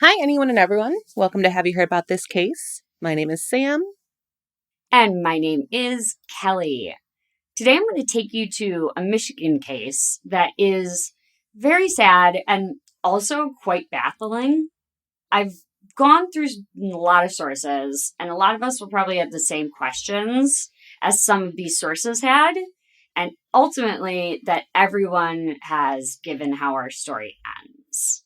Hi, anyone and everyone. Welcome to Have You Heard About This Case? My name is Sam. And my name is Kelly. Today I'm going to take you to a Michigan case that is very sad and also quite baffling. I've gone through a lot of sources, and a lot of us will probably have the same questions as some of these sources had, and ultimately that everyone has given how our story ends.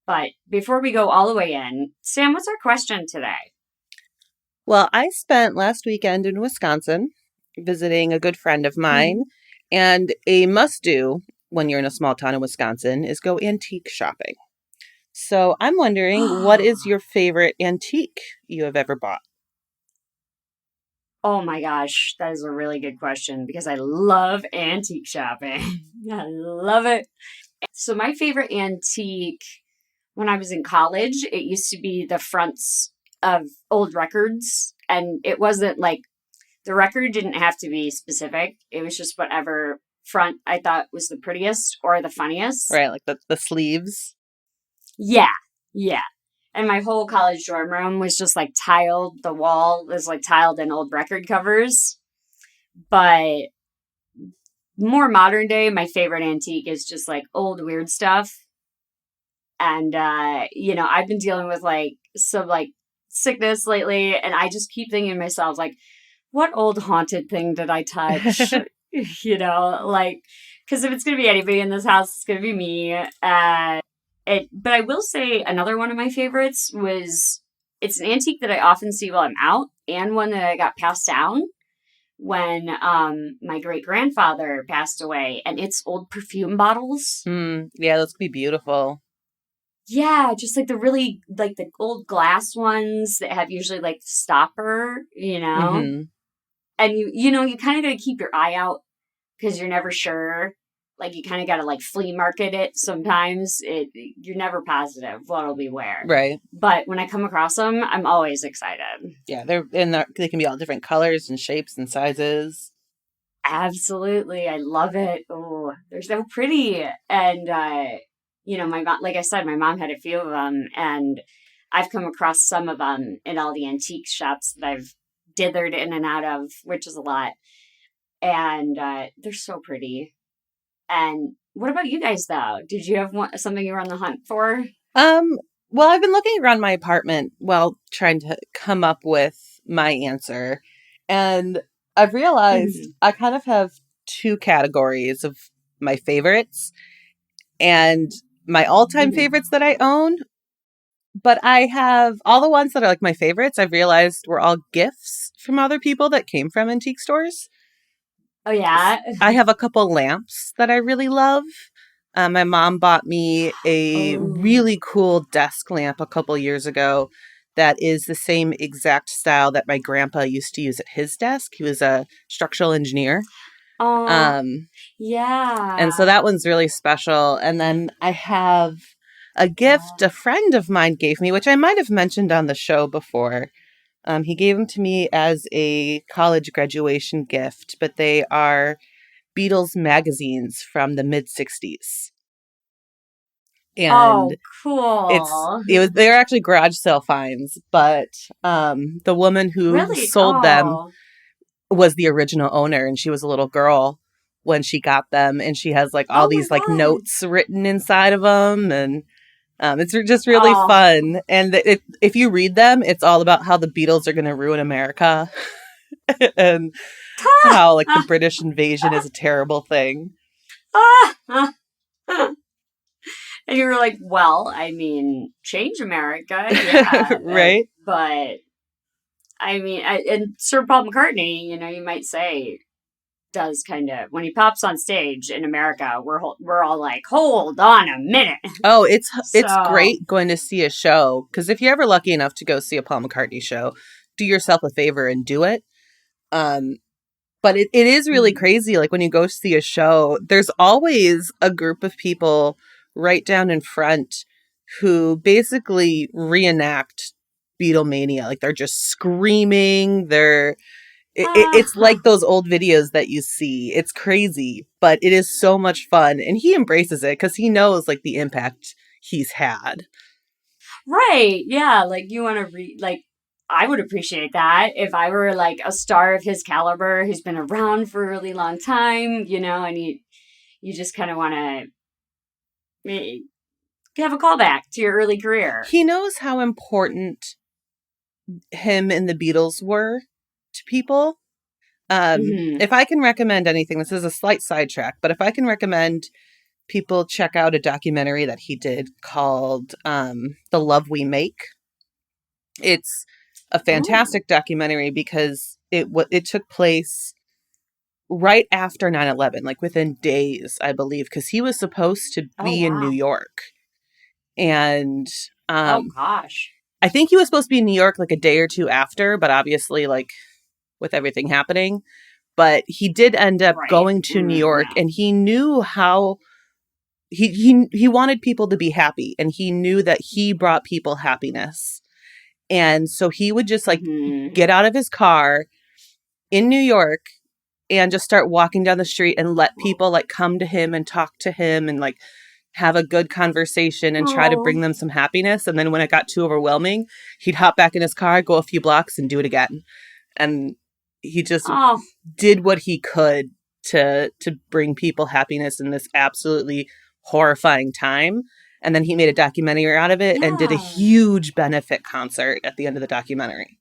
But before we go all the way in, Sam, what's our question today? Well, I spent last weekend in Wisconsin visiting a good friend of mine, and a must-do when you're in a small town in Wisconsin is go antique shopping. So I'm wondering, what is your favorite antique you have ever bought? Oh my gosh, that is a really good question because I love antique shopping. I love it. So, my favorite antique when I was in college, it used to be the fronts of old records. And it wasn't like the record didn't have to be specific, it was just whatever front I thought was the prettiest or the funniest. Right, like the sleeves. Yeah, yeah. And my whole college dorm room was just like tiled. The wall was like tiled in old record covers. But more modern day, my favorite antique is just like old weird stuff. And I've been dealing with like some like sickness lately, and I just keep thinking to myself, like, what old haunted thing did I touch? Like, because if it's gonna be anybody in this house, it's gonna be me. But I will say another one of my favorites was it's an antique that I often see while I'm out, and one that I got passed down when my great grandfather passed away, and it's old perfume bottles. Yeah, those could be beautiful. Yeah, just like the really like the old glass ones that have usually like stopper, Mm-hmm. and you kind of got to keep your eye out because you're never sure. Like you kind of got to like flea market it sometimes. You're never positive what'll be where. Right. But when I come across them, I'm always excited. Yeah, they can be all different colors and shapes and sizes. Absolutely. I love it. Oh, they're so pretty. And, my mom, like I said, my mom had a few of them, and I've come across some of them in all the antique shops that I've dithered in and out of, which is a lot. And they're so pretty. And what about you guys, though? Did you have something you were on the hunt for? Um, well, I've been looking around my apartment while trying to come up with my answer. And I've realized Mhm. I kind of have two categories of my favorites and my all-time favorites that I own. But I have all the ones that are like my favorites, I've realized were all gifts from other people that came from antique stores. Oh, yeah. I have a couple lamps that I really love. My mom bought me a Oh. really cool desk lamp a couple years ago that is the same exact style that my grandpa used to use at his desk. He was a structural engineer. Oh, Um, and so yeah. that one's really special. And then I have a gift a friend of mine gave me, which I might have mentioned on the show before. He gave them to me as a college graduation gift, but they are Beatles magazines from the mid 60s. And Oh, cool. they're actually garage sale finds, but the woman who Really? sold them Oh. was the original owner, and she was a little girl when she got them, and she has like all Oh my these like God. notes written inside of them, and it's just really Oh. fun. And if you read them, it's all about how the Beatles are going to ruin America and Ah, how like the ah, British invasion is a terrible thing. ah, ah, ah. And you were like, well, I mean, change America, yeah. Right? But I mean, and Sir Paul McCartney, you might say, does kind of when he pops on stage in America, we're all like, hold on a minute. Oh, it's So, great going to see a show, because if you're ever lucky enough to go see a Paul McCartney show, do yourself a favor and do it. Um, but it is really mhm. crazy. Like when you go see a show, there's always a group of people right down in front who basically reenact Beatlemania. Like they're just screaming. It's like Ah, those old videos that you see. It's crazy, but it is so much fun. And he embraces it because he knows like the impact he's had. Right. Yeah. Like, you want to read, like, I would appreciate that if I were like a star of his caliber who's been around for a really long time, and you just kind of want to have a callback to your early career. He knows how important him and the Beatles were to people. Mm-hmm. If I can recommend anything, this is a slight sidetrack, but if I can recommend people check out a documentary that he did called The Love We Make. It's a Oh. fantastic documentary because it took place right after 9/11, like within days, I believe, because he was supposed to Oh, be in New wow. York. And Oh, gosh. I think he was supposed to be in New York like a day or two after, but obviously, like with everything happening. But he did end up Right. going to New York, No. and he knew how he wanted people to be happy, and he knew that he brought people happiness. And so he would just like Mm-hmm. get out of his car in New York and just start walking down the street and let people like come to him and talk to him and like have a good conversation and try to Oh. bring them some happiness. And then when it got too overwhelming, he'd hop back in his car, go a few blocks and do it again. And he just Oh. did what he could to bring people happiness in this absolutely horrifying time. And then he made a documentary out of it and did a Yeah. huge benefit concert at the end of the documentary.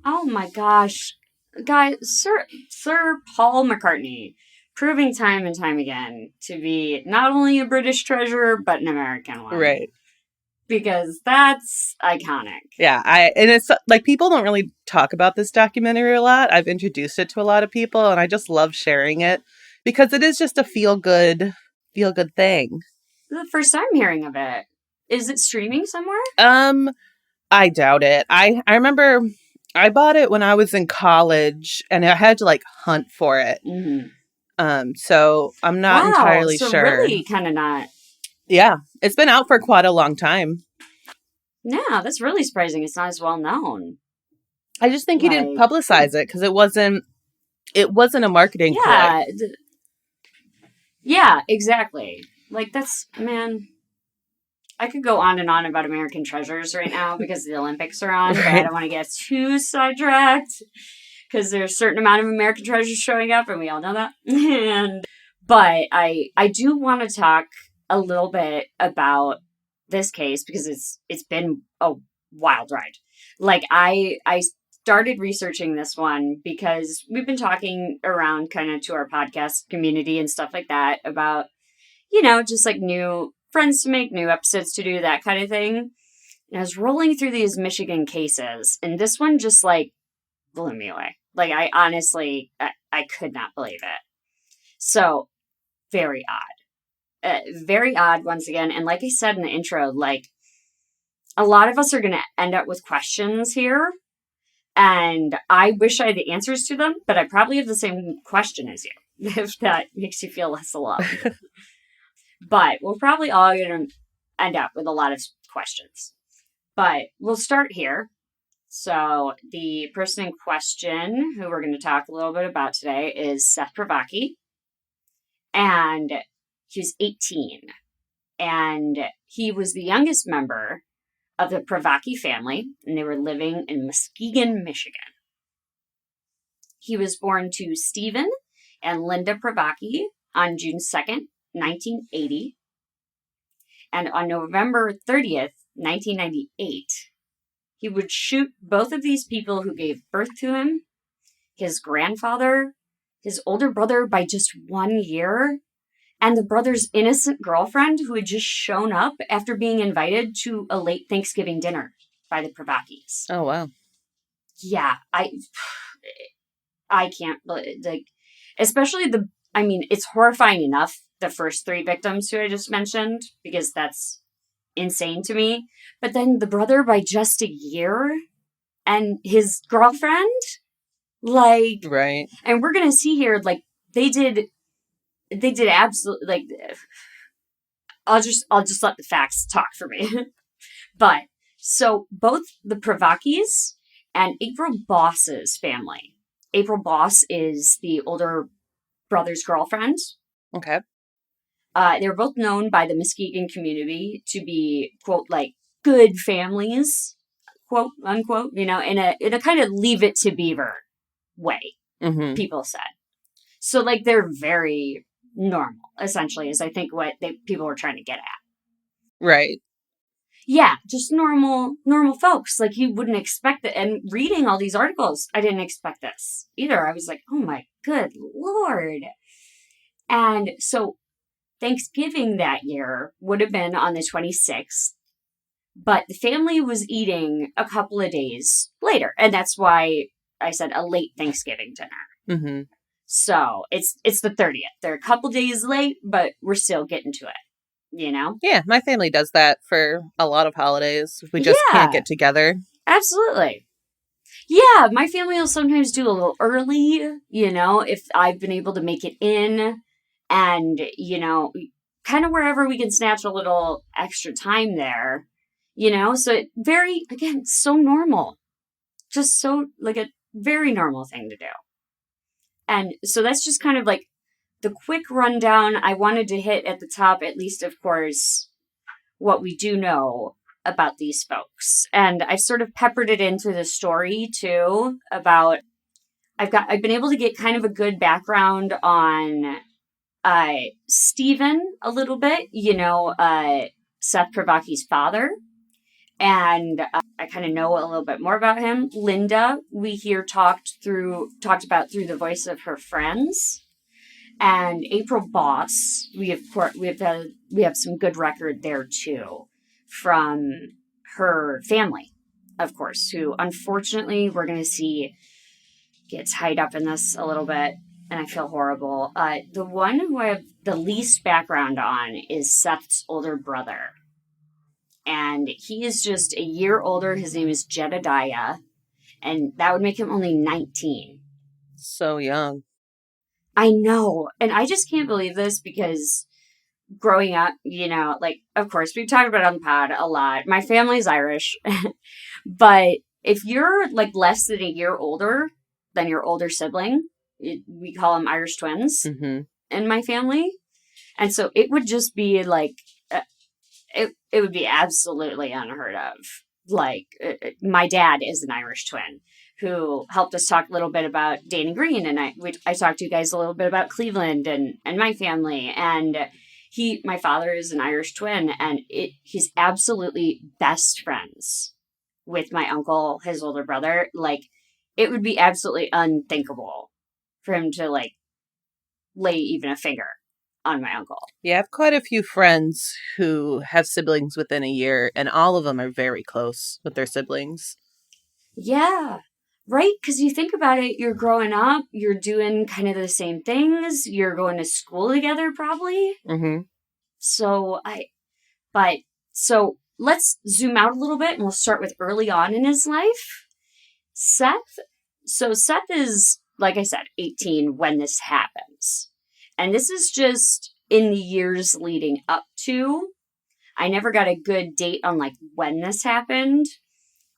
Oh, my gosh. Guy, Sir Paul McCartney, proving time and time again to be not only a British treasure, but an American one. Right. Because that's iconic. Yeah, and it's like people don't really talk about this documentary a lot. I've introduced it to a lot of people and I just love sharing it because it is just a feel good thing. This is the first time hearing of it. Is it streaming somewhere? Um I doubt it. I remember I bought it when I was in college and I had to like hunt for it. Mm-hmm. So I'm not Wow. entirely So sure. really kind of not. Yeah, it's been out for quite a long time. Yeah, that's really surprising. It's not as well known. I just think he didn't Like, publicize it because it wasn't a marketing ploy. yeah. Yeah, exactly. Like, that's, man, I could go on and on about American treasures right now because the Olympics are on, but I Right. don't want to get too sidetracked because there's a certain amount of American treasures showing up, and we all know that. But I do want to talk a little bit about this case because it's been a wild ride. Like, I started researching this one because we've been talking around kind of to our podcast community and stuff like that about, just like new friends to make, new episodes to do, that kind of thing. And I was rolling through these Michigan cases, and this one just like blew me away. Like, I honestly, I could not believe it. So, very odd. Very odd once again. And like I said in the intro, like, a lot of us are going to end up with questions here. And I wish I had the answers to them, but I probably have the same question as you, if that makes you feel less alone. But we're probably all going to end up with a lot of questions. But we'll start here. So the person in question, who we're going to talk a little bit about today, is Seth Privacky. And he was 18. And he was the youngest member of the Privacky family, and they were living in Muskegon, Michigan. He was born to Stephen and Linda Privacky on June 2nd, 1980. And on November 30th, 1998, he would shoot both of these people who gave birth to him, his grandfather, his older brother by just 1 year, and the brother's innocent girlfriend who had just shown up after being invited to a late Thanksgiving dinner by the Privackys. Oh wow. Yeah, I can't believe, like, especially it's horrifying enough, the first three victims who I just mentioned, because that's insane to me. But then the brother by just a year and his girlfriend, like, Right. and we're going to see here, like, they did absolutely, like, I'll just let the facts talk for me. But so both the Privackys and April Boss's family. April Boss is the older brother's girlfriend. Okay. They were both known by the Muskegon community to be, quote, like, good families, quote unquote, in a kind of Leave It to Beaver way, Mm-hmm. people said. So like they're very normal, essentially, is I think what people were trying to get at. Right. Yeah, just normal folks. Like you wouldn't expect it. And reading all these articles, I didn't expect this either. I was like, oh my good Lord. And so Thanksgiving that year would have been on the 26th, but the family was eating a couple of days later. And that's why I said a late Thanksgiving dinner. Mm-hmm. So it's the 30th. They're a couple days late, but we're still getting to it. Yeah, my family does that for a lot of holidays. We just can't Yeah, get together. absolutely. Yeah, my family will sometimes do a little early, if I've been able to make it in and, kind of wherever we can snatch a little extra time there. So it very, again, so normal. Just so, like a very normal thing to do. And so that's just kind of like the quick rundown I wanted to hit at the top, at least, of course, what we do know about these folks. And I sort of peppered it into the story too about I've been able to get kind of a good background on Stephen a little bit, Seth Pravacki's father. And I kind of know a little bit more about him. Linda, we hear talked about through the voice of her friends. And April Boss, we have some good record there too from her family, of course, who unfortunately we're going to see get tied up in this a little bit, and I feel horrible. The one who I have the least background on is Seth's older brother, and he is just a year older. His name is Jedediah, and that would make him only 19. So young. I know, and I just can't believe this because growing up, like, of course, we've talked about it on the pod a lot. My family's Irish, but if you're like less than a year older than your older sibling, we call them Irish twins Mm-hmm. in my family. And so it would just be like, it would be absolutely unheard of. Like, my dad is an Irish twin who helped us talk a little bit about Danny Green. And I talked to you guys a little bit about Cleveland and my family. And my father is an Irish twin, and he's absolutely best friends with my uncle, his older brother. Like, it would be absolutely unthinkable for him to like lay even a finger on my uncle. Yeah, I have quite a few friends who have siblings within a year, and all of them are very close with their siblings. Yeah. Right? Because you think about it, you're growing up, you're doing kind of the same things, you're going to school together probably. Mm-hmm. So let's zoom out a little bit and we'll start with early on in his life. Seth is, like I said, 18 when this happens. And this is just in the years leading up to. I never got a good date on like when this happened.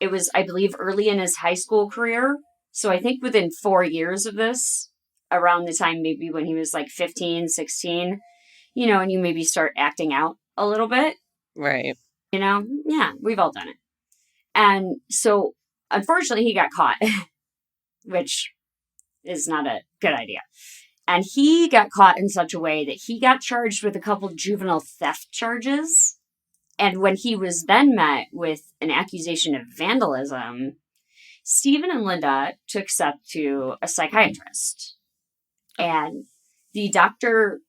It was, I believe, early in his high school career. So I think within 4 years of this, around the time maybe when he was like 15, 16, and you maybe start acting out a little bit. Right. Yeah, we've all done it. And so, unfortunately, he got caught, which is not a good idea. And he got caught in such a way that he got charged with a couple juvenile theft charges. And when he was then met with an accusation of vandalism, Stephen and Linda took Seth to a psychiatrist. And the doctor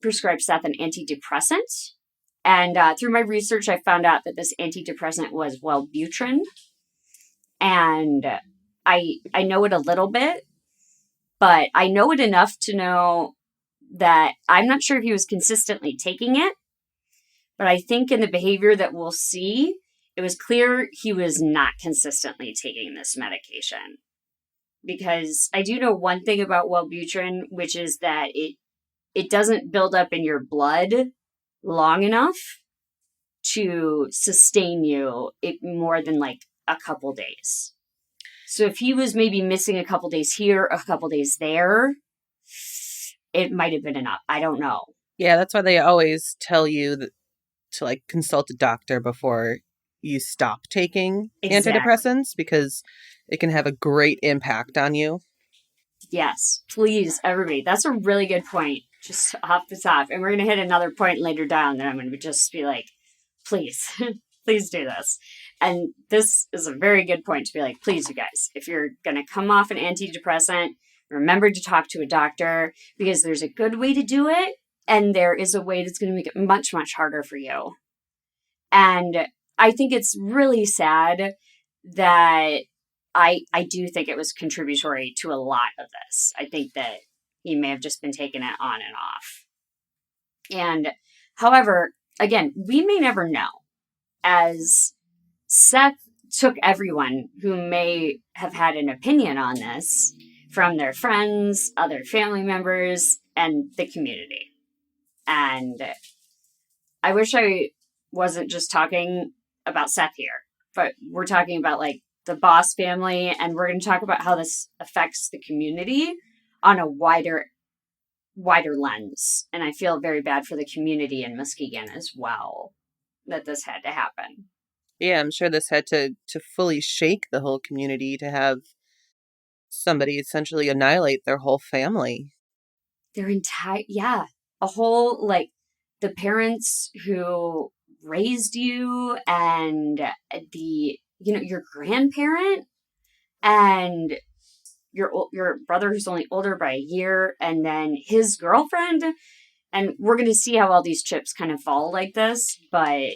prescribed Seth an antidepressant. And through my research, I found out that this antidepressant was Wellbutrin. And I know it a little bit, but I know it enough to know that I'm not sure if he was consistently taking it. But I think in the behavior that we'll see, it was clear he was not consistently taking this medication. Because I do know one thing about Wellbutrin, which is that it doesn't build up in your blood long enough to sustain you more than like a couple days. So if he was maybe missing a couple days here, a couple days there, it might have been enough. I don't know. Yeah, that's why they always tell you to like consult a doctor before you stop taking Exactly. antidepressants because it can have a great impact on you. Yes, please, everybody. That's a really good point, just off the top. And we're going to hit another point later down that I'm going to just be like, please, please do this. And this is a very good point to be like, please, you guys, if you're going to come off an antidepressant, remember to talk to a doctor because there's a good way to do it. And there is a way that's going to make it much, much harder for you. And I think it's really sad that I do think it was contributory to a lot of this. I think that he may have just been taking it on and off. And however, again, we may never know, as Seth took everyone who may have had an opinion on this from their friends, other family members, and the community. And I wish I wasn't just talking about Seth here, but we're talking about like the Boss family, and we're going to talk about how this affects the community on a wider lens. And I feel very bad for the community in Muskegon as well that this had to happen. Yeah, I'm sure this had to fully shake the whole community to have somebody essentially annihilate their whole family. Their entire, yeah, a whole, like, the parents who raised you and your grandparent and your brother who's only older by a year, and then his girlfriend. And we're going to see how all these chips kind of fall like this, but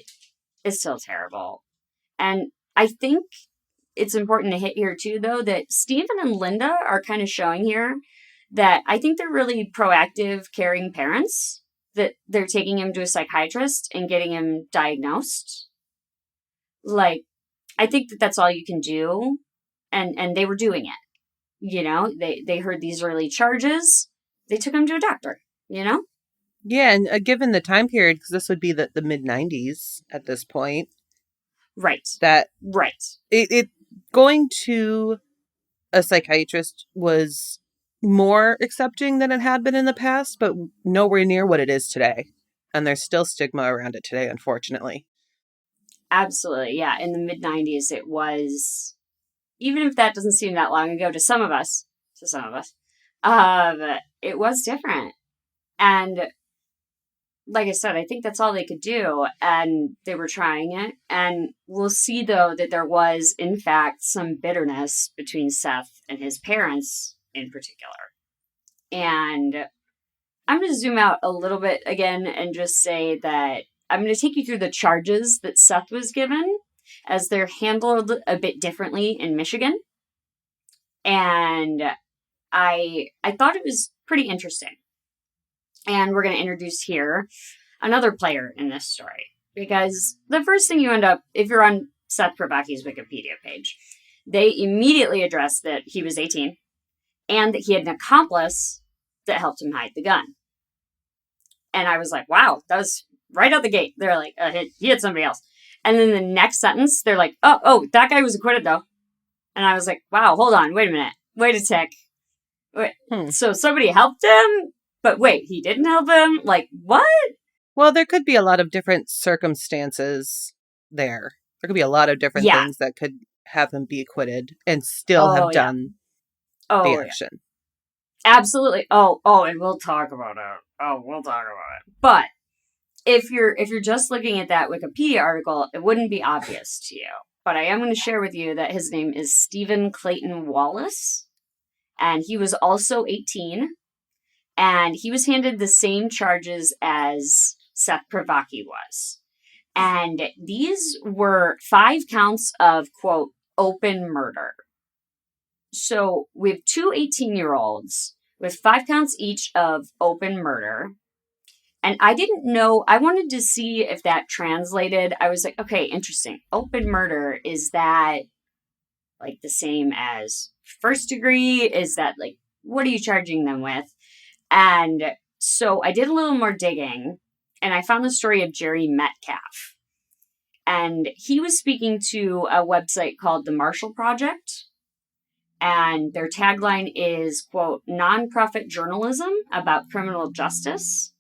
it's still terrible. And I think it's important to hit here too, though, that Stephen and Linda are kind of showing here that I think they're really proactive, caring parents, that they're taking him to a psychiatrist and getting him diagnosed. Like, I think that that's all you can do. And they were doing it. They heard these early charges. They took him to a doctor, you know? Yeah, and given the time period, because this would be the mid 90s at this point, Right. that Right. it going to a psychiatrist was more accepting than it had been in the past, but nowhere near what it is today. And there's still stigma around it today, unfortunately. Absolutely. Yeah. In the mid 90s, it was, even if that doesn't seem that long ago to some of us, it was different. And like I said, I think that's all they could do. And they were trying it. And we'll see, though, that there was, in fact, some bitterness between Seth and his parents in particular. And I'm going to zoom out a little bit again and just say that I'm going to take you through the charges that Seth was given, as they're handled a bit differently in Michigan. And I thought it was pretty interesting. And we're going to introduce here another player in this story. Because the first thing you end up, if you're on Seth Privacky's Wikipedia page, they immediately address that he was 18 and that he had an accomplice that helped him hide the gun. And I was like, wow, that was right out the gate. They're like, he had somebody else. And then the next sentence, they're like, oh, that guy was acquitted though. And I was like, wow, hold on, wait a minute. Wait a sec. Wait, so somebody helped him? But wait, he didn't help him? Like, what? Well, there could be a lot of different circumstances there. There could be a lot of different things that could have him be acquitted and still have done the action. Yeah. Absolutely. And we'll talk about it. But if you're just looking at that Wikipedia article, it wouldn't be obvious to you. But I am going to share with you that his name is Stephen Clayton Wallace, and he was also 18, and he was handed the same charges as Seth Privacky was. And these were 5 counts of, quote, open murder. So we have 2 18-year-olds with 5 counts each of open murder. And I didn't know, I wanted to see if that translated. I was like, okay, interesting. Open murder, is that like the same as first degree? Is that like, what are you charging them with? And so I did a little more digging, and I found the story of Jerry Metcalf. And he was speaking to a website called the Marshall Project. And their tagline is, quote, nonprofit journalism about criminal justice.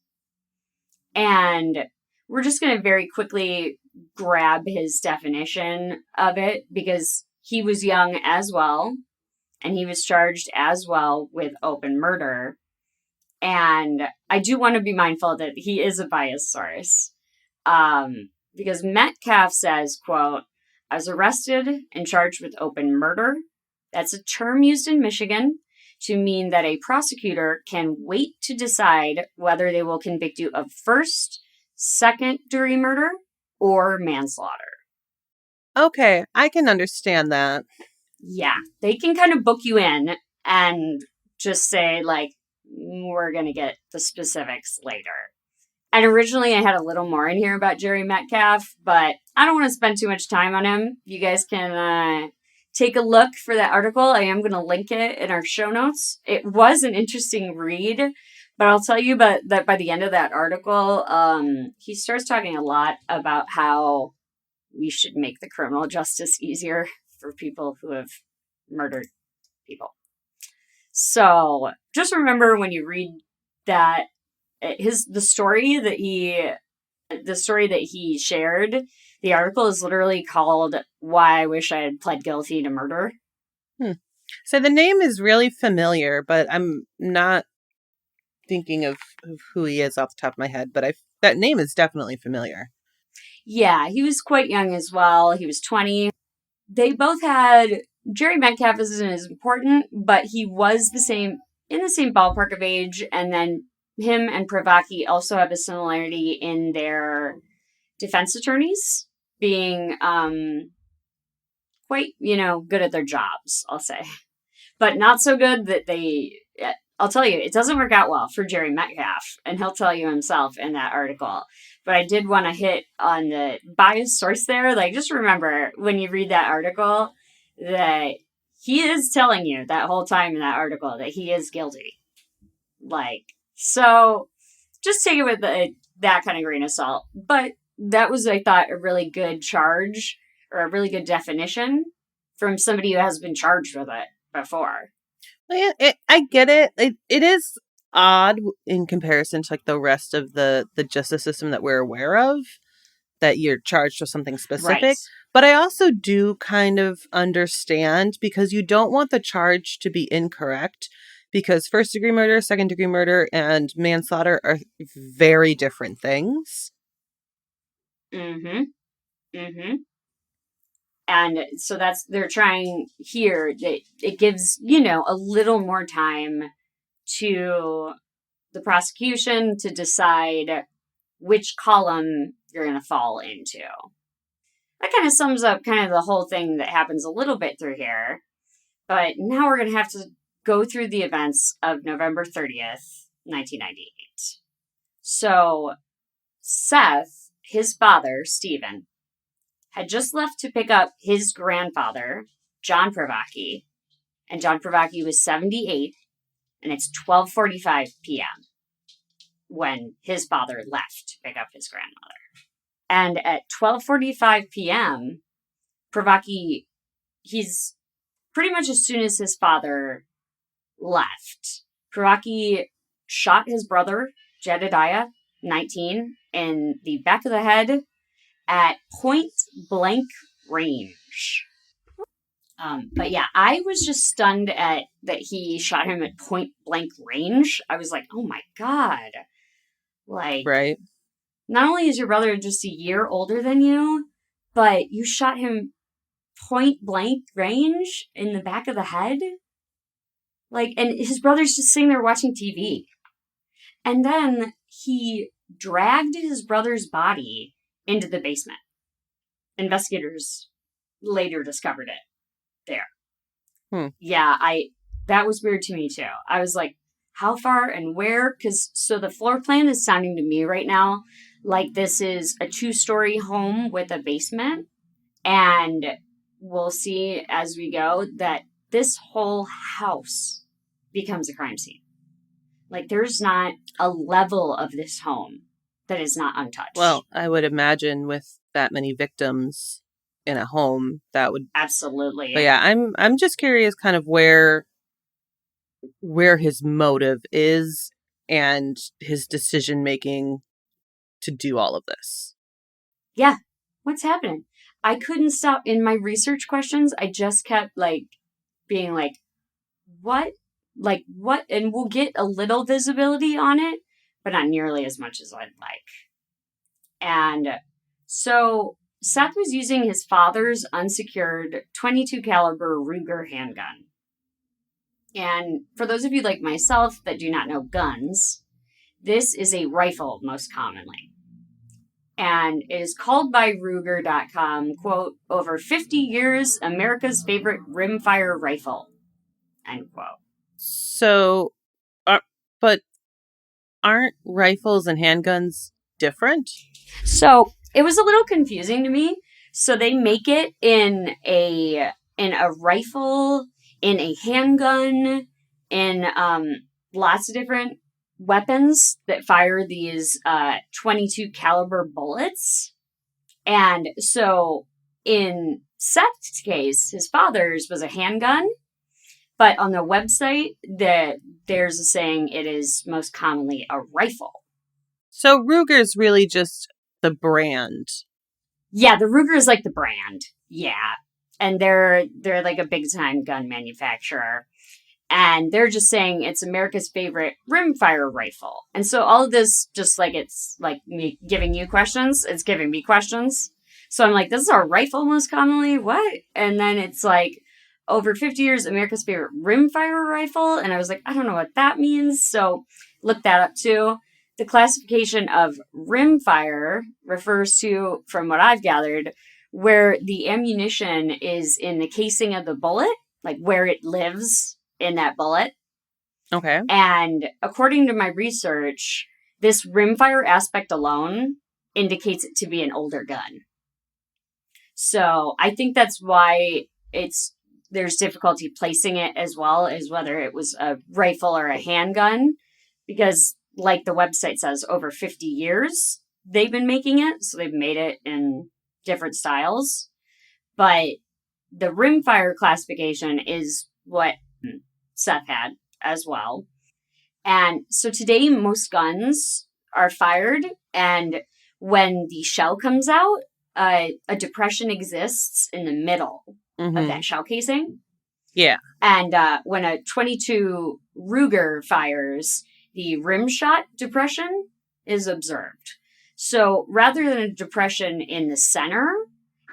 And we're just going to very quickly grab his definition of it because he was young as well, and he was charged as well with open murder. And I do want to be mindful that he is a biased source. Because Metcalf says, quote, I was arrested and charged with open murder. That's a term used in Michigan to mean that a prosecutor can wait to decide whether they will convict you of first, second degree murder or manslaughter. Okay, I can understand that. Yeah, they can kind of book you in and just say, like, we're going to get the specifics later. And originally I had a little more in here about Jerry Metcalf, but I don't want to spend too much time on him. You guys can take a look for that article. I am going to link it in our show notes. It was an interesting read, but I'll tell you that by the end of that article, he starts talking a lot about how we should make the criminal justice easier for people who have murdered people. So just remember when you read that the story that he shared, the article is literally called "Why I Wish I Had Pled Guilty to Murder." So the name is really familiar, but I'm not thinking of who he is off the top of my head. But that name is definitely familiar. Yeah, he was quite young as well. He was 20. They both had Jerry Metcalf isn't as important, but he was in the same ballpark of age, and then him and Privacky also have a similarity in their defense attorneys being quite, good at their jobs, I'll say. But not so good that I'll tell you, it doesn't work out well for Jerry Metcalf, and he'll tell you himself in that article. But I did want to hit on the biased source there. Like, just remember when you read that article that he is telling you that whole time in that article that he is guilty. Like, so just take it with that kind of grain of salt. But that was, I thought, a really good charge or a really good definition from somebody who has been charged with it before. I get it. It is odd in comparison to like the rest of the justice system that we're aware of, that you're charged with something specific. Right. But I also do kind of understand, because you don't want the charge to be incorrect, because first degree murder, second degree murder, and manslaughter are very different things. Mm-hmm. Mm-hmm. And so they're trying here that it gives, a little more time to the prosecution to decide which column you're going to fall into. That kind of sums up kind of the whole thing that happens a little bit through here. But now we're going to have to go through the events of November 30th, 1998. So Seth, his father, Stephen, had just left to pick up his grandfather, John Privacky, and John Privacky was 78, and it's 12:45 p.m. when his father left to pick up his grandmother. And at 12:45 p.m., Privacky, he's pretty much as soon as his father left, Privacky shot his brother, Jedediah, 19, in the back of the head at point blank range. But yeah, I was just stunned at that he shot him at point blank range. I was like, oh my God. Like, right. Not only is your brother just a year older than you, but you shot him point blank range in the back of the head. Like, and his brother's just sitting there watching TV. And then he dragged his brother's body into the basement. Investigators later discovered it there. Yeah, that was weird to me too. I was like, how far and where? So the floor plan is sounding to me right now like this is a 2-story home with a basement. And we'll see as we go that this whole house becomes a crime scene. Like, there's not a level of this home that is not untouched. Well, I would imagine with that many victims in a home, that would absolutely. But yeah, I'm just curious kind of where his motive is and his decision making to do all of this. Yeah. what's happening? I couldn't stop in my research questions. I just kept like being like, what? Like, what? And we'll get a little visibility on it, but not nearly as much as I'd like. And so Seth was using his father's unsecured 22 caliber Ruger handgun. And for those of you like myself that do not know guns, this is a rifle most commonly. And it is called by Ruger.com, quote, over 50 years, America's favorite rimfire rifle, end quote. So, but aren't rifles and handguns different? So it was a little confusing to me. So they make it in a rifle, in a handgun, in lots of different weapons that fire these 22 caliber bullets. And so in Seth's case, his father's was a handgun, but on the website there's a saying it is most commonly a rifle. So Ruger's really just the brand. Yeah, the Ruger is like the brand. Yeah. And they're like a big time gun manufacturer. And they're just saying it's America's favorite rimfire rifle. And so all of this, just like it's like me giving you questions, it's giving me questions. So I'm like, this is our rifle most commonly? What? And then it's like, over 50 years, America's favorite rimfire rifle. And I was like, I don't know what that means. So look that up too. The classification of rimfire refers to, from what I've gathered, where the ammunition is in the casing of the bullet, like where it lives in that bullet. Okay. And according to my research, this rimfire aspect alone indicates it to be an older gun. So I think that's why there's difficulty placing it as well as whether it was a rifle or a handgun, because like the website says, over 50 years they've been making it. So they've made it in different styles. But the rimfire classification is what Seth had as well. And so today, most guns are fired, and when the shell comes out, a depression exists in the middle of that shell casing. Yeah. And when a 22 Ruger fires, the rim shot depression is observed. So rather than a depression in the center,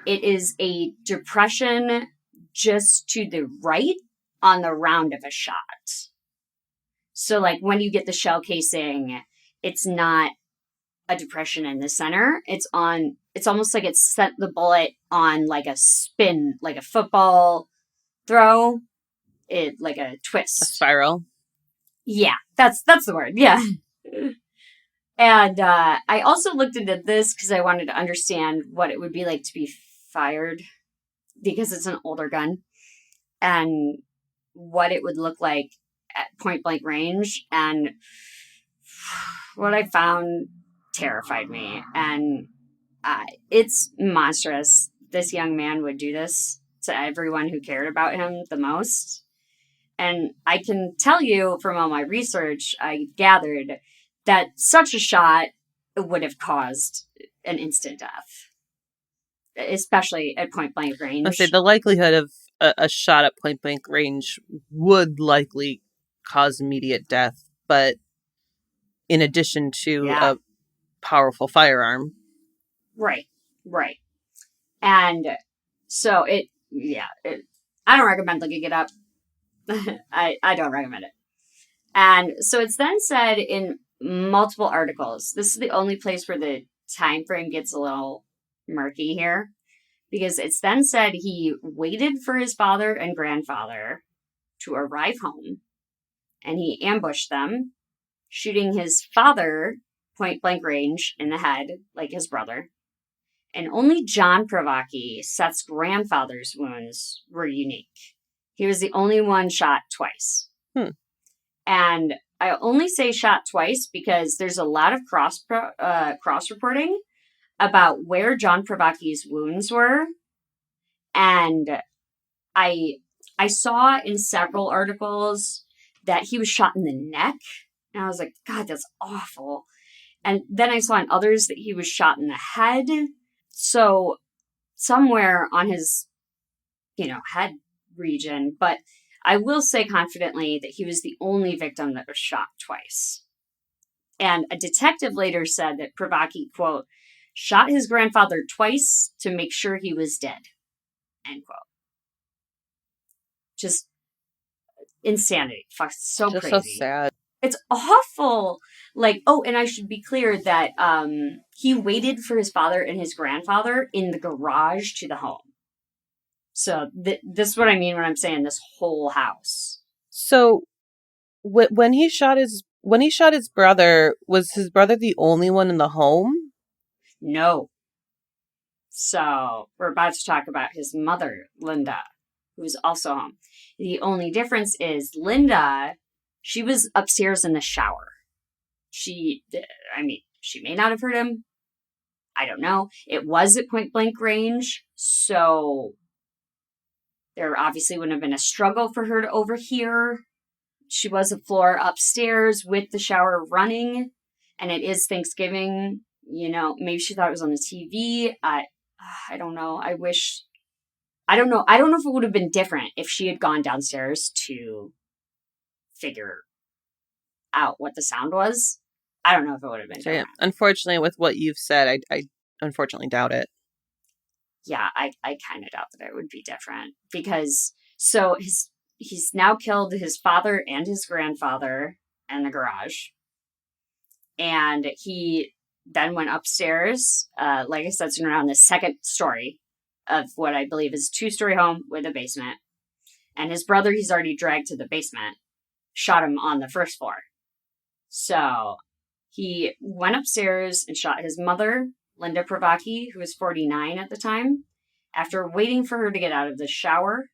it is a depression just to the right on the round of a shot. So like when you get the shell casing, it's not a depression in the center. It's almost like it's sent the bullet on like a spin, like a football throw, it like a twist. A spiral. Yeah, that's the word. Yeah. And I also looked into this because I wanted to understand what it would be like to be fired, because it's an older gun, and what it would look like at point blank range. And what I found terrified me. And it's monstrous. This young man would do this to everyone who cared about him the most. And I can tell you from all my research, I gathered that such a shot would have caused an instant death, especially at point blank range. I'll say the likelihood of a shot at point blank range would likely cause immediate death, but in addition to a powerful firearm. Right. And so I don't recommend looking it up. I don't recommend it. And so it's then said in multiple articles, this is the only place where the time frame gets a little murky here, because it's then said he waited for his father and grandfather to arrive home, and he ambushed them, shooting his father point blank range in the head, like his brother. And only John Privacky, Seth's grandfather's wounds were unique. He was the only one shot twice. And I only say shot twice because there's a lot of cross reporting about where John Privacky's wounds were. And I saw in several articles that he was shot in the neck. And I was like, God, that's awful. And then I saw in others that he was shot in the head. So somewhere on his, head region. But I will say confidently that he was the only victim that was shot twice. And a detective later said that Privacky, quote, shot his grandfather twice to make sure he was dead, end quote. Just insanity. Fuck, so Just so crazy. sad. It's awful. Like, oh, and I should be clear that he waited for his father and his grandfather in the garage to the home. So this is what I mean when I'm saying this whole house. So when he shot his brother, was his brother the only one in the home? No. So we're about to talk about his mother, Linda, who's also home. The only difference is Linda, she was upstairs in the shower. She may not have heard him. I don't know. It was at point blank range, so there obviously wouldn't have been a struggle for her to overhear. She was a floor upstairs with the shower running, and it is Thanksgiving. Maybe she thought it was on the TV. I don't know. I don't know. I don't know if it would have been different if she had gone downstairs to figure out what the sound was. I don't know if it would have been different. Yeah, unfortunately, with what you've said, I unfortunately doubt it. Yeah, I kind of doubt that it would be different because he's now killed his father and his grandfather in the garage, and he then went upstairs. Like I said, sitting around the second story of what I believe is a 2-story home with a basement, and his brother he's already dragged to the basement, shot him on the first floor. So he went upstairs and shot his mother, Linda Privacky, who was 49 at the time, after waiting for her to get out of the shower.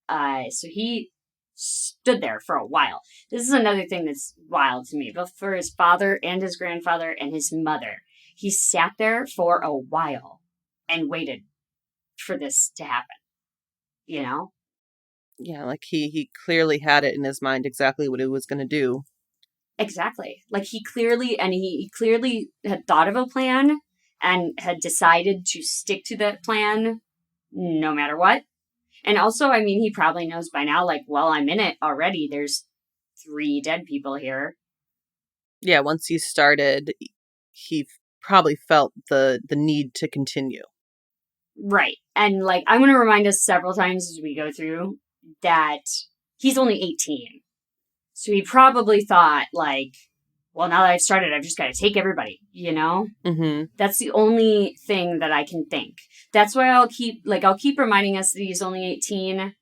So he stood there for a while. This is another thing that's wild to me, both for his father and his grandfather and his mother. He sat there for a while and waited for this to happen. Yeah, like he clearly had it in his mind exactly what he was going to do. Exactly. Like he clearly had thought of a plan and had decided to stick to that plan no matter what. And also, he probably knows by now, like, well, I'm in it already. There's 3 dead people here. Yeah, once he started, he probably felt the need to continue. Right. And, like, I'm going to remind us several times as we go through that he's only 18. So he probably thought, like, well, now that I've started, I've just got to take everybody, Mm-hmm. That's the only thing that I can think. That's why I'll keep reminding us that he's only 18,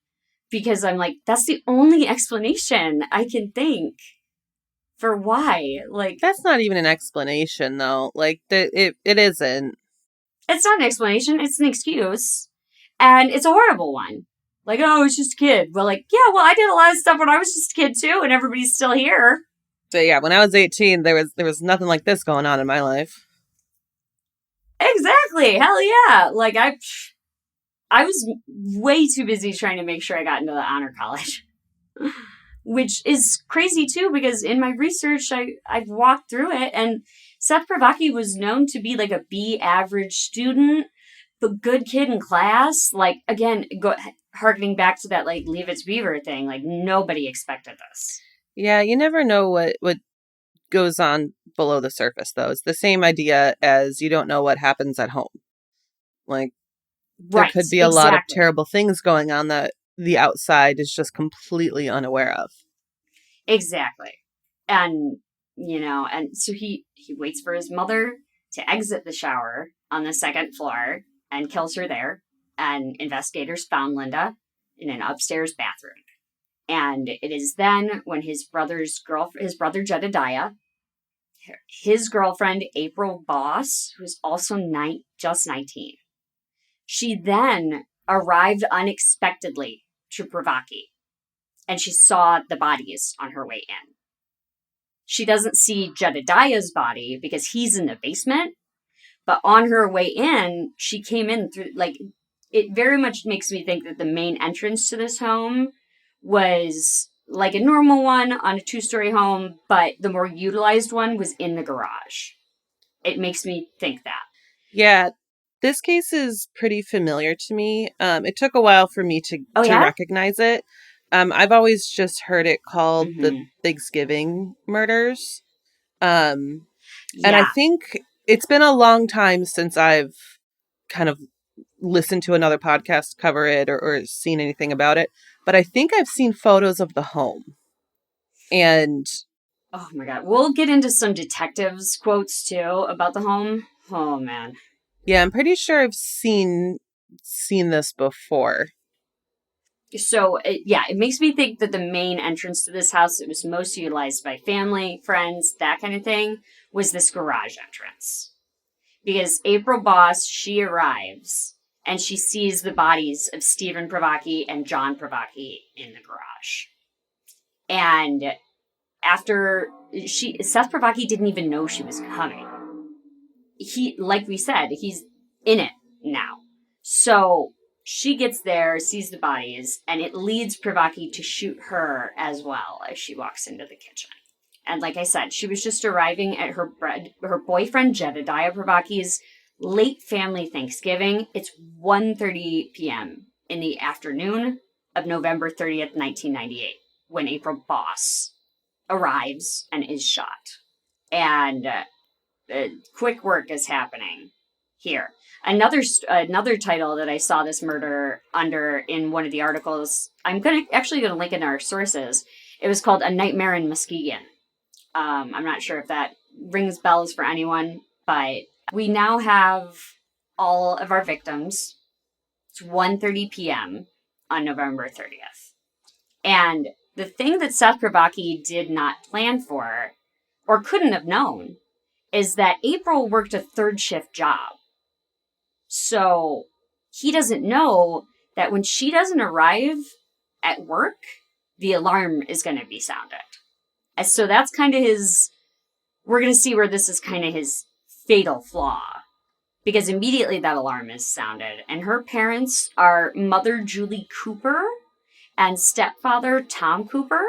because I'm like, that's the only explanation I can think for why. Like, that's not even an explanation, though. Like, it isn't. It's not an explanation. It's an excuse. And it's a horrible one. Like, oh, it's just a kid. Well, like, yeah, well, I did a lot of stuff when I was just a kid, too, and everybody's still here. So, yeah, when I was 18, there was nothing like this going on in my life. Exactly. Hell yeah. Like, I was way too busy trying to make sure I got into the honor college. Which is crazy, too, because in my research, I've walked through it, and Seth Privacky was known to be, like, a B average student, the good kid in class. Like, again, harkening back to that, like, Leave It To Beaver thing, like, nobody expected this. Yeah, you never know what goes on below the surface, though. It's the same idea as you don't know what happens at home. Like, there could be a lot of terrible things going on that the outside is just completely unaware of. Exactly. And, and so he waits for his mother to exit the shower on the second floor and kills her there. And investigators found Linda in an upstairs bathroom. And it is then when his brother Jedediah, his girlfriend April Boss, who's also just 19, she then arrived unexpectedly to Privacky, and she saw the bodies on her way in. She doesn't see Jedediah's body because he's in the basement, but on her way in, she came in through, like, it very much makes me think that the main entrance to this home was like a normal one on a 2-story home, but the more utilized one was in the garage. It makes me think that. Yeah, This case is pretty familiar to me. It took a while for me Oh, to yeah? recognize it. I've always just heard it called the Mm-hmm. Thanksgiving murders. Um, and I Yeah. think it's been a long time since I've kind of listened to another podcast cover it or seen anything about it. But I think I've seen photos of the home. And Oh, my God. We'll get into some detectives' quotes, too, about the home. Oh, man. yeah, I'm pretty sure I've seen this before. So, it makes me think that the main entrance to this house, it was most utilized by family, friends, that kind of thing, was this garage entrance. Because April Boss, she arrives and she sees the bodies of Stephen Privacky and John Privacky in the garage. And after Seth Privacky didn't even know she was coming. Like we said, he's in it now. So she gets there, sees the bodies, and it leads Privacky to shoot her as well as she walks into the kitchen. And like I said, she was just arriving at her boyfriend Jedediah Privacky's late family Thanksgiving. It's 1:30 p.m. in the afternoon of November 30th, 1998, when April Boss arrives and is shot. And quick work is happening here. Another title that I saw this murder under in one of the articles, I'm actually gonna link in our sources. It was called A Nightmare in Muskegon. I'm not sure if that rings bells for anyone, but we now have all of our victims. It's 1:30 p.m. on November 30th. And the thing that Seth Privacky did not plan for, or couldn't have known, is that April worked a third shift job. So he doesn't know that when she doesn't arrive at work, the alarm is going to be sounded. And so that's kind of we're going to see where this is kind of his fatal flaw. Because immediately that alarm is sounded. And her parents are Mother Julie Cooper and stepfather Tom Cooper.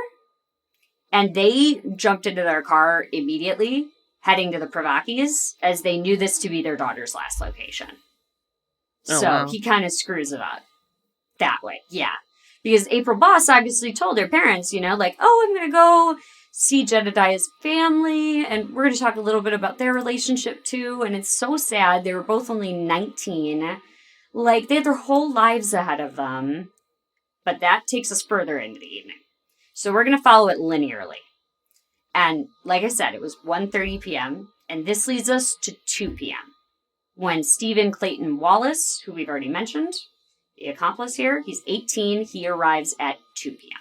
And they jumped into their car immediately, heading to the Privackys, as they knew this to be their daughter's last location. Oh, So wow. he kind of screws it up that way. Yeah. Because April Boss obviously told their parents, like, oh, I'm going to go see Jedediah's family. And we're going to talk a little bit about their relationship too. And it's so sad. They were both only 19. Like, they had their whole lives ahead of them. But that takes us further into the evening. So we're going to follow it linearly. And like I said, it was 1:30 p.m. And this leads us to 2 p.m. when Stephen Clayton Wallace, who we've already mentioned, the accomplice here, he's 18. He arrives at 2 p.m.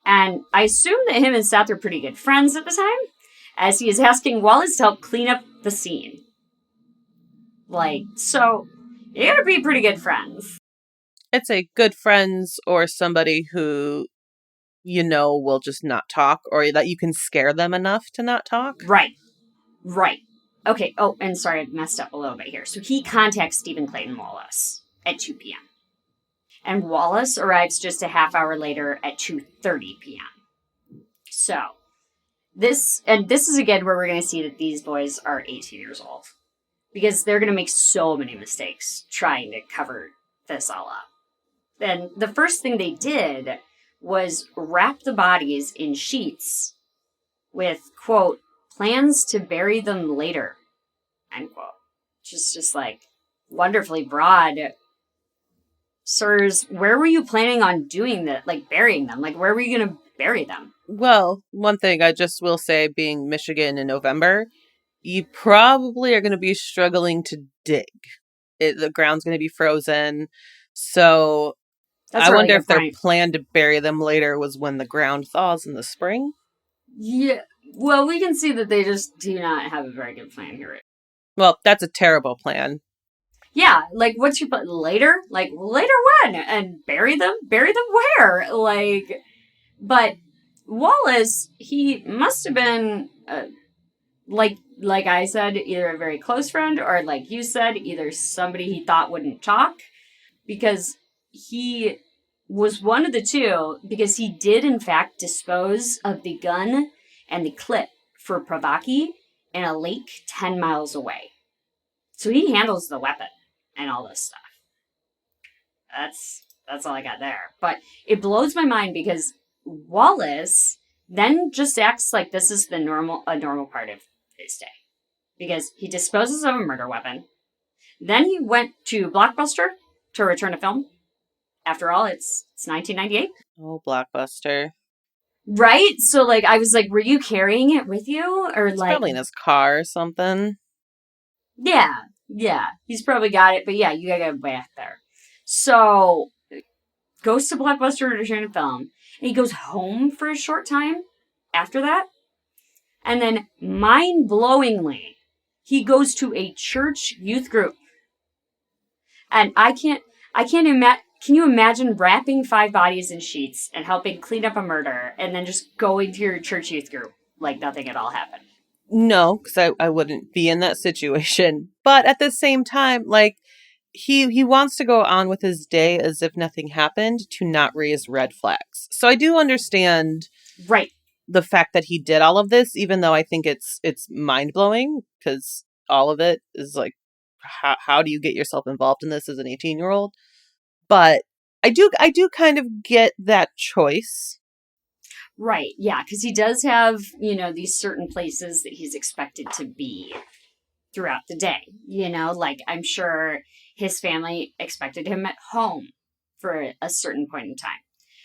And I assume that him and Seth are pretty good friends at the time, as he is asking Wallace to help clean up the scene. So you gotta be pretty good friends. I'd say good friends or somebody who will just not talk, or that you can scare them enough to not talk. Right. Okay, oh, and sorry, I messed up a little bit here. So he contacts Stephen Clayton Wallace at 2 p.m. And Wallace arrives just a half hour later at 2:30 p.m. So, this is again where we're going to see that these boys are 18 years old. Because they're going to make so many mistakes trying to cover this all up. And the first thing they did was wrap the bodies in sheets with, quote, plans to bury them later, end quote. Just like wonderfully broad. Sirs, where were you planning on doing that? Like burying them? Like where were you going to bury them? Well, one thing I just will say, being Michigan in November, you probably are going to be struggling to dig. The ground's going to be frozen. So That's I a really wonder good if their point. plan to bury them later was when the ground thaws in the spring. Yeah. Well, we can see that they just do not have a very good plan here. Well, that's a terrible plan. Yeah, like what's your plan later? Like later when? And bury them? Bury them where? But Wallace, he must have been like I said, either a very close friend or like you said, either somebody he thought wouldn't talk, because he was one of the two, because he did in fact dispose of the gun and the clip for Privacky in a lake 10 miles away. So he handles the weapon. and all this stuff. That's all I got there. But it blows my mind because Wallace then just acts like this is a normal part of his day. Because he disposes of a murder weapon. Then he went to Blockbuster to return a film. After all, it's 1998. Oh, Blockbuster. Right? So, like, I was like, were you carrying it with you? Or, It's like, probably in his car or something. yeah, he's probably got it, but yeah, you gotta go back there. So, goes to Blockbuster to return a film, and he goes home for a short time after that. And then, mind-blowingly, he goes to a church youth group. And I can't imagine. Can you imagine wrapping 5 bodies in sheets and helping clean up a murder and then just going to your church youth group like nothing at all happened? No, because I wouldn't be in that situation. But at the same time, like, he wants to go on with his day as if nothing happened to not raise red flags. So I do understand Right. the fact that he did all of this, even though I think it's mind blowing because all of it is like, how do you get yourself involved in this as an 18-year-old? But I do kind of get that choice. Right. Yeah. Because he does have, these certain places that he's expected to be throughout the day. Like I'm sure his family expected him at home for a certain point in time.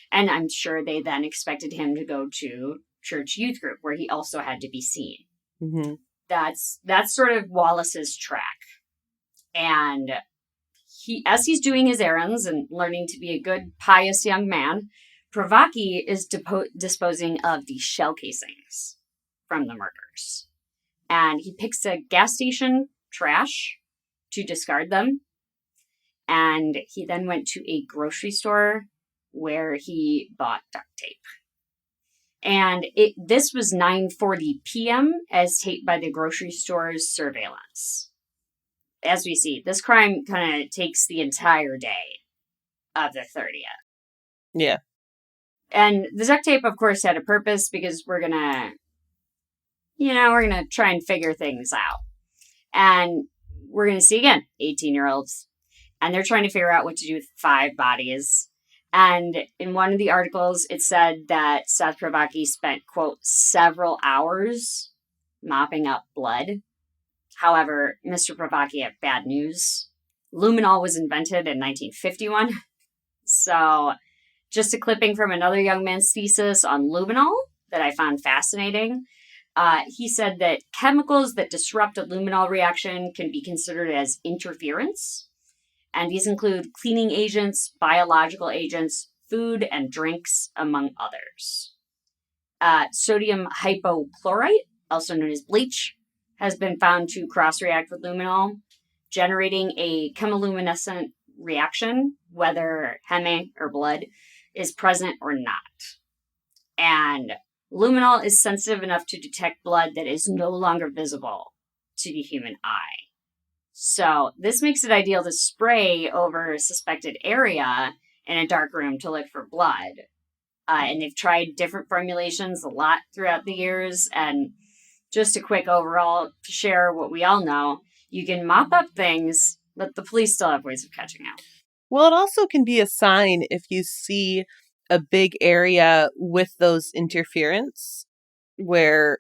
And I'm sure they then expected him to go to church youth group where he also had to be seen. Mm-hmm. That's sort of Wallace's track. And as he's doing his errands and learning to be a good, pious young man, Privacky is disposing of the shell casings from the murders. And he picks a gas station trash to discard them. And he then went to a grocery store where he bought duct tape. And this was 9:40 p.m. as taped by the grocery store's surveillance. As we see, this crime kind of takes the entire day of the 30th. Yeah. And the duct tape, of course, had a purpose because we're gonna try and figure things out. And we're gonna see again, 18-year-olds. And they're trying to figure out what to do with 5 bodies. And in one of the articles, it said that Seth Privacky spent, quote, several hours mopping up blood. However, Mr. Privacky had bad news. Luminol was invented in 1951. So, just a clipping from another young man's thesis on luminol that I found fascinating. He said that chemicals that disrupt a luminol reaction can be considered as interference. And these include cleaning agents, biological agents, food and drinks, among others. Sodium hypochlorite, also known as bleach, has been found to cross-react with luminol, generating a chemiluminescent reaction, whether heme or blood is present or not. And luminol is sensitive enough to detect blood that is no longer visible to the human eye. So this makes it ideal to spray over a suspected area in a dark room to look for blood. And they've tried different formulations a lot throughout the years. And just a quick overall to share what we all know, you can mop up things, but the police still have ways of catching out. Well, it also can be a sign if you see a big area with those interference where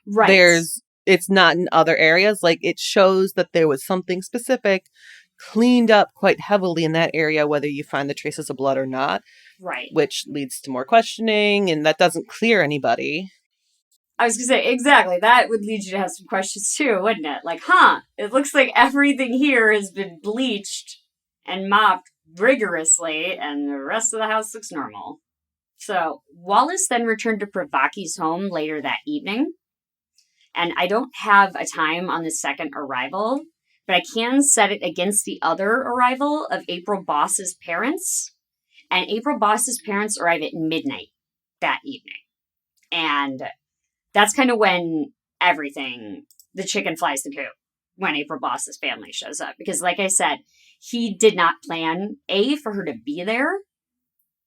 Right. it's not in other areas. Like it shows that there was something specific cleaned up quite heavily in that area, whether you find the traces of blood or not. Right. Which leads to more questioning, and that doesn't clear anybody. I was going to say, exactly. That would lead you to have some questions too, wouldn't it? Like, it looks like everything here has been bleached and mopped rigorously, and the rest of the house looks normal. So, Wallace then returned to Privacky's home later that evening. And I don't have a time on the second arrival, but I can set it against the other arrival of April Boss's parents. And April Boss's parents arrive at midnight that evening. And that's kind of when the chicken flies the coop, when April Boss's family shows up. Because like I said, he did not plan, A, for her to be there,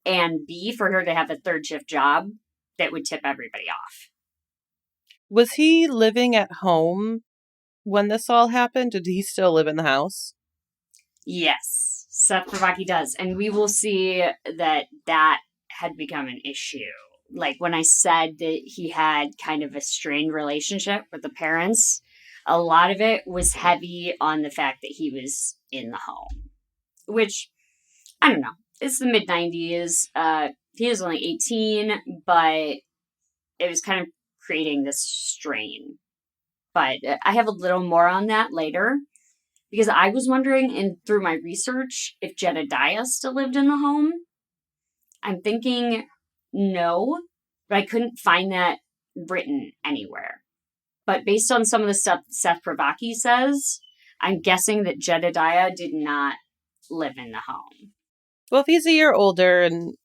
and B, for her to have a third shift job that would tip everybody off. Was he living at home when this all happened? Did he still live in the house? Yes, Seth Privacky does. And we will see that that had become an issue. Like when I said that he had kind of a strained relationship with the parents, a lot of it was heavy on the fact that he was in the home, which I don't know. It's the mid 90s. He was only 18, but it was kind of creating this strain. But I have a little more on that later because I was wondering, and through my research, if Jedediah still lived in the home. I'm thinking no, but I couldn't find that written anywhere. But based on some of the stuff Seth Privacky says, I'm guessing that Jedediah did not live in the home. Well, if he's a year older, and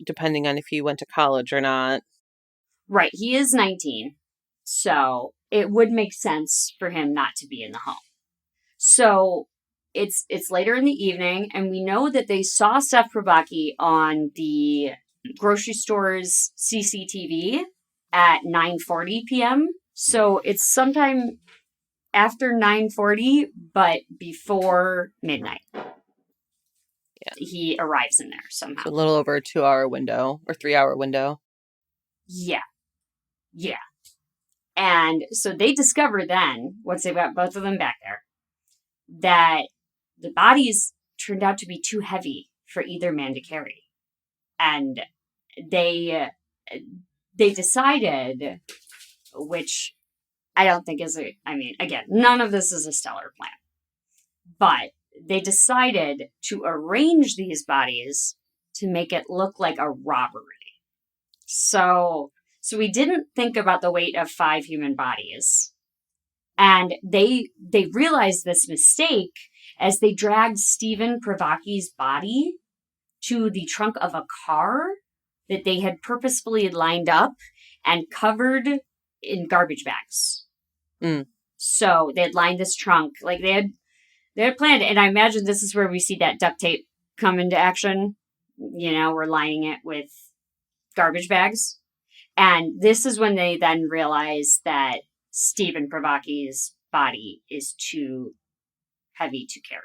depending on if he went to college or not. Right, he is 19, so it would make sense for him not to be in the home. So it's later in the evening, and we know that they saw Seth Privacky on the grocery store's CCTV at 9:40 p.m. So it's sometime after 9:40, but before midnight. Yeah. He arrives in there somehow. So a little over a 2-hour window or 3-hour window. Yeah. Yeah. And so they discover then, once they've got both of them back there, that the bodies turned out to be too heavy for either man to carry. And they decided, which I don't think is I mean, again, none of this is a stellar plan, but they decided to arrange these bodies to make it look like a robbery. So we didn't think about the weight of 5 human bodies. And they realized this mistake as they dragged Stephen Pravacky's body to the trunk of a car that they had purposefully lined up and covered in garbage bags. Mm. So they had lined this trunk like they had planned it. And I imagine this is where we see that duct tape come into action. You know, we're lining it with garbage bags. And this is when they then realize that Stephen Pravacky's body is too heavy to carry.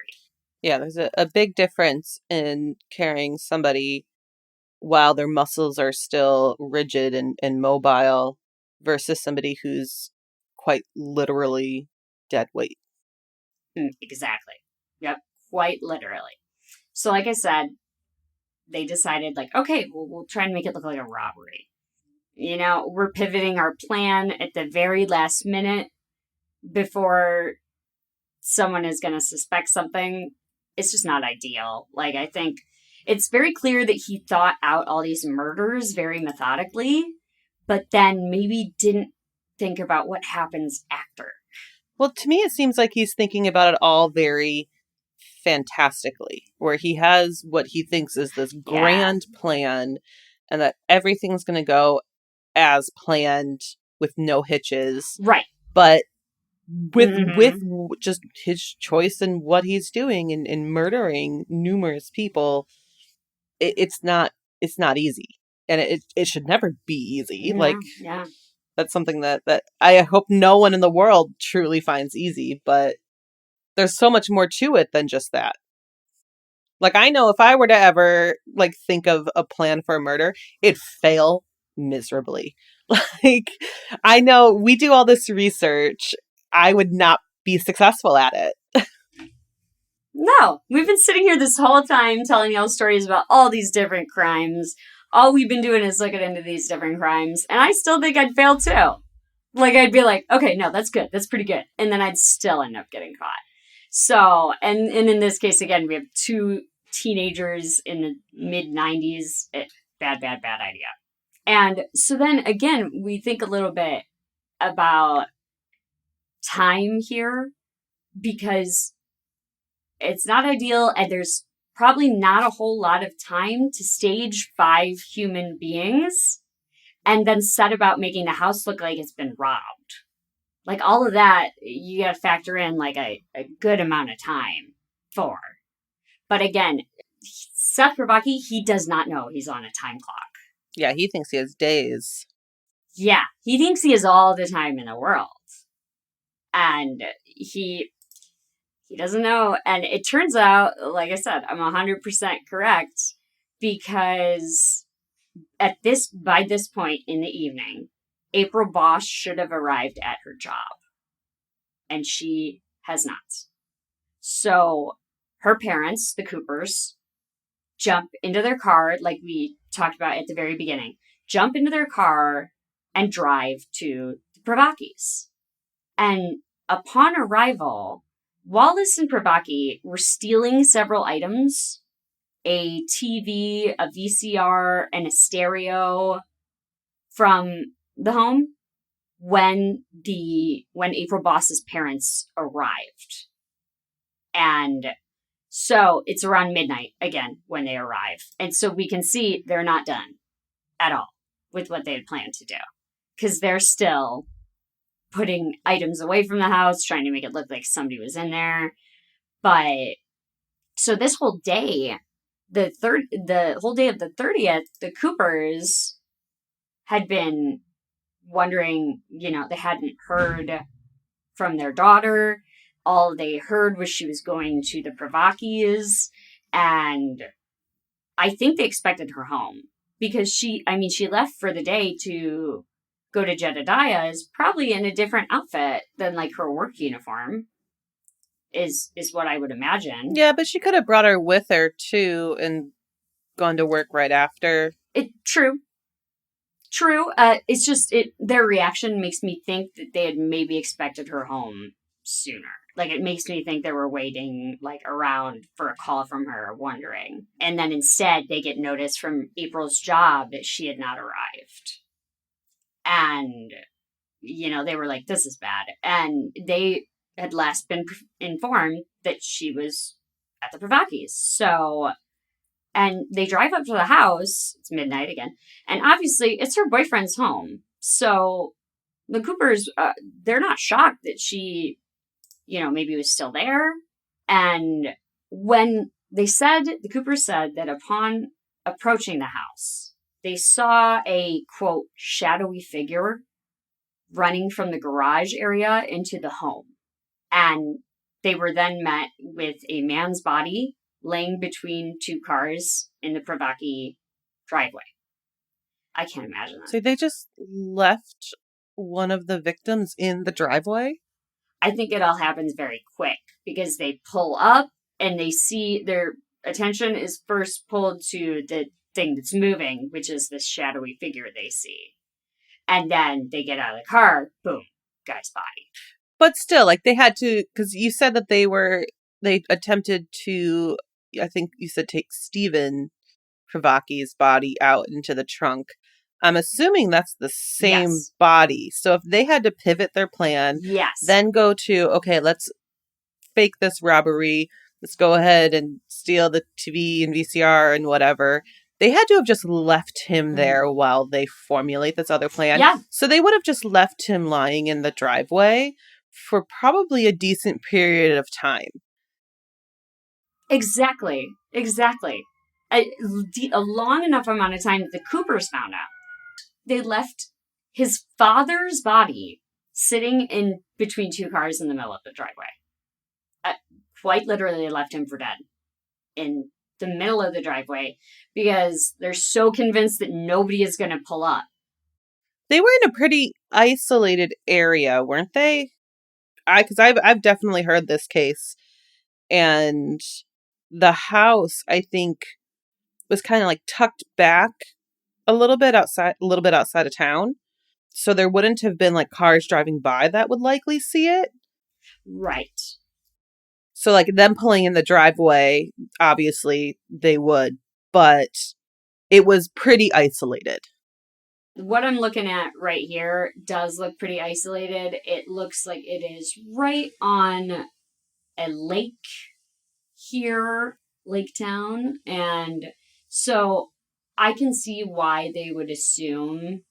Yeah, there's a big difference in carrying somebody while their muscles are still rigid and mobile versus somebody who's quite literally dead weight. Exactly. Yep. Quite literally. So, like I said, they decided, like, okay, we'll try and make it look like a robbery. You know, we're pivoting our plan at the very last minute before someone is going to suspect something. It's just not ideal. Like, I think it's very clear that he thought out all these murders very methodically, but then maybe didn't think about what happens after. Well, to me, it seems like he's thinking about it all very fantastically, where he has what he thinks is this grand plan and that everything's going to go as planned with no hitches. Right. But with just his choice and what he's doing in murdering numerous people, it's not easy. And it should never be easy. Yeah. That's something that I hope no one in the world truly finds easy, but there's so much more to it than just that. Like, I know if I were to ever think of a plan for a murder, it'd fail miserably. Like, I know we do all this research. I would not be successful at it. No, we've been sitting here this whole time telling y'all stories about all these different crimes. All we've been doing is looking into these different crimes, and I still think I'd fail too. Like, I'd be like, okay, no, that's good. That's pretty good. And then I'd still end up getting caught. So, and in this case, again, we have 2 teenagers in the mid-90s. Bad idea. And so then, again, we think a little bit about time here because it's not ideal and there's probably not a whole lot of time to stage 5 human beings and then set about making the house look like it's been robbed. Like, all of that, you got to factor in like a good amount of time for. But again, Seth Privacky, he does not know he's on a time clock. Yeah, he thinks he has days. Yeah, he thinks he has all the time in the world. And he He doesn't know. And it turns out, like I said, I'm 100% correct because by this point in the evening, April Bosch should have arrived at her job, and she has not. So her parents, the Coopers, jump into their car, like we talked about at the very beginning, jump into their car and drive to the Privackys. And upon arrival, Wallace and Privacky were stealing several items: a TV, a VCR, and a stereo from the home when April Boss's parents arrived. And so it's around midnight again when they arrive. And so we can see they're not done at all with what they had planned to do, because they're still putting items away from the house, trying to make it look like somebody was in there. But so this whole day, the whole day of the 30th, the Coopers had been wondering, they hadn't heard from their daughter. All they heard was she was going to the Privackys, and I think they expected her home because she left for the day to go to Jedediah's, probably in a different outfit than like her work uniform, is what I would imagine. Yeah, but she could have brought her with her too and gone to work right after. True. It's just their reaction makes me think that they had maybe expected her home sooner. Like, it makes me think they were waiting, like, around for a call from her, wondering. And then instead, they get notice from April's job that she had not arrived. And, they were like, this is bad. And they had last been informed that she was at the Privackys. So, and they drive up to the house. It's midnight again. And obviously, it's her boyfriend's home. So the Coopers, they're not shocked that she, maybe was still there. And when the Coopers said that upon approaching the house, they saw a, quote, shadowy figure running from the garage area into the home. And they were then met with a man's body laying between two cars in the Privacky driveway. I can't imagine that. So they just left one of the victims in the driveway? I think it all happens very quick because they pull up and they see their attention is first pulled to the thing that's moving, which is this shadowy figure they see. And then they get out of the car, boom, guy's body. But still, like, they had to, because you said that they attempted to, I think you said, take Stephen Privacky's body out into the trunk. I'm assuming that's the same body. So if they had to pivot their plan, then go to, okay, let's fake this robbery. Let's go ahead and steal the TV and VCR and whatever. They had to have just left him there while they formulate this other plan. Yeah. So they would have just left him lying in the driveway for probably a decent period of time. Exactly. A long enough amount of time that the Coopers found out. They left his father's body sitting in between two cars in the middle of the driveway. Quite literally, they left him for dead in the middle of the driveway because they're so convinced that nobody is going to pull up. They were in a pretty isolated area, weren't they? Because I've definitely heard this case, and the house, I think, was kind of like tucked back a little bit outside of town. So there wouldn't have been like cars driving by that would likely see it. Right. So like them pulling in the driveway, obviously they would, but it was pretty isolated. What I'm looking at right here does look pretty isolated. It looks like it is right on a lake here, Lake Town, and so I can see why they would assume.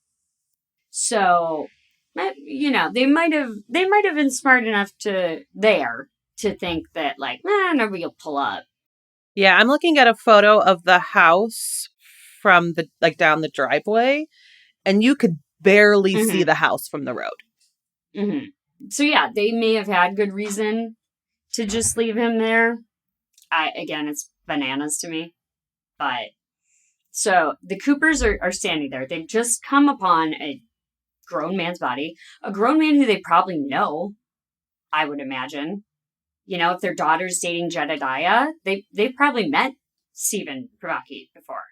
So, they might have been smart enough to think that, like, nobody will pull up. Yeah, I'm looking at a photo of the house from the, like, down the driveway, and you could barely see the house from the road. So yeah, they may have had good reason to just leave him there. Again, it's bananas to me. But so the Coopers are standing there. They've just come upon a grown man's body, a grown man who they probably know, I would imagine. You know, if their daughter's dating Jedediah, they've probably met Stephen Privacky before.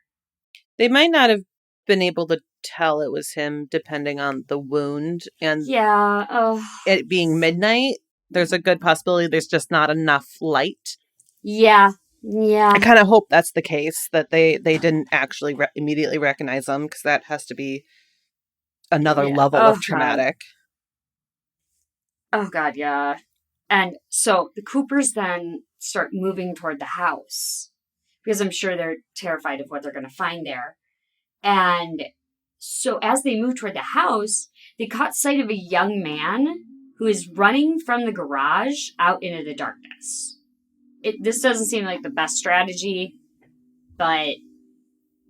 They might not have been able to tell it was him depending on the wound and Yeah. Oh. it being midnight. There's a good possibility there's just not enough light. Yeah. Yeah. I kind of hope that's the case, that they didn't actually immediately recognize him, because that has to be another Yeah. level Oh of God. traumatic. Oh God. Yeah. And so the Coopers then start moving toward the house because I'm sure they're terrified of what they're going to find there. And so as they move toward the house, they caught sight of a young man who is running from the garage out into the darkness. This doesn't seem like the best strategy, but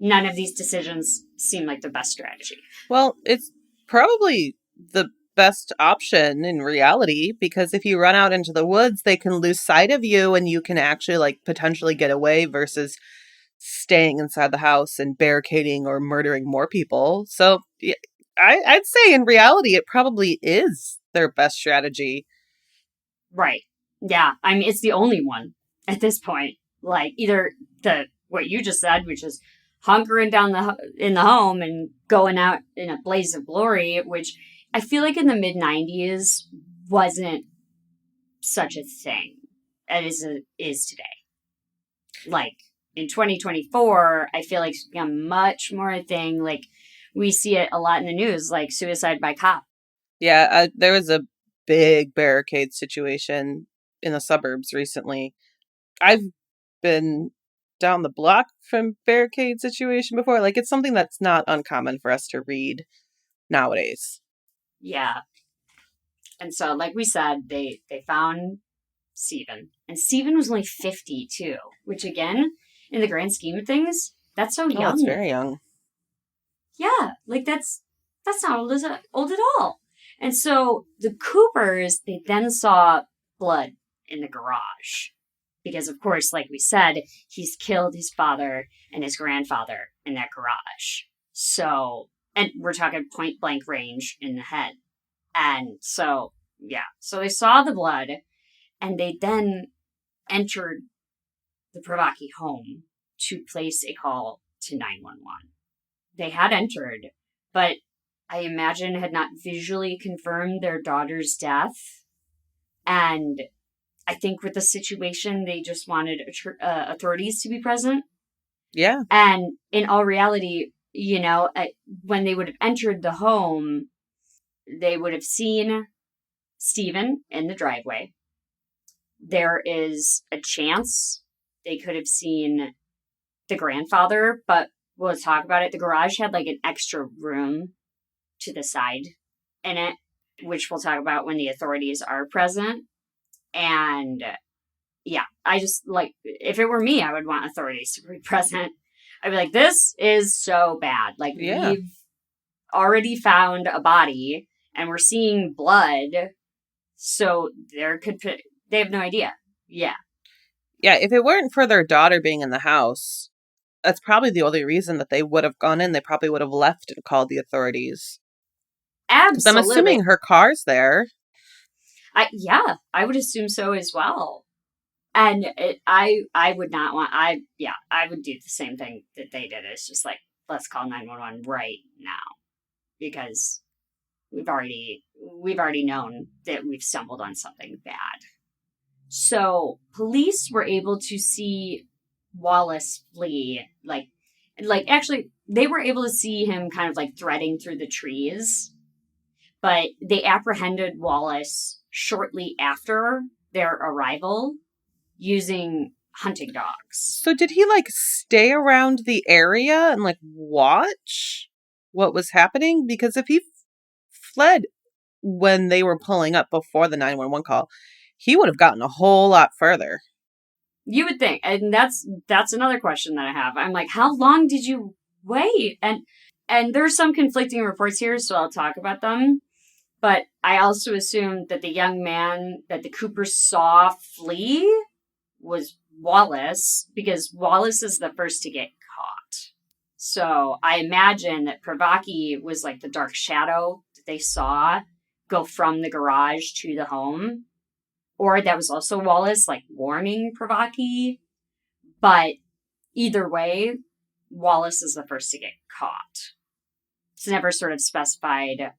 none of these decisions seem like the best strategy. Well, it's probably the best option in reality, because if you run out into the woods, they can lose sight of you and you can actually like potentially get away versus staying inside the house and barricading or murdering more people. So I'd say in reality, it probably is their best strategy. Right. Yeah. I mean, it's the only one at this point. Like either what you just said, which is hunkering down in the home and going out in a blaze of glory, which I feel like in the mid 90s wasn't such a thing as it is today. Like in 2024, I feel like it's become much more a thing. Like we see it a lot in the news, like suicide by cop. Yeah, there was a big barricade situation in the suburbs recently. I've been down the block from barricade situation before. Like, it's something that's not uncommon for us to read nowadays. Yeah. And so, like we said, they found Stephen. And Stephen was only 50 too, which again, in the grand scheme of things, that's so Oh, it's young. very young. Yeah, like that's not old at all. And so the Coopers, they then saw blood in the garage. Because of course, like we said, he's killed his father and his grandfather in that garage. So, and we're talking point blank range in the head. And so, yeah, so they saw the blood and they then entered the Privacky home to place a call to 911. They had entered, but I imagine had not visually confirmed their daughter's death. And I think with the situation, they just wanted authorities to be present. Yeah. And in all reality, you know, when they would have entered the home, they would have seen Stephen in the driveway. There is a chance they could have seen the grandfather, but we'll talk about it. The garage had like an extra room to the side in it, which we'll talk about when the authorities are present. And yeah, I just like, if it were me, I would want authorities to be present. I'd be like, this is so bad. Like, Yeah. we've already found a body and we're seeing blood. So they have no idea. Yeah. Yeah, if it weren't for their daughter being in the house, that's probably the only reason that they would have gone in. They probably would have left and called the authorities. Because I'm Absolutely. assuming her car's there. I would assume so as well. And I would not want, I would do the same thing that they did. It's just like, let's call 911 right now, because we've already known that we've stumbled on something bad. So police were able to see Wallace flee, like actually they were able to see him kind of like threading through the trees, but they apprehended Wallace shortly after their arrival using hunting dogs. So did he like stay around the area and like watch what was happening? Because if he fled when they were pulling up before the 911 call, he would have gotten a whole lot further. You would think. And that's another question that I have. I'm like, how long did you wait? And there's some conflicting reports here, so I'll talk about them. But I also assumed that the young man that the Coopers saw flee was Wallace, because Wallace is the first to get caught. So I imagine that Privacky was like the dark shadow that they saw go from the garage to the home. Or that was also Wallace, like, warning Privacky. But either way, Wallace is the first to get caught. It's never sort of specified.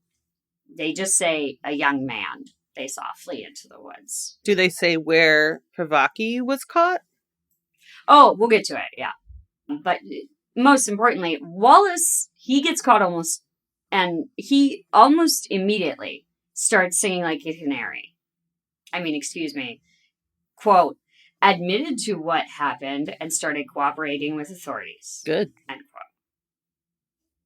They just say a young man they saw flee into the woods. Do they say where Privacky was caught? Oh, we'll get to it, yeah. But most importantly, Wallace, he gets caught he almost immediately starts singing like a canary. Excuse me. Quote, admitted to what happened and started cooperating with authorities. Good. End quote.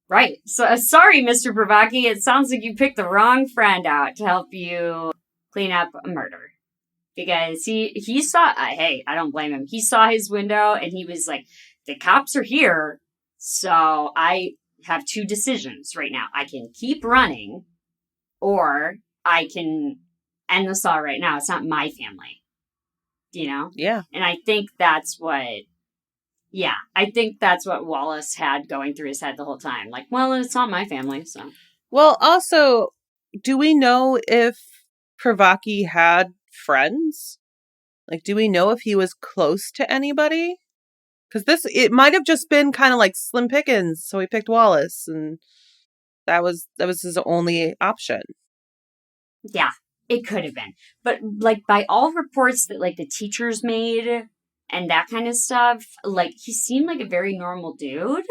Right. So, sorry, Mr. Privacky. It sounds like you picked the wrong friend out to help you clean up a murder. Because he saw, hey, I don't blame him. He saw his window and he was like, the cops are here. So I have two decisions right now. I can keep running or I can end this all right now. It's not my family. You know? Yeah. And I think that's what Wallace had going through his head the whole time. Like, well, it's not my family, so. Well, also, do we know if Privacky had friends? Like, do we know if he was close to anybody? Because it might have just been kind of like slim pickings, so he picked Wallace, and that was his only option. Yeah, it could have been. But, like, by all reports that, like, the teachers made and that kind of stuff, like, he seemed like a very normal dude,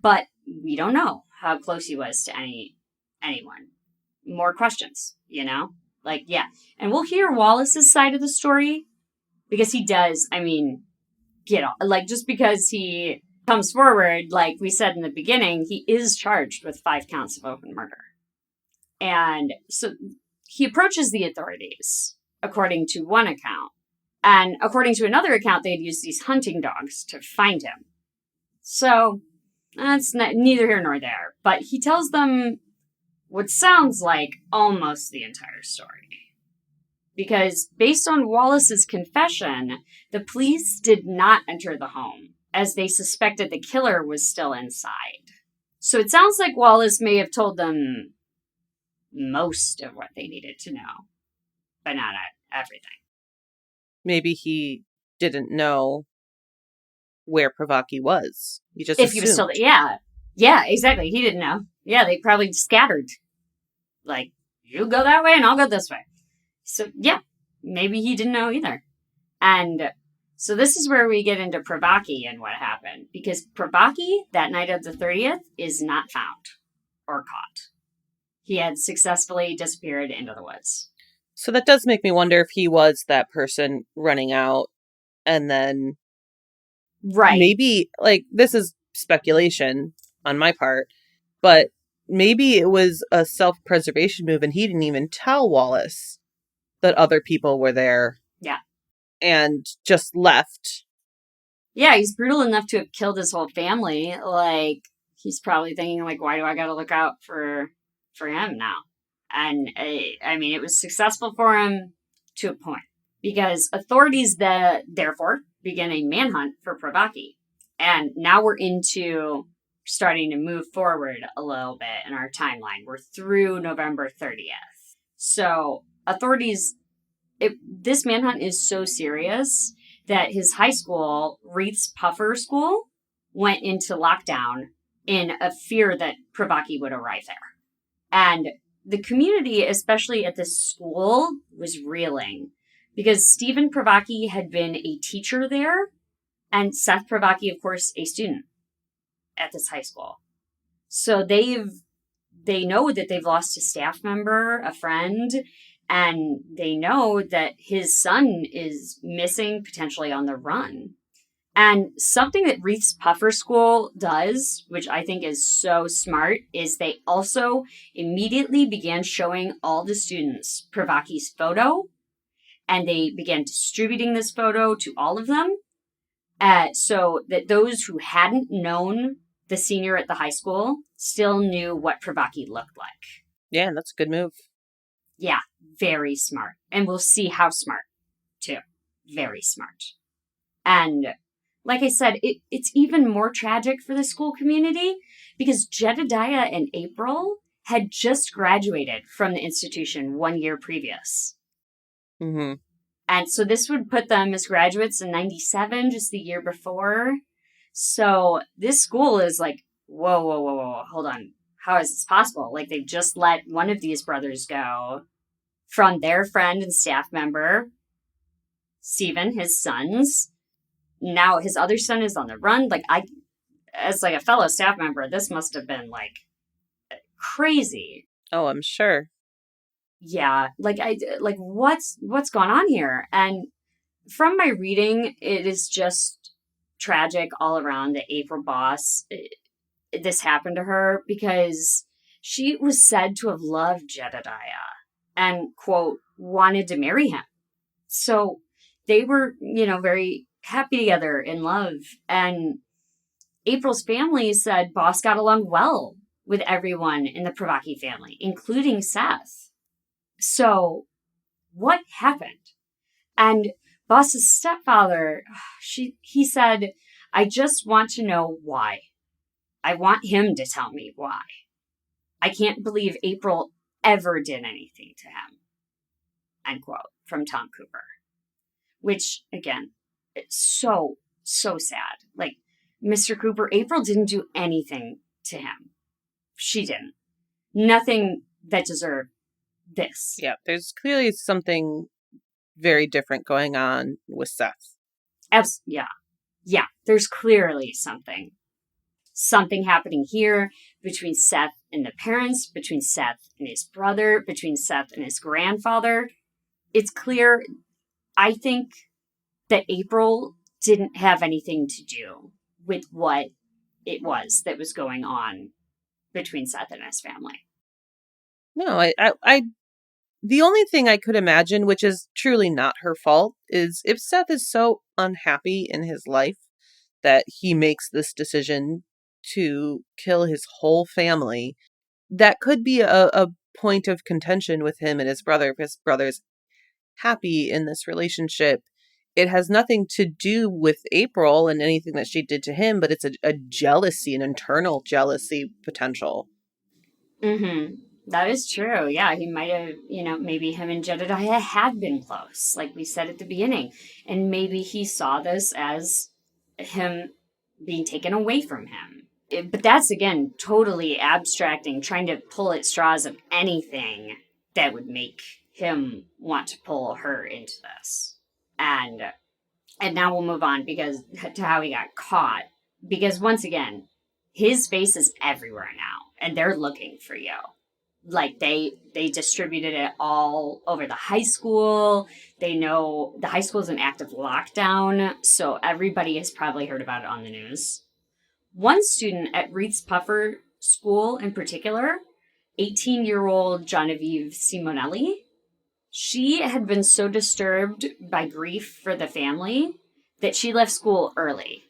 but we don't know how close he was to anyone. More questions, you know? Like, yeah. And we'll hear Wallace's side of the story, because he does, just because he comes forward, like we said in the beginning, he is charged with 5 counts of open murder. And so he approaches the authorities, according to one account. And according to another account, they'd used these hunting dogs to find him. So that's neither here nor there. But he tells them what sounds like almost the entire story. Because based on Wallace's confession, the police did not enter the home, as they suspected the killer was still inside. So it sounds like Wallace may have told them most of what they needed to know, but not everything. Maybe he didn't know where Privacky was. He just If assumed. he was still, yeah, exactly. He didn't know. Yeah, they probably scattered. Like, you go that way and I'll go this way. So, yeah, maybe he didn't know either. And so this is where we get into Privacky and what happened. Because Privacky, that night of the 30th, is not found or caught. He had successfully disappeared into the woods. So that does make me wonder if he was that person running out and then... Right. Maybe, like, this is speculation on my part, but maybe it was a self-preservation move and he didn't even tell Wallace that other people were there. Yeah. And just left. Yeah, he's brutal enough to have killed his whole family. Like, he's probably thinking, like, why do I gotta look out for him now? And, it was successful for him to a point. Because authorities therefore began a manhunt for Privacky. And now we're starting to move forward a little bit in our timeline. We're through November 30th. So authorities, this manhunt is so serious that his high school, Reith's Puffer School, went into lockdown in a fear that Privacky would arrive there. And the community, especially at this school, was reeling because Stephen Privacky had been a teacher there and Seth Privacky, of course, a student at this high school. So they know that they've lost a staff member, a friend, and they know that his son is missing, potentially on the run. And something that Reith's Puffer School does, which I think is so smart, is they also immediately began showing all the students Privacky's photo, and they began distributing this photo to all of them, so that those who hadn't known the senior at the high school still knew what Privacky looked like. Yeah, that's a good move. Yeah, very smart. And we'll see how smart, too. Very smart. And like I said, it's even more tragic for the school community because Jedediah and April had just graduated from the institution 1 year previous. Mm-hmm. And so this would put them as graduates in 97, just the year before. So this school is like, whoa, whoa, whoa, whoa, hold on. How is this possible? Like, they've just let one of these brothers go from their friend and staff member, Stephen, his sons. Now his other son is on the run. Like, as like a fellow staff member, this must have been like crazy. Oh, I'm sure. Yeah, like what's going on here? And from my reading, it is just tragic all around that April Boss, this happened to her because she was said to have loved Jedediah and, quote, wanted to marry him. So they were, very happy together in love. And April's family said Boss got along well with everyone in the Privacky family, including Seth. So what happened? And Boss's stepfather, he said, I just want to know why. I want him to tell me why. I can't believe April ever did anything to him. End quote from Tom Cooper. Which, again, it's so, so sad. Like, Mr. Cooper, April didn't do anything to him. She didn't. Nothing that deserved this. Yeah, there's clearly something very different going on with Seth. Yeah. Yeah, there's clearly something happening here between Seth and the parents, between Seth and his brother, between Seth and his grandfather. It's clear, I think, that April didn't have anything to do with what it was that was going on between Seth and his family. No, I the only thing I could imagine, which is truly not her fault, is if Seth is so unhappy in his life that he makes this decision to kill his whole family, that could be a point of contention with him and his brother. If his brother's happy in this relationship, it has nothing to do with April and anything that she did to him, but it's a jealousy, an internal jealousy potential. Mm-hmm. That is true. Yeah, he might have, maybe him and Jedediah had been close, like we said at the beginning. And maybe he saw this as him being taken away from him. But that's, again, totally abstracting, trying to pull at straws of anything that would make him want to pull her into this. And now we'll move on to how he got caught. Because once again, his face is everywhere now, and they're looking for you. Like, they distributed it all over the high school. They know the high school is in active lockdown, so everybody has probably heard about it on the news. One student at Reed's Puffer School in particular, 18-year-old Genevieve Simonelli, she had been so disturbed by grief for the family that she left school early,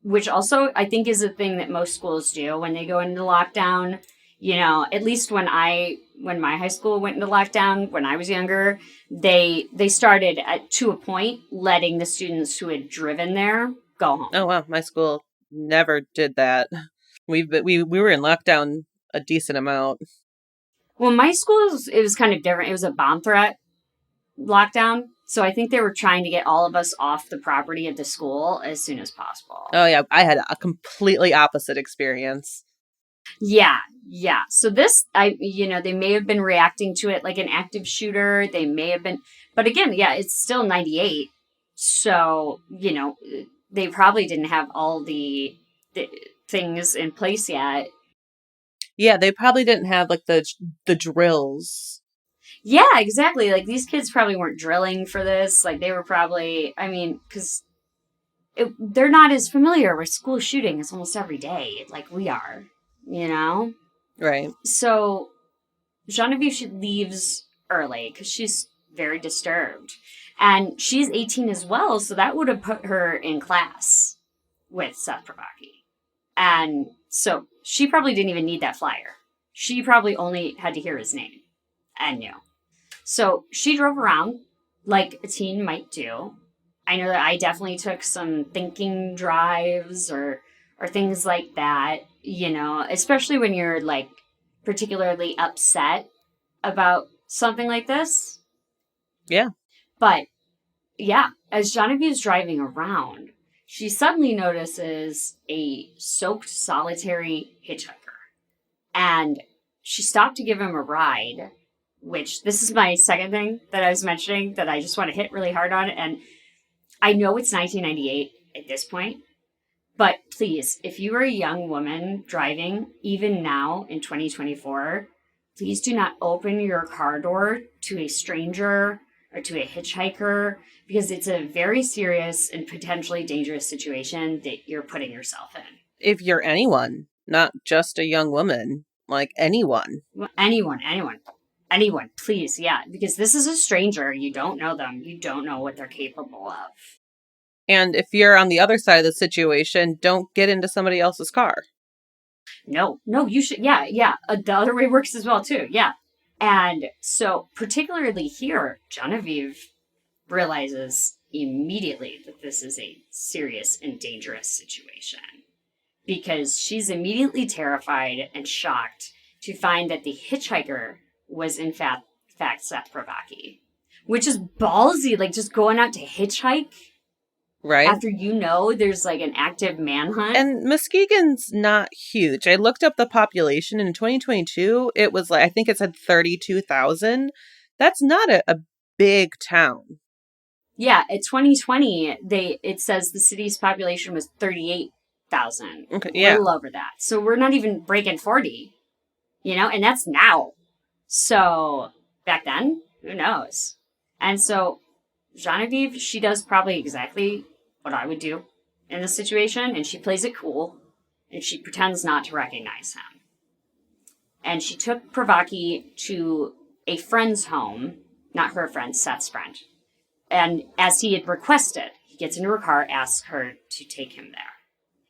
which also I think is a thing that most schools do when they go into lockdown. At least when my high school went into lockdown when I was younger, they started to a point letting the students who had driven there go home. Oh wow, my school never did that. We were in lockdown a decent amount. Well, my school it was kind of different. It was a bomb threat lockdown, so I think they were trying to get all of us off the property of the school as soon as possible. Oh yeah, I had a completely opposite experience. Yeah. So this, they may have been reacting to it like an active shooter. They may have been, but again, yeah, it's still 98. So, they probably didn't have all the things in place yet. Yeah, they probably didn't have like the drills. Yeah, exactly. Like, these kids probably weren't drilling for this. Like, they were probably, because they're not as familiar with school shootings almost every day like we are, Right. So Genevieve, she leaves early because she's very disturbed. And she's 18 as well, so that would have put her in class with Seth Privacky. And so she probably didn't even need that flyer. She probably only had to hear his name and knew. So she drove around like a teen might do. I know that I definitely took some thinking drives or things like that, you know, especially when you're like particularly upset about something like this. Yeah. But yeah, as Genevieve's driving around, she suddenly notices a soaked solitary hitchhiker. And she stopped to give him a ride, which this is my second thing that I was mentioning that I just want to hit really hard on. And I know it's 1998 at this point, but please, if you are a young woman driving, even now in 2024, please do not open your car door to a stranger or to a hitchhiker because it's a very serious and potentially dangerous situation that you're putting yourself in. If you're anyone, not just a young woman, like anyone. Anyone, please, yeah, because this is a stranger. You don't know them. You don't know what they're capable of. And if you're on the other side of the situation, don't get into somebody else's car. No, you should. Yeah, yeah. The other way works as well too. Yeah, and so particularly here, Genevieve realizes immediately that this is a serious and dangerous situation because she's immediately terrified and shocked to find that the hitchhiker was in fact Seth Privacky, which is ballsy. Like just going out to hitchhike. Right? After you know there's like an active manhunt. And Muskegon's not huge. I looked up the population in 2022. It was like, I think it said 32,000. That's not a big town. Yeah, at 2020, it says the city's population was 38,000. Okay, A yeah. little over that. So we're not even breaking 40, you know, and that's now. So back then, who knows? And so Genevieve, she does probably exactly what I would do in this situation, and she plays it cool, and she pretends not to recognize him. And she took Privacky to a friend's home, not her friend, Seth's friend. And as he had requested, he gets into her car, asks her to take him there.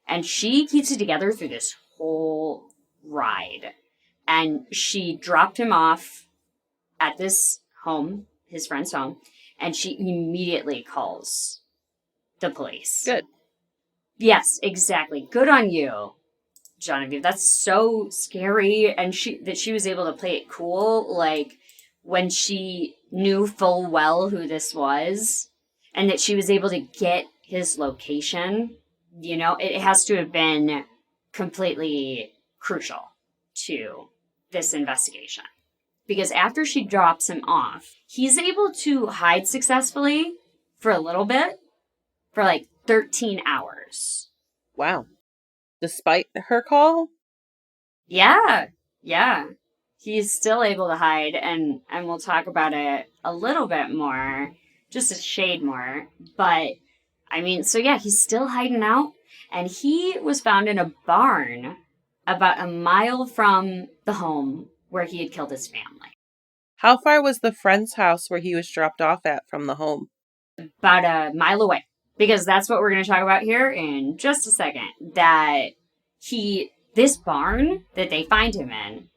And she keeps it together through this whole ride. And she dropped him off at this home, his friend's home, and she immediately calls the police. Good. Yes, exactly. Good on you, Genevieve. That's so scary. And she was able to play it cool, like when she knew full well who this was and that she was able to get his location. You know, it has to have been completely crucial to this investigation. Because after she drops him off, he's able to hide successfully for a little bit, for like 13 hours. Wow. Despite her call? Yeah. He's still able to hide, and we'll talk about it a little bit more, just a shade more. But, I mean, so yeah, he's still hiding out, and he was found in a barn about a mile from the home where he had killed his family. How far was the friend's house where he was dropped off at from the home? About a mile away. Because that's what we're going to talk about here in just a second. That this barn that they find him in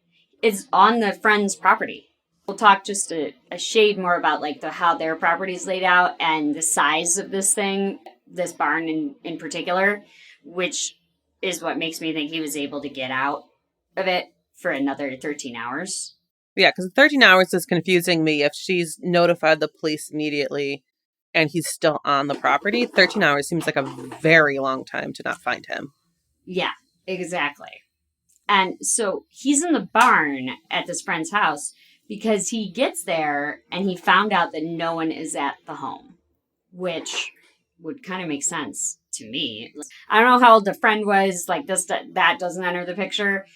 is on the friend's property. We'll talk just a shade more about like how their property is laid out and the size of this thing, this barn in particular, which is what makes me think he was able to get out of it for another 13 hours. Yeah, because 13 hours is confusing me. If she's notified the police immediately and he's still on the property, 13 hours seems like a very long time to not find him. Yeah, exactly. And so he's in the barn at this friend's house because he gets there and he found out that no one is at the home, which would kind of make sense to me. I don't know how old the friend was, like that doesn't enter the picture,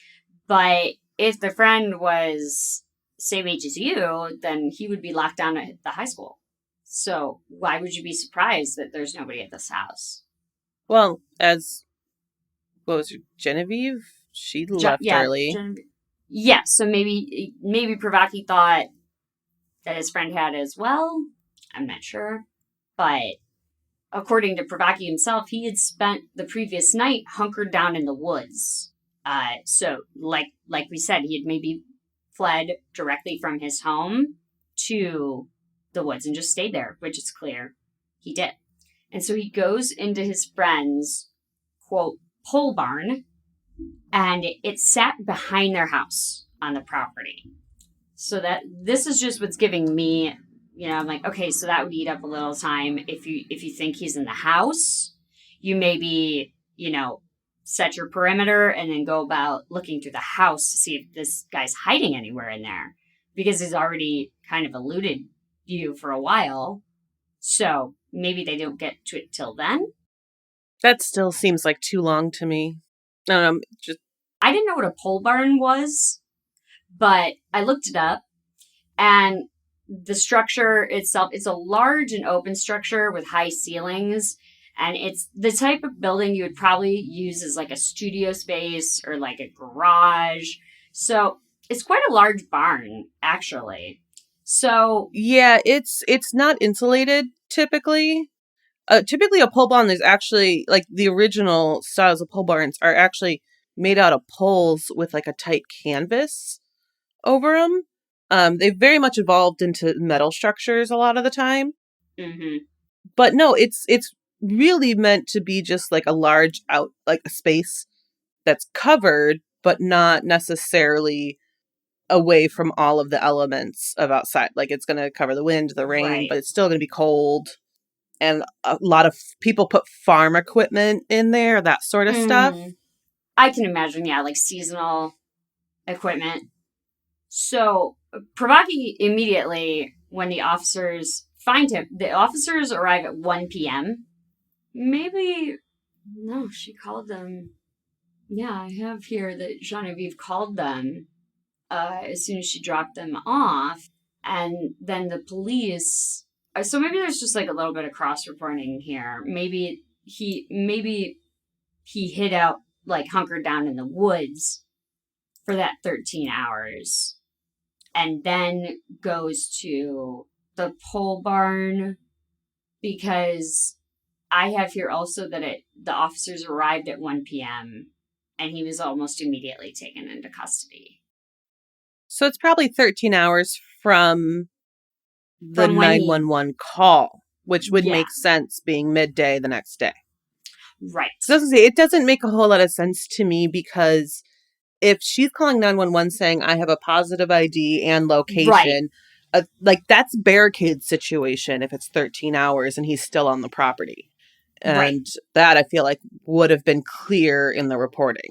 but if the friend was same age as you, then he would be locked down at the high school. So why would you be surprised that there's nobody at this house? Well, what was it, Genevieve? She left early. Yeah, so maybe Privacky thought that his friend had as well. I'm not sure. But according to Privacky himself, he had spent the previous night hunkered down in the woods. So like we said, he had maybe fled directly from his home to the woods and just stayed there, which is clear he did. And so he goes into his friend's, quote, pole barn, and it sat behind their house on the property. So that this is just what's giving me, I'm like, okay, so that would eat up a little time. If you think he's in the house, you maybe, set your perimeter and then go about looking through the house to see if this guy's hiding anywhere in there, because he's already kind of eluded you for a while. So maybe they don't get to it till then. That still seems like too long to me. I didn't know what a pole barn was, but I looked it up, and the structure itself, it's a large and open structure with high ceilings, and it's the type of building you would probably use as like a studio space or like a garage. So it's quite a large barn, actually. So yeah, it's not insulated typically. Typically a pole barn is actually, like, the original styles of pole barns are actually made out of poles with like a tight canvas over them. They've very much evolved into metal structures a lot of the time. mm-hmm. But no, it's really meant to be just like a large like a space that's covered, but not necessarily away from all of the elements of outside. Like, it's going to cover the wind, the rain, Right. but it's still going to be cold. And a lot of people put farm equipment in there, that sort of stuff. I can imagine, yeah, like seasonal equipment. So Privacky immediately, when the officers find him, the officers arrive at 1 p.m. Maybe, no, she called them. Yeah, I have here that Genevieve called them as soon as she dropped them off. And then the police. So maybe there's just like a little bit of cross reporting here. Maybe he hid out, like hunkered down in the woods for that 13 hours, and then goes to the pole barn, because I have here also that the officers arrived at 1 p.m. and he was almost immediately taken into custody. So it's probably 13 hours from the From when 911 call, which would make sense being midday the next day. Right. So it doesn't make a whole lot of sense to me, because if she's calling 911 saying, I have a positive ID and location, like, that's barricade situation if it's 13 hours and he's still on the property. And that, I feel like, would have been clear in the reporting.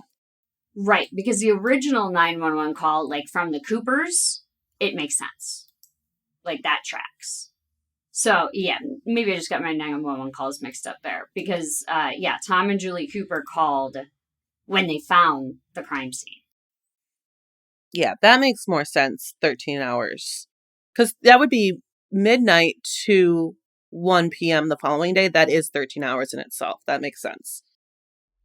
Right, because the original 911 call, like from the Coopers, it makes sense. Like, that tracks. So, yeah, maybe I just got my 911 calls mixed up there. Because, Tom and Julie Cooper called when they found the crime scene. Yeah, that makes more sense, 13 hours. Because that would be midnight to 1 p.m. the following day. That is 13 hours in itself. That makes sense.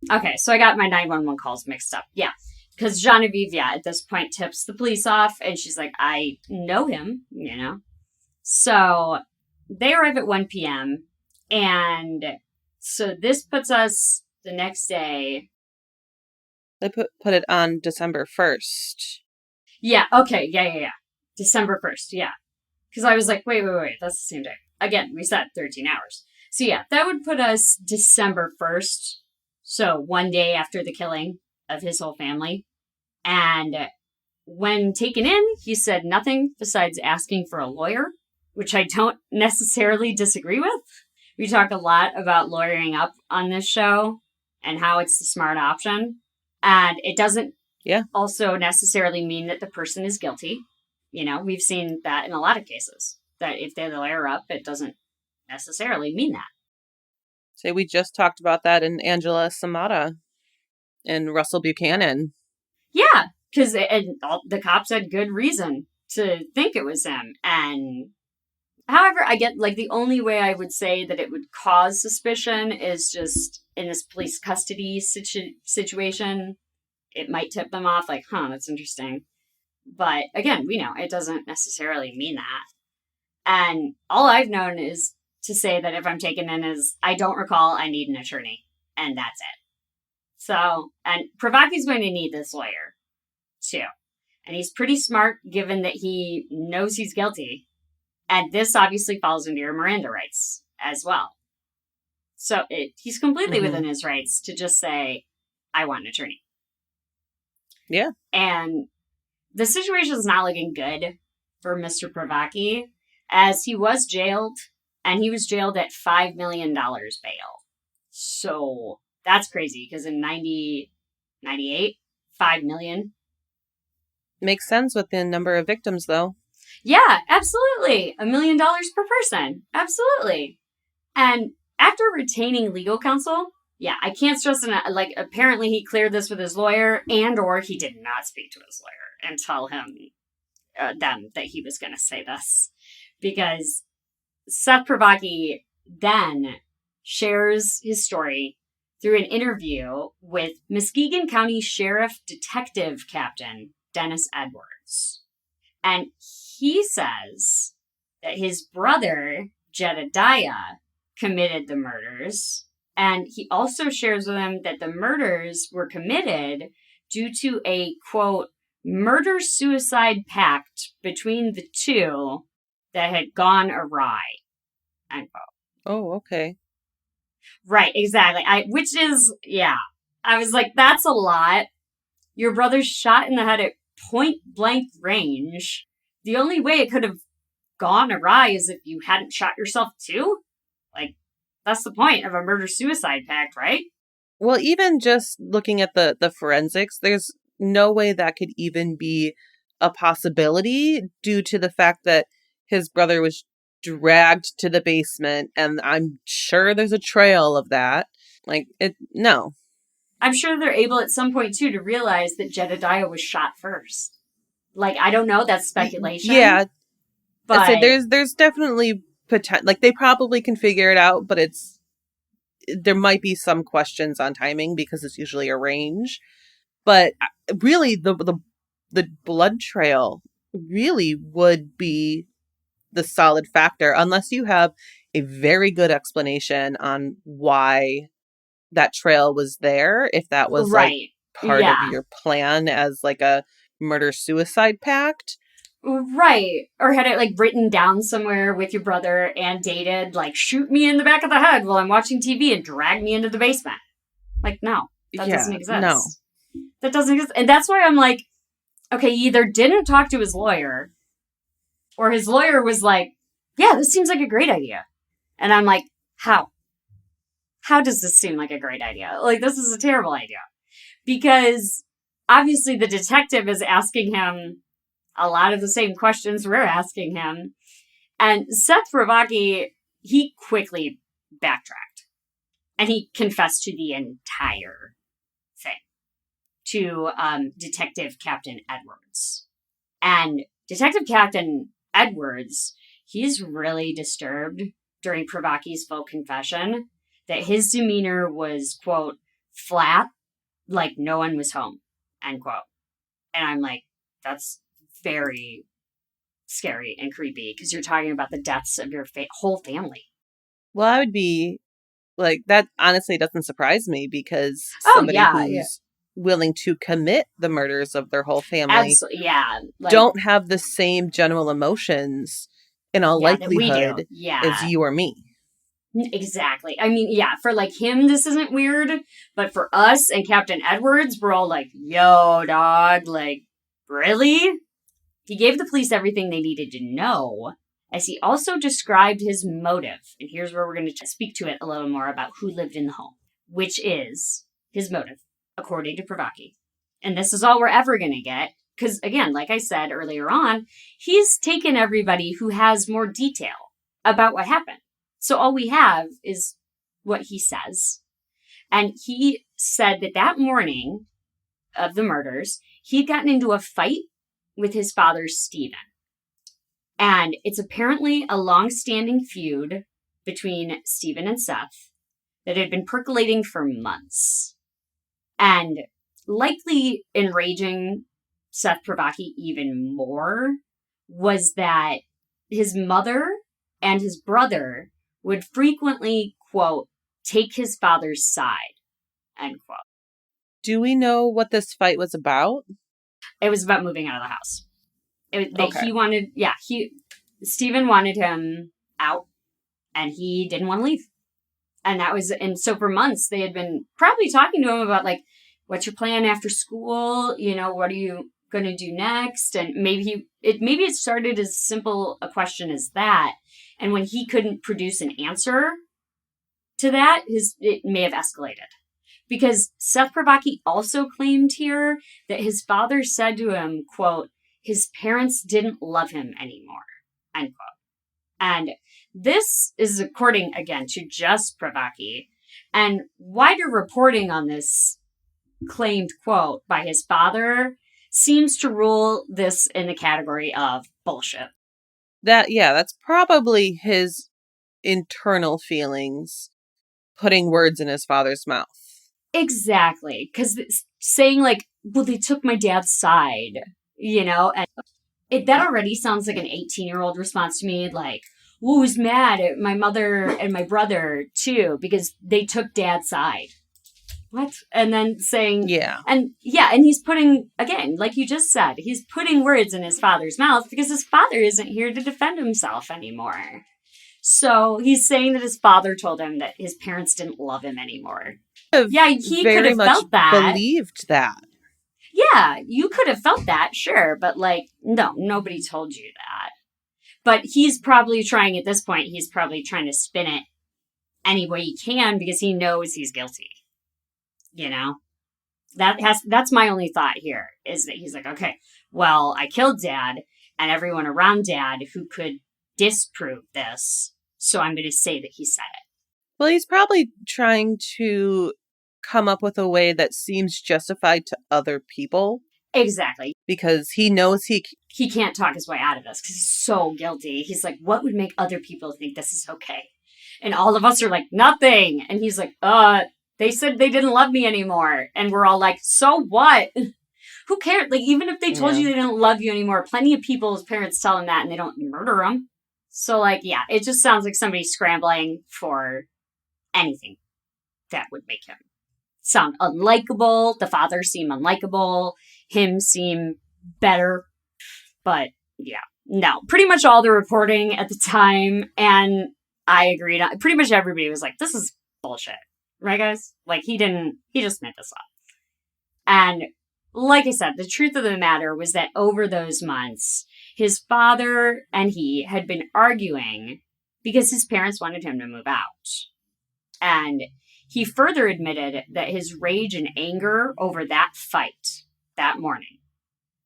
Okay, so I got my 911 calls mixed up. Yeah, because Genevieve, at this point tips the police off, and she's like, I know him, So they arrive at 1 p.m., and so this puts us the next day. They put it on December 1st. Yeah, okay, yeah. December 1st, yeah. Because I was like, wait, that's the same day. Again, we said 13 hours. So yeah, that would put us December 1st. So one day after the killing of his whole family. And when taken in, he said nothing besides asking for a lawyer, which I don't necessarily disagree with. We talk a lot about lawyering up on this show and how it's the smart option. And it doesn't also necessarily mean that the person is guilty. We've seen that in a lot of cases, that if they lawyer up, it doesn't necessarily mean that. Say, we just talked about that in Angela Samata and Russell Buchanan. Yeah, because the cops had good reason to think it was him. And however, I get, like, the only way I would say that it would cause suspicion is just in this police custody situation. It might tip them off, like, that's interesting. But again, we know it doesn't necessarily mean that. And all I've known is to say that if I'm taken in as, I don't recall, I need an attorney. And that's it. So, and Privacky's going to need this lawyer, too. And he's pretty smart, given that he knows he's guilty. And this obviously falls into your Miranda rights as well. So he's completely Mm-hmm. within his rights to just say, I want an attorney. Yeah. And the situation is not looking good for Mr. Privacky, as he was jailed, and he was jailed at $5 million bail. So that's crazy, because in 98, 5 million. Makes sense with the number of victims, though. Yeah, absolutely. $1 million per person. Absolutely. And after retaining legal counsel, yeah, I can't stress enough. Like, apparently he cleared this with his lawyer, and or he did not speak to his lawyer and tell them that he was going to say this, because Seth Privacky then shares his story through an interview with Muskegon County Sheriff Detective Captain Dennis Edwards. And he says that his brother, Jedediah, committed the murders. And he also shares with him that the murders were committed due to a, quote, murder-suicide pact between the two that had gone awry, unquote. Oh, okay. Right, exactly. Which is, yeah. I was like, that's a lot. Your brother's shot in the head at point blank range. The only way it could have gone awry is if you hadn't shot yourself too. Like, that's the point of a murder-suicide pact, right? Well, even just looking at the forensics, there's no way that could even be a possibility due to the fact that his brother was dragged to the basement, and I'm sure there's a trail of that. Like, no. I'm sure they're able at some point, too, to realize that Jedediah was shot first. Like, I don't know, that's speculation. Yeah. But So there's definitely potential. Like, they probably can figure it out, but there might be some questions on timing because it's usually a range. But really, the blood trail really would be the solid factor, unless you have a very good explanation on why that trail was there. If that was like right. part of Yeah. your plan as like a murder suicide pact. Right. Or had it like written down somewhere with your brother and dated, like, shoot me in the back of the head while I'm watching TV and drag me into the basement. Like, no, that doesn't Yeah, exist. no. That doesn't exist. And that's why I'm like, okay, he either didn't talk to his lawyer, or his lawyer was like, yeah, this seems like a great idea. And I'm like, how? How does this seem like a great idea? Like, this is a terrible idea. Because obviously the detective is asking him a lot of the same questions we're asking him. And Seth Privacky, he quickly backtracked. And he confessed to the entire thing to Detective Captain Edwards. And Detective Captain Edwards, he's really disturbed during Privacky's full confession that his demeanor was, quote, flat, like no one was home, end quote. And I'm like, that's very scary and creepy, because you're talking about the deaths of your whole family. Well, I would be like, that honestly doesn't surprise me, because Oh, somebody yeah, who's willing to commit the murders of their whole family yeah, like, don't have the same general emotions in all that we do. likelihood Yeah, as you or me. exactly. I mean, yeah, for like him, this isn't weird, but for us and Captain Edwards, we're all like, yo, dog, like, really? He gave the police everything they needed to know, as he also described his motive. And here's where we're going to speak to it a little more about who lived in the home, which is his motive, according to Privacky. And this is all we're ever going to get, because, again, like I said earlier on, he's taken everybody who has more detail about what happened. So all we have is what he says. And he said that morning of the murders, he'd gotten into a fight with his father, Stephen. And it's apparently a long-standing feud between Stephen and Seth that had been percolating for months. And likely enraging Seth Privacky even more was that his mother and his brother would frequently, quote, take his father's side, end quote. Do we know what this fight was about? It was about moving out of the house. Okay. He wanted, yeah, Stephen wanted him out, and he didn't want to leave. And so for months they had been probably talking to him about like, what's your plan after school? What are you going to do next? And maybe it started as simple a question as that. And when he couldn't produce an answer to that, it may have escalated. Because Seth Privacky also claimed here that his father said to him, quote, his parents didn't love him anymore, end quote. And this is according, again, to just Privacky. And wider reporting on this claimed quote by his father seems to rule this in the category of bullshit. That's probably his internal feelings putting words in his father's mouth. Exactly. Because saying like, well, they took my dad's side, and that already sounds like an 18-year-old response to me, like, well, who's mad at my mother and my brother too because they took dad's side. What? And then saying, and he's putting, again, like you just said, he's putting words in his father's mouth because his father isn't here to defend himself anymore. So he's saying that his father told him that his parents didn't love him anymore. Yeah, he could have felt that. Believed that. Yeah, you could have felt that, sure, but like, no, nobody told you that. But he's probably trying at this point, he's probably trying to spin it any way he can because he knows he's guilty. That's my only thought here is that he's like, okay, well, I killed dad and everyone around dad who could disprove this. So I'm going to say that he said it. Well, he's probably trying to come up with a way that seems justified to other people. Exactly. Because he knows he can't talk his way out of this because he's so guilty. He's like, what would make other people think this is okay? And all of us are like, nothing. And he's like, they said they didn't love me anymore. And we're all like, so what? Who cares? Like, even if they told you they didn't love you anymore, plenty of people's parents tell them that and they don't murder them. So, like, yeah, it just sounds like somebody scrambling for anything that would make him sound unlikable. The father seem unlikable. Him seem better. But, yeah, no. Pretty much all the reporting at the time, and I agreed. Pretty much everybody was like, this is bullshit. Right, guys? Like, he just made this up. And like I said, the truth of the matter was that over those months, his father and he had been arguing because his parents wanted him to move out. And he further admitted that his rage and anger over that fight that morning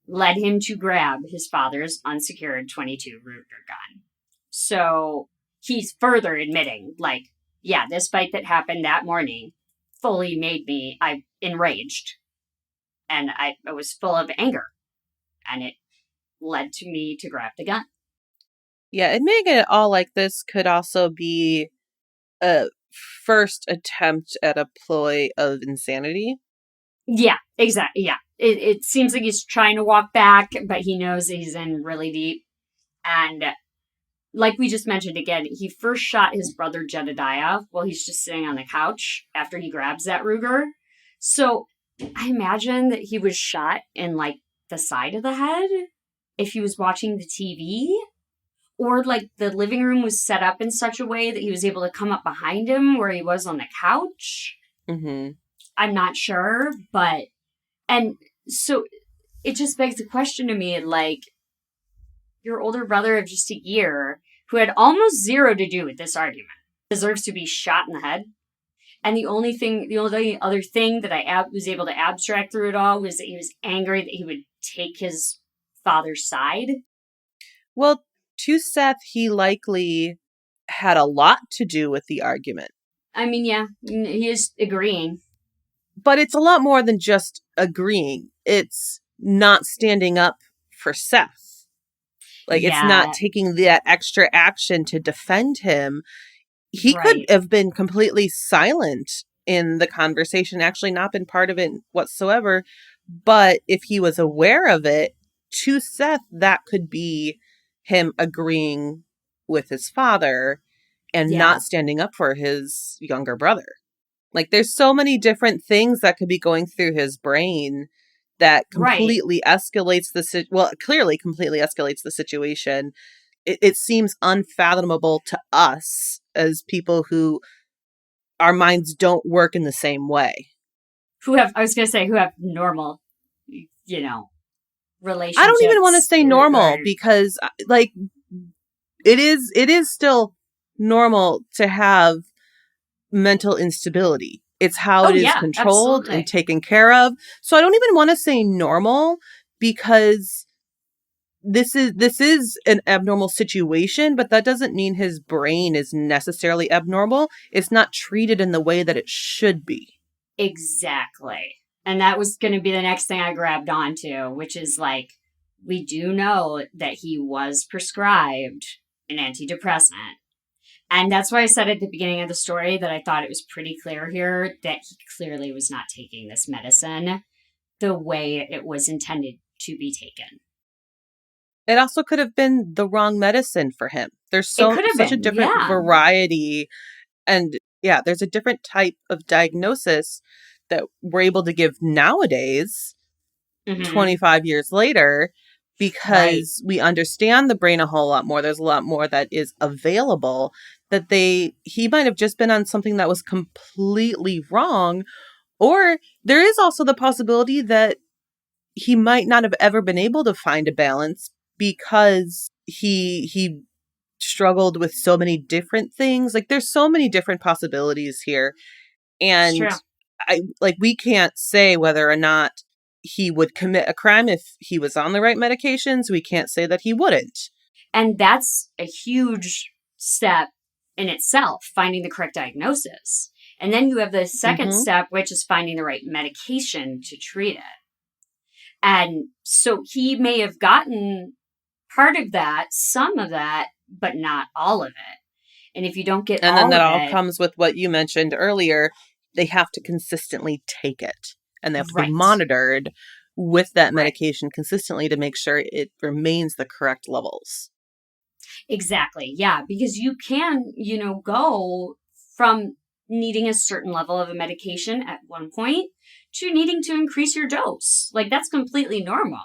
led him to grab his father's unsecured .22 Ruger gun. So he's further admitting, like, yeah, this fight that happened that morning fully made me, I enraged. And I was full of anger. And it led to me to grab the gun. Yeah, admitting it all like this could also be a first attempt at a ploy of insanity. Yeah, exactly. Yeah. It seems like he's trying to walk back, but he knows that he's in really deep. And like we just mentioned again, he first shot his brother Jedediah while he's just sitting on the couch after he grabs that Ruger. So I imagine that he was shot in like the side of the head if he was watching the TV, or like the living room was set up in such a way that he was able to come up behind him where he was on the couch. Mm-hmm. I'm not sure, and so it just begs the question to me, like, your older brother of just a year, who had almost zero to do with this argument, deserves to be shot in the head. And the only other thing that I was able to abstract through it all was that he was angry that he would take his father's side. Well, to Seth, he likely had a lot to do with the argument. I mean, yeah, he is agreeing. But it's a lot more than just agreeing. It's not standing up for Seth. Like, it's not taking that extra action to defend him. He could have been completely silent in the conversation, actually not been part of it whatsoever. But if he was aware of it, to Seth, that could be him agreeing with his father and not standing up for his younger brother. Like, there's so many different things that could be going through his brain that completely escalates clearly completely escalates the situation. it seems unfathomable to us as people who our minds don't work in the same way. I was going to say, who have normal, you know, I don't even want to relationships say or normal because like it is still normal to have mental instability. It's how oh it is yeah, controlled and absolutely. taken care of. So I don't even want to say normal because this is an abnormal situation, but that doesn't mean his brain is necessarily abnormal. It's not treated in the way that it should be. Exactly. And that was going to be the next thing I grabbed onto, which is like, we do know that he was prescribed an antidepressant. And that's why I said at the beginning of the story that I thought it was pretty clear here that he clearly was not taking this medicine the way it was intended to be taken. It also could have been the wrong medicine for him. There's It could have such a been, different yeah. variety, and yeah, there's a different type of diagnosis that we're able to give nowadays, Mm-hmm. 25 years later, Right. because we understand the brain a whole lot more. There's a lot more that is available that he might have just been on something that was completely wrong. Or there is also the possibility that he might not have ever been able to find a balance because he struggled with so many different things. Like there's so many different possibilities here. It's And true. we can't say whether or not he would commit a crime if he was on the right medications. We can't say that he wouldn't. And that's a huge step in itself, finding the correct diagnosis. And then you have the second Mm-hmm. step, which is finding the right medication to treat it. And so he may have gotten part of that, some of that, but not all of it. And if you don't get And then all that of all it, comes with what you mentioned earlier. They have to consistently take it, and they have to be right, monitored with that right, medication consistently to make sure it remains the correct levels. exactly. Yeah, because you can, go from needing a certain level of a medication at one point to needing to increase your dose. Like that's completely normal.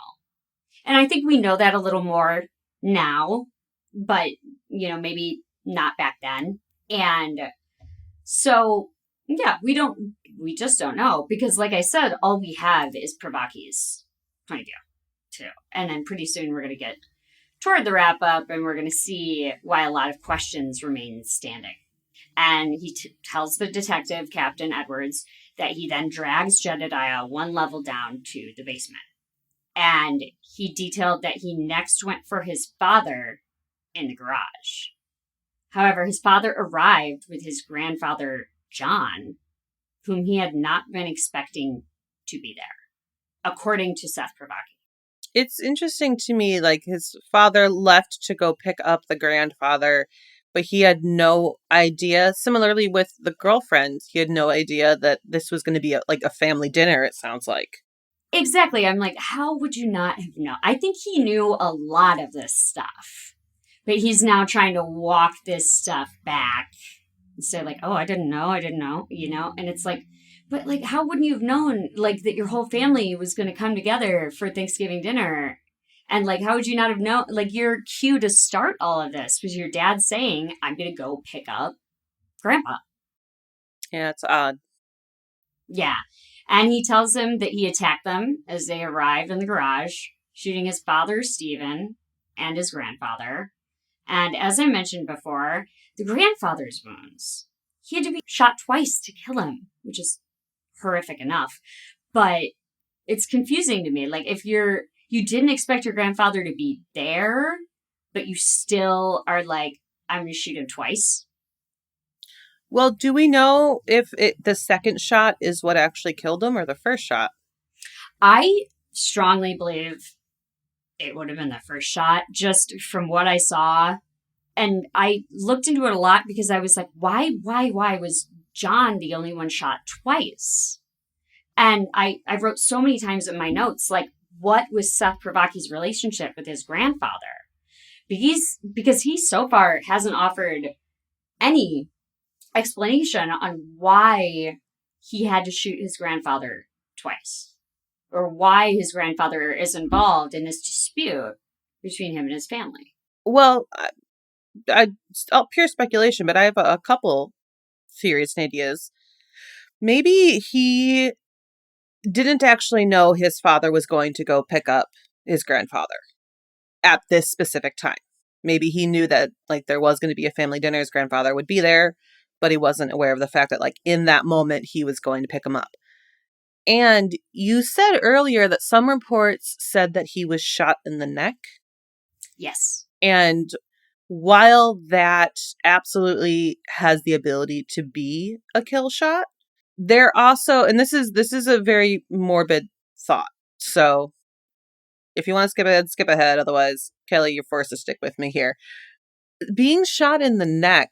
And I think we know that a little more now, but, maybe not back then. And so, yeah, we just don't know because, like I said, all we have is Privacky's point of view, too. And then pretty soon we're going to get toward the wrap up and we're going to see why a lot of questions remain standing. And he tells the detective, Captain Edwards, that he then drags Jedediah one level down to the basement. And he detailed that he next went for his father in the garage. However, his father arrived with his grandfather, John, whom he had not been expecting to be there, according to Seth Privacky. It's interesting to me, like his father left to go pick up the grandfather, but he had no idea. Similarly with the girlfriend, he had no idea that this was going to be like a family dinner, it sounds like. Exactly. I'm like, how would you not have known? I think he knew a lot of this stuff, but he's now trying to walk this stuff back and say, like, oh, I didn't know, And it's like, but like, how wouldn't you have known, like, that your whole family was going to come together for Thanksgiving dinner? And like, how would you not have known? Like, your cue to start all of this was your dad saying, I'm going to go pick up grandpa. Yeah, it's odd. Yeah. And he tells him that he attacked them as they arrived in the garage, shooting his father, Stephen, and his grandfather. And as I mentioned before, the grandfather's wounds. He had to be shot twice to kill him, which is horrific enough. But it's confusing to me. Like, if you didn't expect your grandfather to be there, but you still are like, I'm going to shoot him twice. Well, do we know if the second shot is what actually killed him or the first shot? I strongly believe it would have been the first shot, just from what I saw. And I looked into it a lot because I was like, why was John the only one shot twice? And I wrote so many times in my notes, like, what was Seth Pravacky's relationship with his grandfather? Because he so far hasn't offered any explanation on why he had to shoot his grandfather twice or why his grandfather is involved in this dispute between him and his family. Well, it's all pure speculation, but I have a couple theories and ideas. Maybe he didn't actually know his father was going to go pick up his grandfather at this specific time. Maybe he knew that like there was going to be a family dinner, his grandfather would be there, but he wasn't aware of the fact that like in that moment he was going to pick him up. And you said earlier that some reports said that he was shot in the neck. Yes. And while that absolutely has the ability to be a kill shot, there also, and this is a very morbid thought. So if you want to skip ahead, skip ahead. Otherwise, Kelly, you're forced to stick with me here. Being shot in the neck,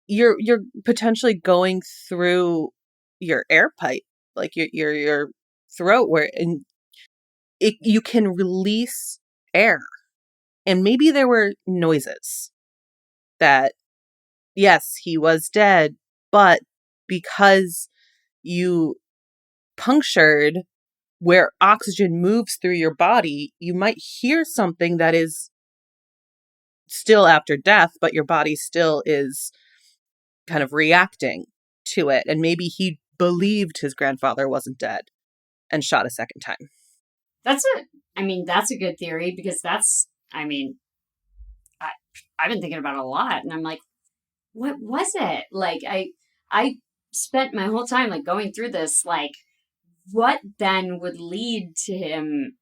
you're potentially going through your air pipe, like your throat, where and you can release air, and maybe there were noises that yes, he was dead, but because you punctured where oxygen moves through your body, you might hear something that is still after death, but your body still is kind of reacting to it. And maybe he believed his grandfather wasn't dead and shot a second time. That's a good theory because I, I've been thinking about it a lot and I'm like, what was it? Like, I spent my whole time like going through this, like, what then would lead to him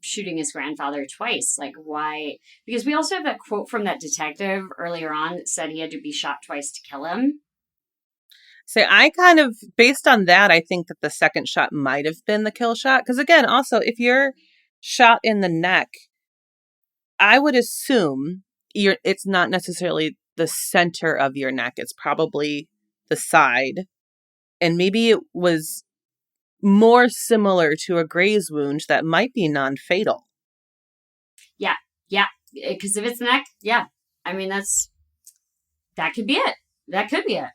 shooting his grandfather twice? Like, why? Because we also have that quote from that detective earlier on that said he had to be shot twice to kill him. So I kind of, based on that, I think that the second shot might have been the kill shot. Because again, also, if you're shot in the neck, I would assume it's not necessarily the center of your neck. It's probably the side. And maybe it was more similar to a graze wound that might be non-fatal. Yeah, yeah. Because if it's neck, yeah. I mean, that could be it. That could be it.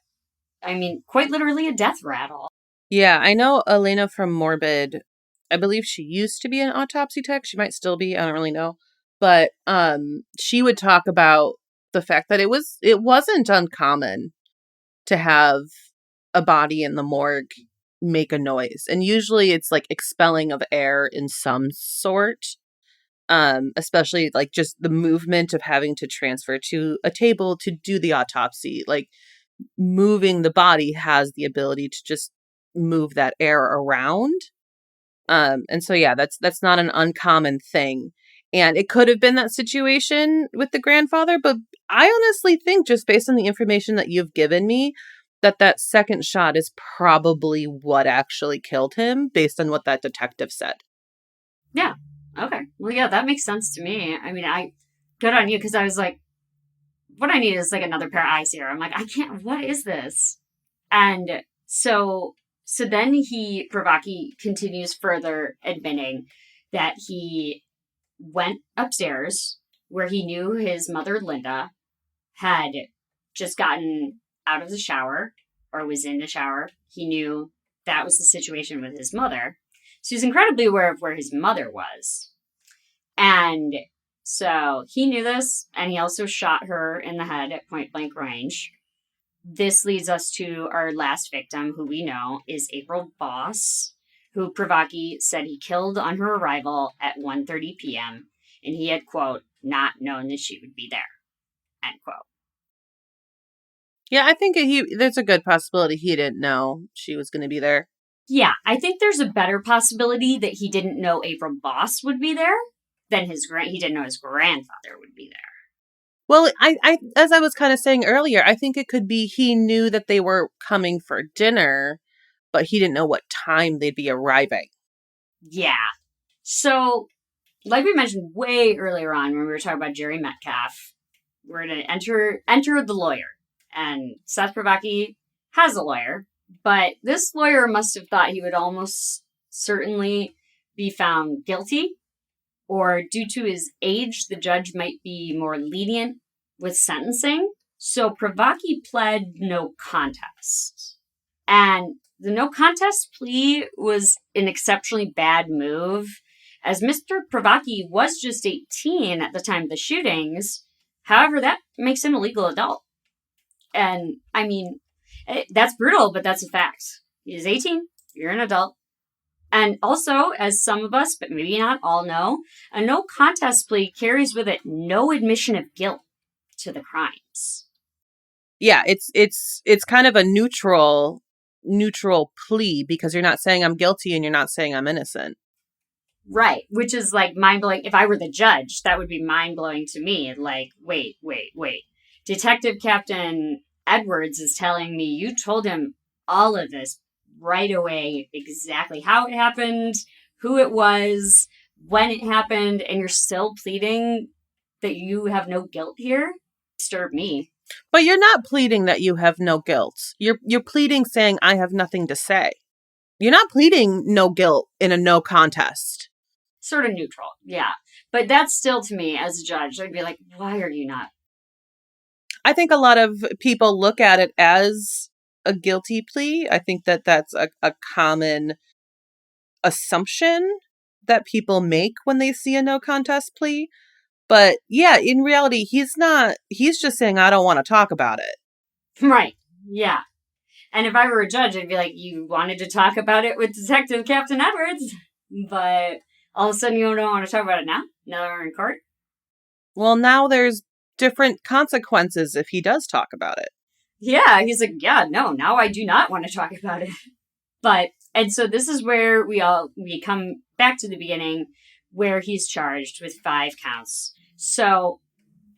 I mean, quite literally a death rattle. Yeah, I know Elena from Morbid. I believe she used to be an autopsy tech. She might still be. I don't really know. But she would talk about the fact that it wasn't uncommon to have a body in the morgue make a noise. And usually it's like expelling of air in some sort. Especially like just the movement of having to transfer to a table to do the autopsy. Like moving the body has the ability to just move that air around. And so yeah, that's not an uncommon thing. And it could have been that situation with the grandfather, but I honestly think just based on the information that you've given me that that second shot is probably what actually killed him based on what that detective said. Yeah. Okay. Well, yeah, that makes sense to me. I mean, good on you because I was like, what I need is like another pair of eyes here. I'm like, I can't. What is this? And so then Privacky continues further admitting that he went upstairs where he knew his mother Linda had just gotten out of the shower or was in the shower. He knew that was the situation with his mother. So he's incredibly aware of where his mother was. And so he knew this, and he also shot her in the head at point blank range. This leads us to our last victim, who we know is April Boss, who Privacky said he killed on her arrival at 1:30 p.m. And he had, quote, not known that she would be there, end quote. Yeah, I think there's a good possibility he didn't know she was going to be there. Yeah, I think there's a better possibility that he didn't know April Boss would be there than he didn't know his grandfather would be there. Well, I as I was kind of saying earlier, I think it could be he knew that they were coming for dinner, but he didn't know what time they'd be arriving. Yeah. So, like we mentioned way earlier on when we were talking about Jerry Metcalf, we're going to enter the lawyer. And Seth Privacky has a lawyer, but this lawyer must have thought he would almost certainly be found guilty, or due to his age, the judge might be more lenient with sentencing. So Privacky pled no contest. And the no contest plea was an exceptionally bad move, as Mr. Privacky was just 18 at the time of the shootings. However, that makes him a legal adult. And I mean, that's brutal, but that's a fact. He's 18, you're an adult. And also, as some of us, but maybe not all know, a no contest plea carries with it no admission of guilt to the crimes. Yeah, it's kind of a neutral plea because you're not saying I'm guilty and you're not saying I'm innocent. Right, which is like mind blowing. If I were the judge, that would be mind blowing to me. Like, wait. Detective Captain Edwards is telling me you told him all of this right away, exactly how it happened, who it was, when it happened, and you're still pleading that you have no guilt here? Disturb me. But you're not pleading that you have no guilt. You're pleading saying I have nothing to say. You're not pleading no guilt in a no contest. Sort of neutral, yeah. But that's still, to me, as a judge, I'd be like, why are you not? I think a lot of people look at it as a guilty plea. I think that that's a common assumption that people make when they see a no contest plea. But yeah, in reality, he's just saying, I don't want to talk about it. Right, yeah. And if I were a judge, I'd be like, you wanted to talk about it with Detective Captain Edwards, but all of a sudden you don't want to talk about it now? Now that we're in court? Well, now there's different consequences if he does talk about it. Yeah, he's like, yeah, no, now I do not want to talk about it. But, and so this is where we come back to the beginning, where he's charged with 5 counts. So,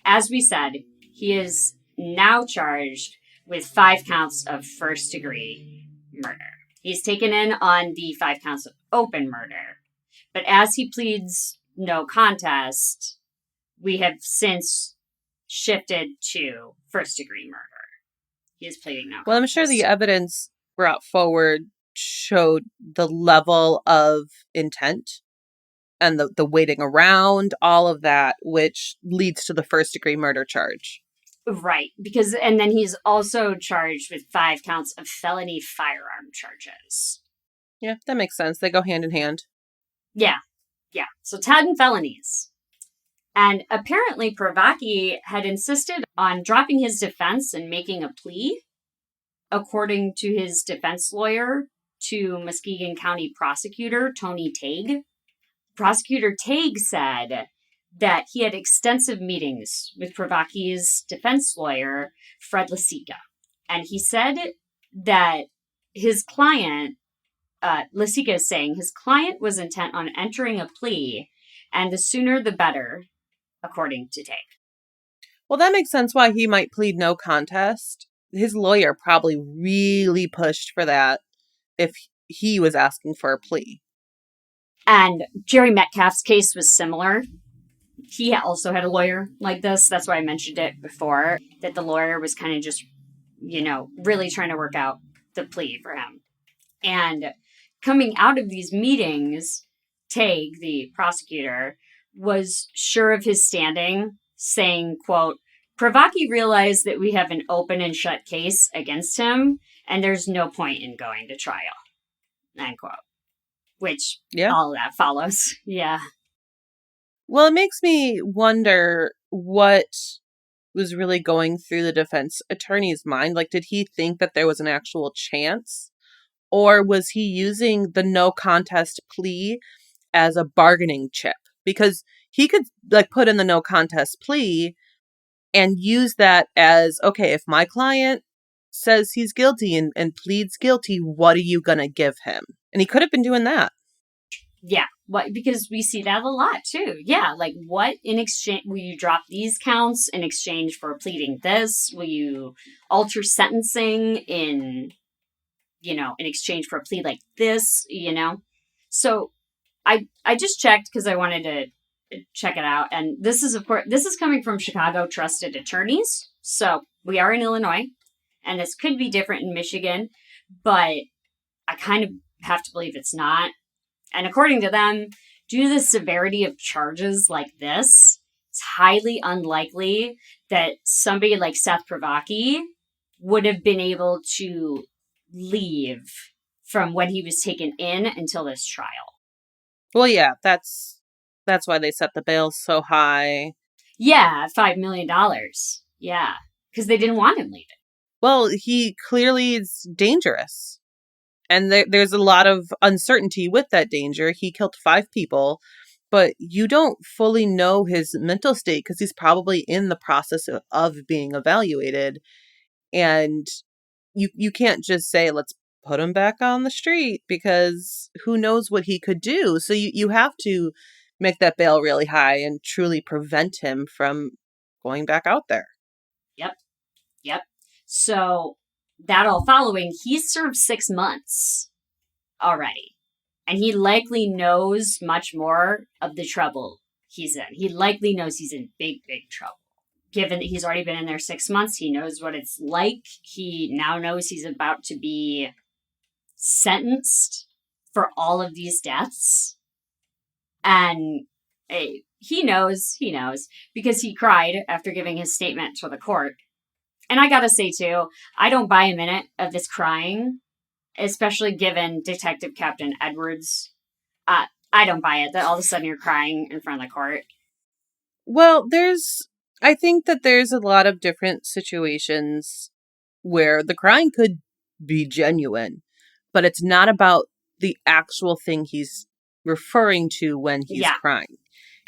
as we said, he is now charged with 5 counts of first degree murder. He's taken in on the 5 counts of open murder. But as he pleads no contest, we have since shifted to first degree murder. He is pleading no contest. Well, I'm sure the evidence brought forward showed the level of intent and the waiting around, all of that, which leads to the first degree murder charge. Right, because, and then he's also charged with 5 counts of felony firearm charges. Yeah, that makes sense. They go hand in hand. Yeah. So 10 felonies. And apparently Privacky had insisted on dropping his defense and making a plea, according to his defense lawyer, to Muskegon County Prosecutor Tony Tague. Prosecutor Tague said that he had extensive meetings with Privacky's defense lawyer, Fred Lasica. And he said that his client, Lasica is saying his client was intent on entering a plea, and the sooner the better, according to Tague. Well, that makes sense why he might plead no contest. His lawyer probably really pushed for that if he was asking for a plea. And Jerry Metcalf's case was similar. He also had a lawyer like this. That's why I mentioned it before, that the lawyer was kind of just, really trying to work out the plea for him. And coming out of these meetings, Tague, the prosecutor, was sure of his standing, saying, quote, Privacky realized that we have an open and shut case against him, and there's no point in going to trial, end quote. Which, all of that follows. Yeah. Well, it makes me wonder what was really going through the defense attorney's mind. Like, did he think that there was an actual chance? Or was he using the no contest plea as a bargaining chip? Because he could, put in the no contest plea and use that as, okay, if my client says he's guilty and pleads guilty, what are you going to give him? And he could have been doing that. Yeah, because we see that a lot too. Yeah, like what in exchange, will you drop these counts in exchange for pleading this? Will you alter sentencing in exchange for a plea like this, So I just checked because I wanted to check it out. And this is, of course, this is coming from Chicago Trusted Attorneys. So we are in Illinois, and this could be different in Michigan, but I kind of have to believe it's not. And according to them, due to the severity of charges like this, it's highly unlikely that somebody like Seth Privacky would have been able to leave from when he was taken in until this trial. Well, yeah, that's why they set the bail so high. Yeah, $5 million. Yeah, because they didn't want him leaving. Well, he clearly is dangerous. And there's a lot of uncertainty with that danger. He killed 5 people, but you don't fully know his mental state because he's probably in the process of being evaluated. And you can't just say, let's put him back on the street because who knows what he could do. So you have to make that bail really high and truly prevent him from going back out there. Yep, yep. So that all following, he's served 6 months already. And he likely knows much more of the trouble he's in. He likely knows he's in big, big trouble. Given that he's already been in there 6 months, he knows what it's like. He now knows he's about to be sentenced for all of these deaths. And he knows, because he cried after giving his statement to the court. And I gotta say, too, I don't buy a minute of this crying, especially given Detective Captain Edwards. I don't buy it that all of a sudden you're crying in front of the court. Well, I think that there's a lot of different situations where the crying could be genuine, but it's not about the actual thing he's referring to when he's Yeah, crying.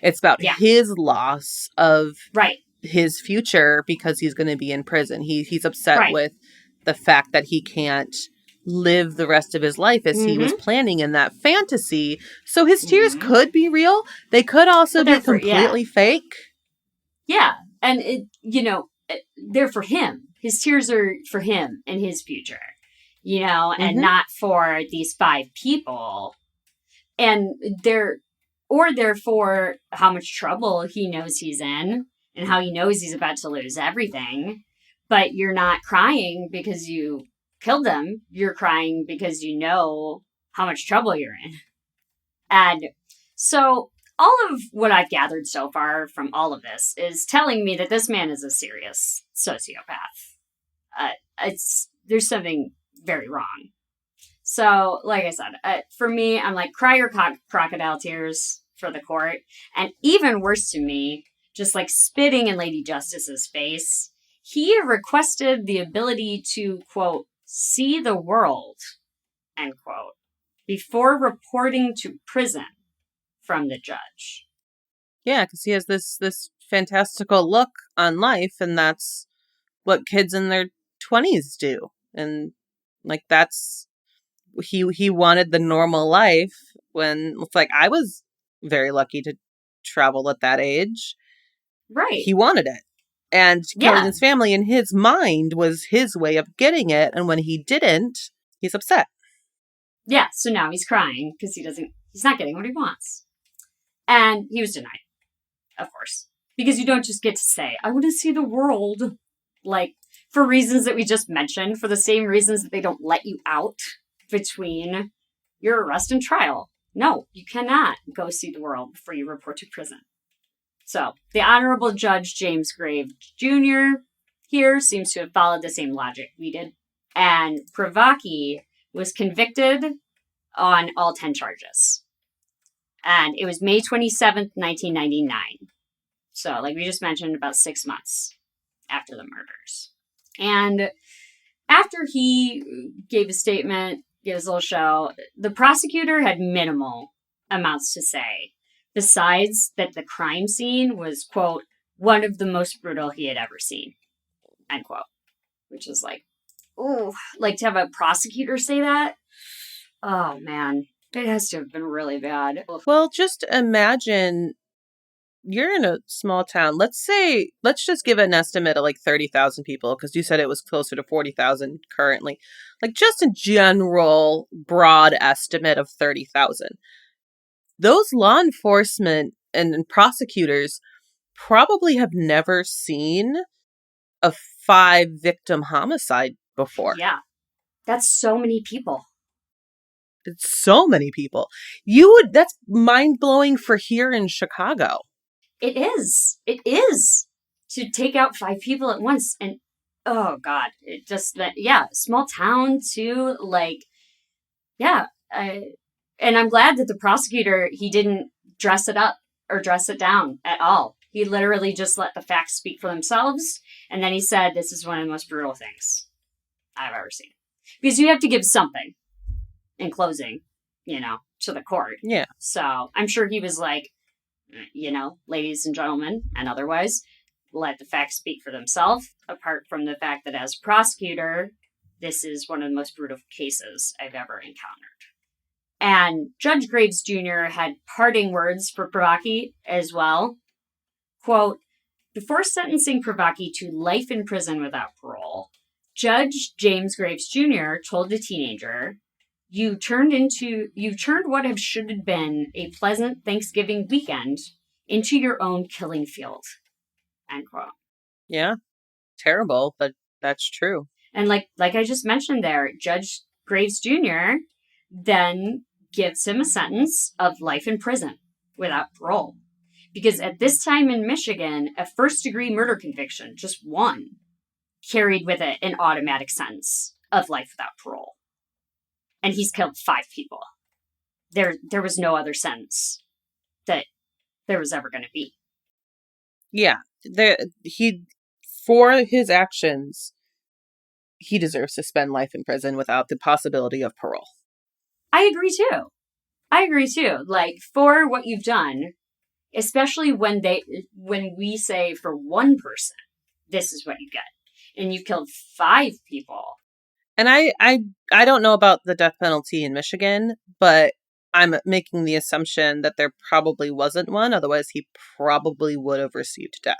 It's about yeah, his loss of right, his future because he's going to be in prison. He's upset right. with the fact that he can't live the rest of his life as he was Mm-hmm, planning in that fantasy. So his tears mm-hmm. could be real. They could also But be they're for, yeah, completely fake. yeah. And, they're for him. His tears are for him and his future, and Mhm. not for these 5 people. And they're for how much trouble he knows he's in and how he knows he's about to lose everything. But you're not crying because you killed them. You're crying because you know how much trouble you're in. And so all of what I've gathered so far from all of this is telling me that this man is a serious sociopath. There's something very wrong. So, like I said, for me, I'm like, cry your crocodile tears for the court. And even worse to me, just like spitting in Lady Justice's face, he requested the ability to, quote, see the world, end quote, before reporting to prison from the judge. Yeah, because he has this fantastical look on life, and that's what kids in their 20s do. And like that's he wanted the normal life when it's like I was very lucky to travel at that age. Right. He wanted it. And killing Yeah. his family in his mind was his way of getting it, and when he didn't, he's upset. Yeah. So now he's crying because he's not getting what he wants. And he was denied, of course. Because you don't just get to say, I want to see the world. Like, for reasons that we just mentioned, for the same reasons that they don't let you out between your arrest and trial. No, you cannot go see the world before you report to prison. So, the Honorable Judge James Graves Jr. here seems to have followed the same logic we did. And Privacky was convicted on all 10 charges. And it was May 27th, 1999. So, like we just mentioned, about 6 months after the murders. And after he gave a statement, gave his little show, the prosecutor had minimal amounts to say, besides that the crime scene was, quote, one of the most brutal he had ever seen, end quote. Which is like, ooh, like to have a prosecutor say that? Oh, man. It has to have been really bad. Well, just imagine you're in a small town. Let's just give an estimate of like 30,000 people because you said it was closer to 40,000 currently. Like just a general broad estimate of 30,000. Those law enforcement and prosecutors probably have never seen a 5 victim homicide before. Yeah. That's so many people. It's so many people. That's mind blowing for here in Chicago. It is. It is. To take out 5 people at once. And oh God. It just that yeah, small town too. Like, yeah. And I'm glad that the prosecutor, he didn't dress it up or dress it down at all. He literally just let the facts speak for themselves. And then he said, this is one of the most brutal things I've ever seen. Because you have to give something in closing, to the court. Yeah. So I'm sure he was like, ladies and gentlemen, and otherwise, let the facts speak for themselves, apart from the fact that as prosecutor, this is one of the most brutal cases I've ever encountered. And Judge Graves Jr. had parting words for Privacky as well. Quote, before sentencing Privacky to life in prison without parole, Judge James Graves Jr. told the teenager, you turned what should have been a pleasant Thanksgiving weekend into your own killing field. End quote. Yeah. Terrible, but that's true. And like I just mentioned there, Judge Graves Jr. then gives him a sentence of life in prison without parole. Because at this time in Michigan, a first-degree murder conviction, just one, carried with it an automatic sentence of life without parole. And he's killed 5 people. There was no other sentence that there was ever going to be. Yeah. For his actions, he deserves to spend life in prison without the possibility of parole. I agree too. Like, for what you've done, especially when we say for one person, this is what you get. And you've killed 5 people. And I don't know about the death penalty in Michigan, but I'm making the assumption that there probably wasn't one. Otherwise, he probably would have received death.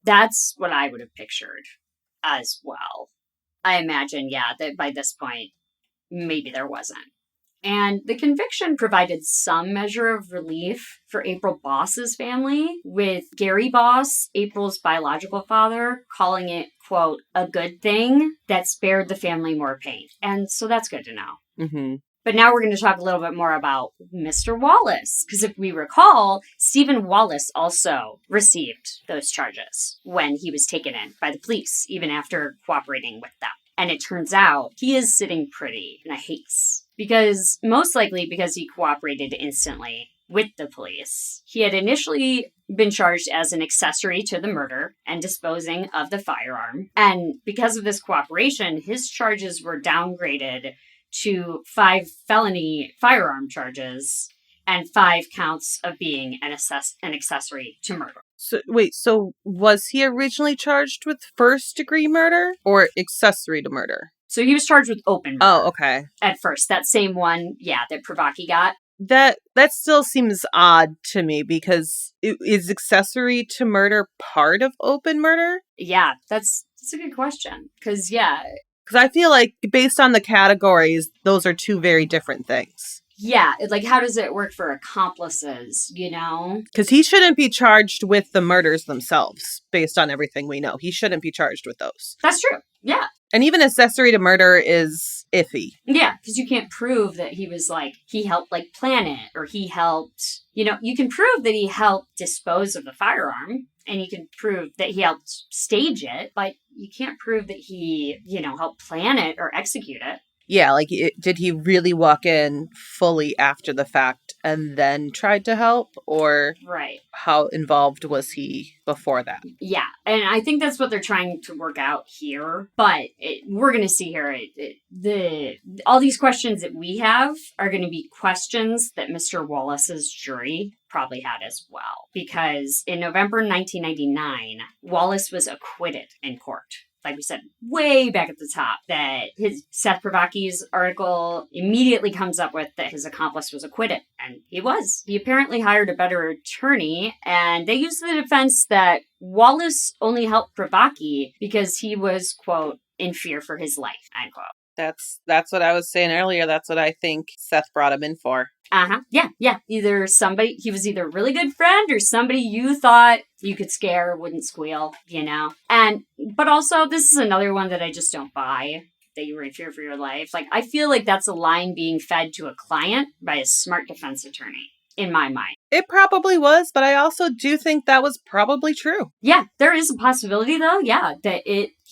That's what I would have pictured as well. I imagine, that by this point, maybe there wasn't. And the conviction provided some measure of relief for April Boss's family, with Gary Boss, April's biological father, calling it, quote, a good thing that spared the family more pain. And so that's good to know. Mm-hmm. But now we're going to talk a little bit more about Mr. Wallace. Because if we recall, Stephen Wallace also received those charges when he was taken in by the police, even after cooperating with them. And it turns out he is sitting pretty in a haze. Most likely because he cooperated instantly with the police. He had initially been charged as an accessory to the murder and disposing of the firearm. And because of this cooperation, his charges were downgraded to 5 felony firearm charges and 5 counts of being an accessory to murder. So was he originally charged with first-degree murder or accessory to murder? So he was charged with open murder. Oh, okay. At first, that same one, that Privacky got. That still seems odd to me, because is accessory to murder part of open murder? Yeah, that's a good question. Because I feel like based on the categories, those are 2 very different things. Yeah, like, how does it work for accomplices, Because he shouldn't be charged with the murders themselves, based on everything we know. He shouldn't be charged with those. That's true, yeah. And even accessory to murder is iffy. Yeah, because you can't prove that he helped, plan it, or he helped, you can prove that he helped dispose of the firearm, and you can prove that he helped stage it, but you can't prove that he, helped plan it or execute it. Yeah, did he really walk in fully after the fact and then tried to help? Or right. How involved was he before that? Yeah, and I think that's what they're trying to work out here. But we're going to see here, all these questions that we have are going to be questions that Mr. Wallace's jury probably had as well. Because in November 1999, Wallace was acquitted in court. Like we said, way back at the top, that Seth Privacky's article immediately comes up with that his accomplice was acquitted. And he was. He apparently hired a better attorney, and they used the defense that Wallace only helped Privacky because he was, quote, in fear for his life, end quote. That's what I was saying earlier. That's what I think Seth brought him in for. Uh-huh. Yeah. He was either a really good friend or somebody you thought you could scare, wouldn't squeal, but also, this is another one that I just don't buy, that you were in fear for your life. Like, I feel like that's a line being fed to a client by a smart defense attorney, in my mind. It probably was, but I also do think that was probably true. Yeah, there is a possibility, though, that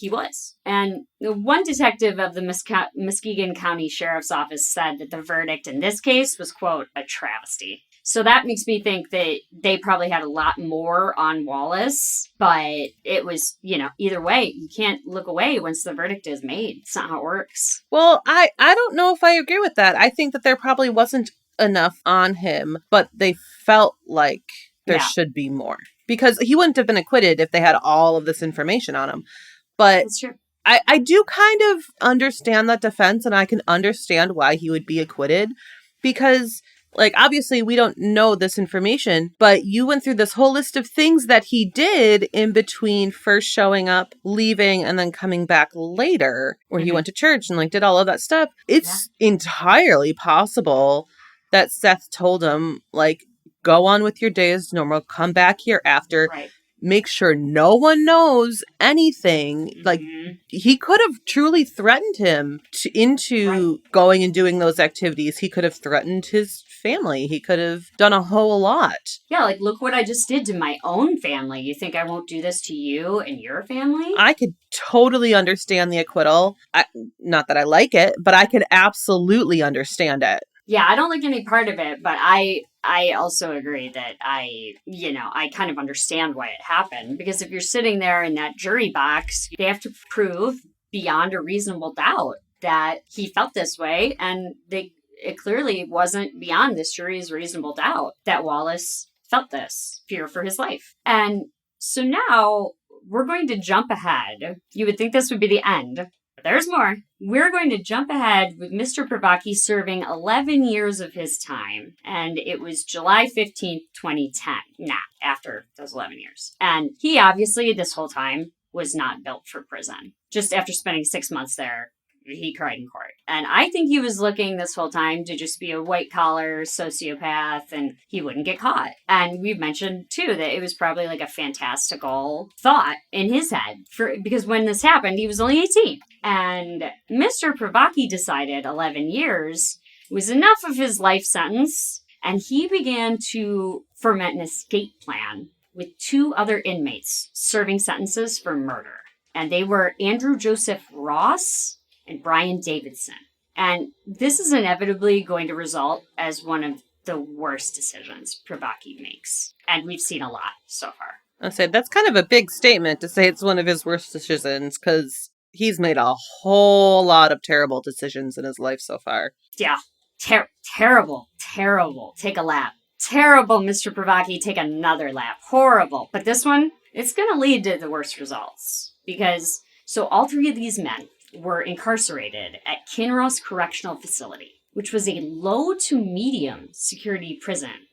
he was. And the one detective of the Muskegon County Sheriff's Office said that the verdict in this case was, quote, a travesty. So that makes me think that they probably had a lot more on Wallace, but it was, either way, you can't look away once the verdict is made. It's not how it works. Well, I don't know if I agree with that. I think that there probably wasn't enough on him, but they felt like there should be more. Because he wouldn't have been acquitted if they had all of this information on him. But that's true. I do kind of understand that defense, and I can understand why he would be acquitted. Because, like, obviously we don't know this information, but you went through this whole list of things that he did in between first showing up, leaving, and then coming back later, where he went to church and, like, did all of that stuff. It's entirely possible that Seth told him, like, go on with your day as normal, come back here after, make sure no one knows anything. Like, he could have truly threatened him into going and doing those activities. He could have threatened his family. He could have done a whole lot. Yeah, like, look what I just did to my own family. You think I won't do this to you and your family? I could totally understand the acquittal. Not that I like it, but I could absolutely understand it. Yeah, I don't like any part of it, but I also agree that I kind of understand why it happened. Because if you're sitting there in that jury box, they have to prove beyond a reasonable doubt that he felt this way. And it clearly wasn't beyond this jury's reasonable doubt that Wallace felt this fear for his life. And so now we're going to jump ahead. You would think this would be the end. There's more. We're going to jump ahead with Mr. Privacky serving 11 years of his time. And it was July 15th, 2010. After those 11 years. And he obviously, this whole time, was not built for prison. Just after spending 6 months there, he cried in court. And I think he was looking this whole time to just be a white-collar sociopath and he wouldn't get caught. And we've mentioned, too, that it was probably like a fantastical thought in his head. Because when this happened, he was only 18. And Mr. Privacky decided 11 years was enough of his life sentence, and he began to ferment an escape plan with 2 other inmates serving sentences for murder. And they were Andrew Joseph Ross and Brian Davidson. And this is inevitably going to result as one of the worst decisions Privacky makes. And we've seen a lot so far. I said, that's kind of a big statement to say it's one of his worst decisions, because he's made a whole lot of terrible decisions in his life so far. Yeah. Terrible. Take a lap. Terrible, Mr. Privacky. Take another lap. Horrible. But this one, it's going to lead to the worst results. Because, so all 3 of these men were incarcerated at Kinross Correctional Facility, which was a low to medium security prison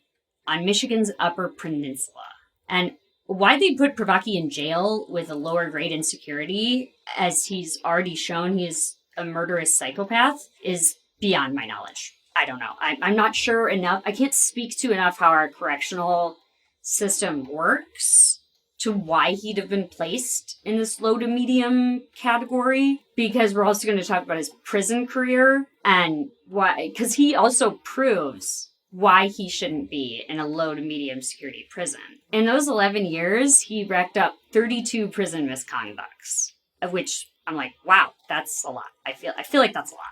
on Michigan's Upper Peninsula. And why they put Privacky in jail with a lower grade in security, as he's already shown he's a murderous psychopath, is beyond my knowledge. I don't know. I'm not sure enough. I can't speak to enough how our correctional system works to why he'd have been placed in this low to medium category, because we're also going to talk about his prison career and why, because he also proves why he shouldn't be in a low to medium security prison. In those 11 years, he racked up 32 prison misconducts, of which I'm like, wow, that's a lot. I feel like that's a lot.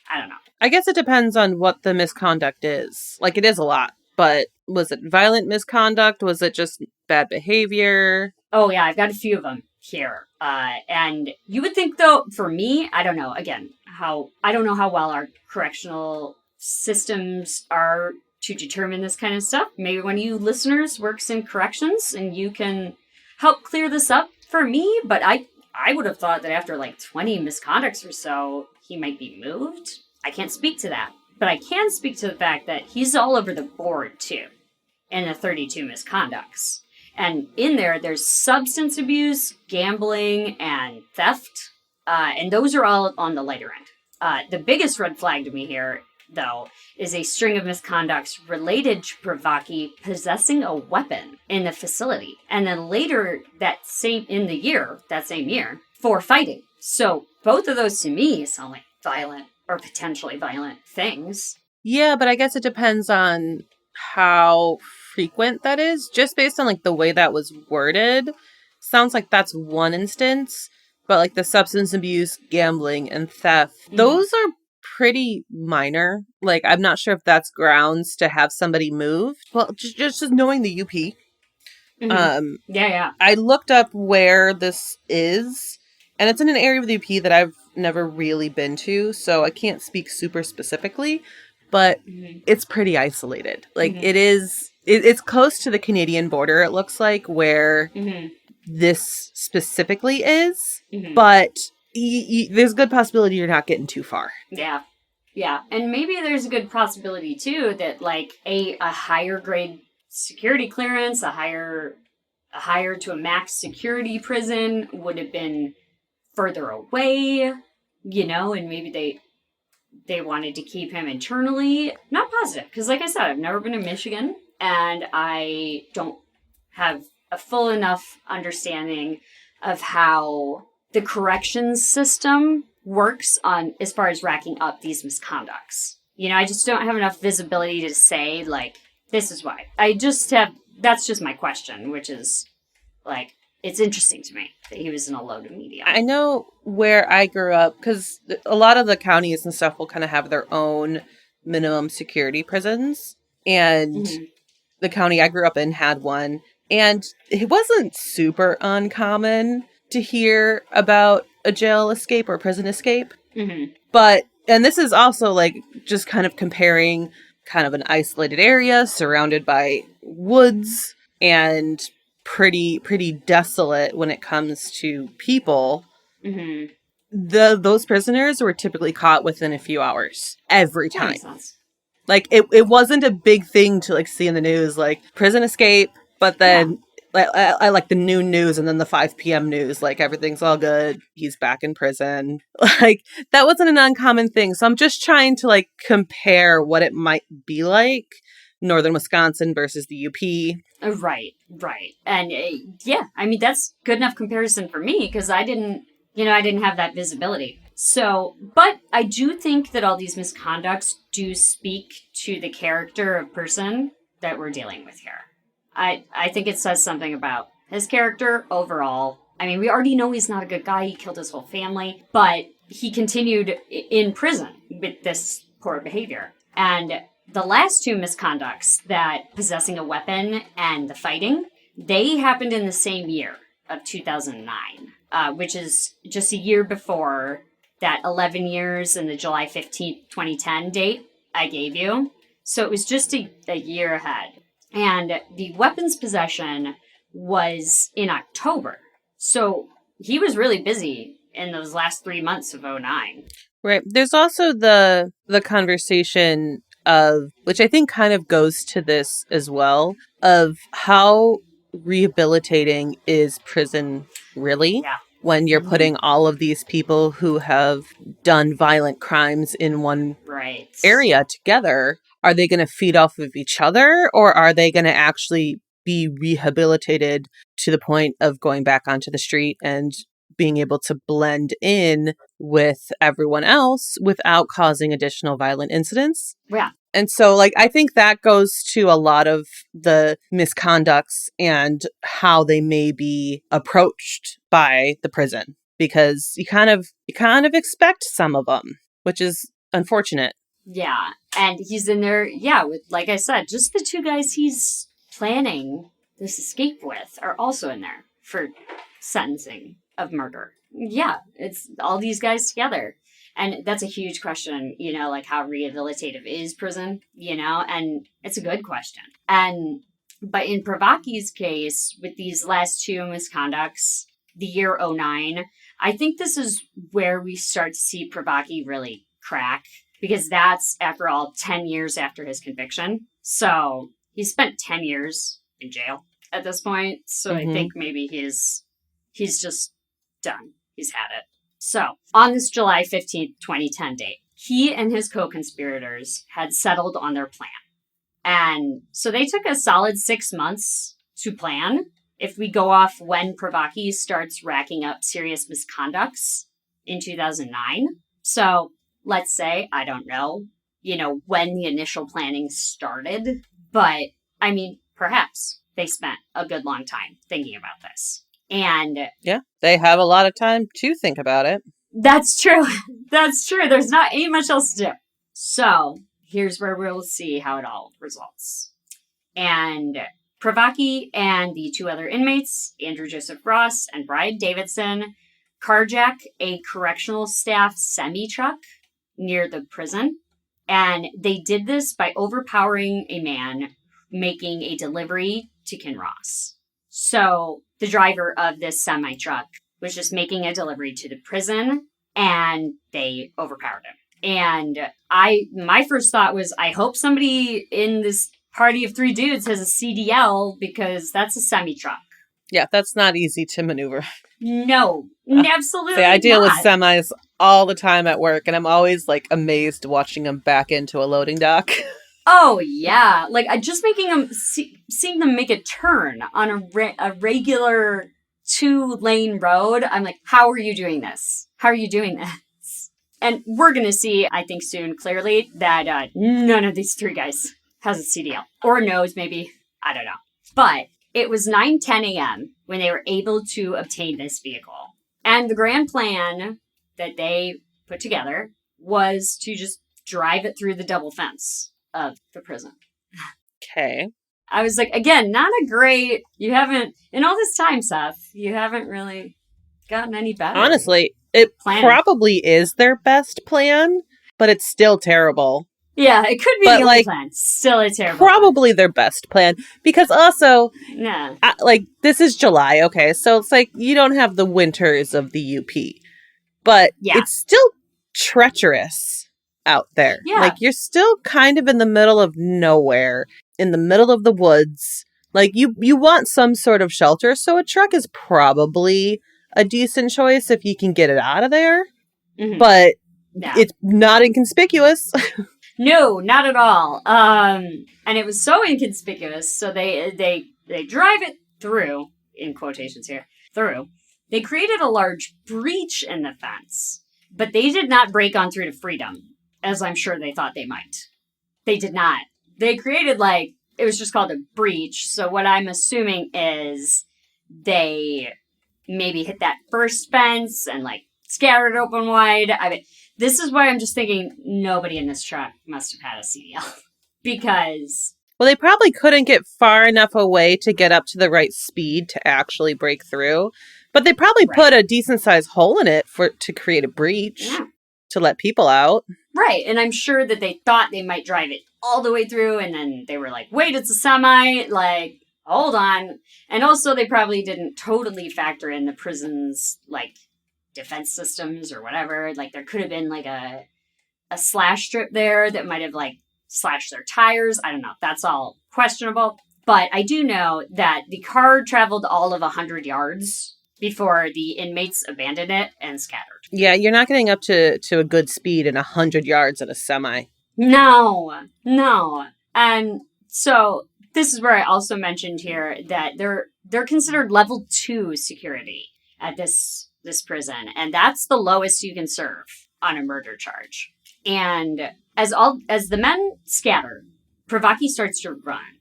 I don't know. I guess it depends on what the misconduct is. Like, it is a lot, but was it violent misconduct? Was it just bad behavior? Oh, yeah, I've got a few of them here. And you would think, though, for me, I don't know, again, I don't know how well our correctional systems are to determine this kind of stuff. Maybe one of you listeners works in corrections and you can help clear this up for me, but I would have thought that after like 20 misconducts or so, he might be moved. I can't speak to that, but I can speak to the fact that he's all over the board too in the 32 misconducts. And in there's substance abuse, gambling, and theft. And those are all on the lighter end. The biggest red flag to me here, though, is a string of misconducts related to Privacky possessing a weapon in the facility. And then later that same year, for fighting. So both of those to me sound like violent or potentially violent things. Yeah, but I guess it depends on how frequent that is. Just based on like the way that was worded, sounds like that's one instance. But like the substance abuse, gambling, and theft, Mm-hmm. those are pretty minor. Like I'm not sure if that's grounds to have somebody moved. Well, just knowing the UP. Mm-hmm. Um, Yeah, yeah. I looked up where this is, and it's in an area of the UP that I've never really been to, so I can't speak super specifically, but Mm-hmm. it's pretty isolated. Like Mm-hmm. it is, it's close to the Canadian border, it looks like, where Mm-hmm. this specifically is, Mm-hmm. but there's a good possibility you're not getting too far. Yeah. Yeah. And maybe there's a good possibility too that like a higher grade security clearance, a higher to a max security prison would have been further away, and maybe they wanted to keep him internally. Not positive, because like I said, I've never been to Michigan and I don't have a full enough understanding of how the corrections system works on as far as racking up these misconducts. I just don't have enough visibility to say like this is why. That's just my question, which is like it's interesting to me that he was in a low to medium. I know where I grew up because a lot of the counties and stuff will kind of have their own minimum security prisons. And Mm-hmm. the county I grew up in had one. And it wasn't super uncommon to hear about a jail escape or prison escape. Mm-hmm. But, and this is also like just kind of comparing kind of an isolated area surrounded by woods and pretty desolate when it comes to people. Mm-hmm. Those prisoners were typically caught within a few hours every That time. makes sense. Like it wasn't a big thing to like see in the news, like prison escape, but Yeah. then I like the noon news and then the 5 p.m. news, like everything's all good. He's back in prison. Like that wasn't an uncommon thing. So I'm just trying to like compare what it might be like northern Wisconsin versus the UP. Right, right. And yeah, I mean, that's good enough comparison for me because I didn't have that visibility. So, but I do think that all these misconducts do speak to the character of person that we're dealing with here. I think it says something about his character overall. I mean, we already know he's not a good guy. He killed his whole family, but he continued in prison with this poor behavior. And the last two misconducts, that possessing a weapon and the fighting, they happened in the same year of 2009, which is just a year before that 11 years and the July 15th, 2010 date I gave you. So it was just a year ahead. And the weapons possession was in October. So he was really busy in those last 3 months of '09. Right. There's also the conversation of, which I think kind of goes to this as well, of how rehabilitating is prison really Yeah. when you're Mm-hmm. putting all of these people who have done violent crimes in one Right. area together. Are they going to feed off of each other, or are they going to actually be rehabilitated to the point of going back onto the street and being able to blend in with everyone else without causing additional violent incidents? Yeah. And so, like, I think that goes to a lot of the misconducts and how they may be approached by the prison, because you kind of expect some of them, which is unfortunate. Yeah. And he's in there, yeah, with, like I said, just the two guys he's planning this escape with are also in there for sentencing of murder. Yeah, it's all these guys together. And that's a huge question, like how rehabilitative is prison, and it's a good question. But in Privacky's case, with these last two misconducts, the year '09, I think this is where we start to see Privacky really crack, because that's, after all, 10 years after his conviction. So he spent 10 years in jail at this point. So I think maybe he's just done. He's had it. So on this July 15th, 2010 date, he and his co-conspirators had settled on their plan. And so they took a solid 6 months to plan. If we go off when Privacky starts racking up serious misconducts in 2009. So let's say, I don't know, when the initial planning started. But I mean, perhaps they spent a good long time thinking about this. And Yeah, they have a lot of time to think about it. that's true. That's true. There's not ain't much else to do. So here's where we'll see how it all results. And Privacky and the two other inmates, Andrew Joseph Ross and Brian Davidson, carjack a correctional staff semi-truck near the prison. And they did this by overpowering a man making a delivery to Kinross. So the driver of this semi-truck was just making a delivery to the prison, and they overpowered him. And my first thought was, I hope somebody in this party of three dudes has a CDL, because that's a semi-truck. Yeah, that's not easy to maneuver. No, absolutely I deal with not. semis all the time at work, and I'm always like amazed watching them back into a loading dock. Oh yeah, like I just making them seeing them make a turn on a regular 2-lane road. I'm like, how are you doing this? How are you doing this? And we're gonna see, I think soon, clearly that none of these three guys has a CDL or knows, maybe, I don't know. But it was 9:10 a.m. when they were able to obtain this vehicle, and the grand plan that they put together was to just drive it through the double fence of the prison. Okay. I was like, again, not a great, you haven't, in all this time, Seth, you haven't really gotten any better. Honestly, it probably is their best plan, but it's still terrible. Yeah, it could be the only plan. Still a terrible probably their best plan. Because also, yeah, this is July, okay? So it's like, you don't have the winters of the UP. But it's still treacherous out there. Yeah. Like, you're still kind of in the middle of nowhere, in the middle of the woods. Like, you want some sort of shelter, so a truck is probably a decent choice if you can get it out of there. Mm-hmm. But it's not inconspicuous. No, not at all. And it was so inconspicuous, so they drive it through, in quotations here, through. They created a large breach in the fence, but they did not break on through to freedom, as I'm sure they thought they might. They did not. They created, it was just called a breach, so what I'm assuming is they maybe hit that first fence and, scattered it open wide. I mean, this is why I'm just thinking nobody in this truck must have had a CDL. Because... Well, they probably couldn't get far enough away to get up to the right speed to actually break through. But they probably put a decent-sized hole in it to create a breach to let people out. Right, and I'm sure that they thought they might drive it all the way through, and then they were like, wait, it's a semi, hold on. And also they probably didn't totally factor in the prison's, defense systems or whatever. There could have been, a slash strip there that might have, slashed their tires. I don't know. That's all questionable. But I do know that the car traveled all of 100 yards before the inmates abandoned it and scattered. Yeah, you're not getting up to a good speed in 100 yards in a semi. No. And so this is where I also mentioned here that they're considered level 2 security at this prison, and that's the lowest you can serve on a murder charge. And as the men scatter, Privacky starts to run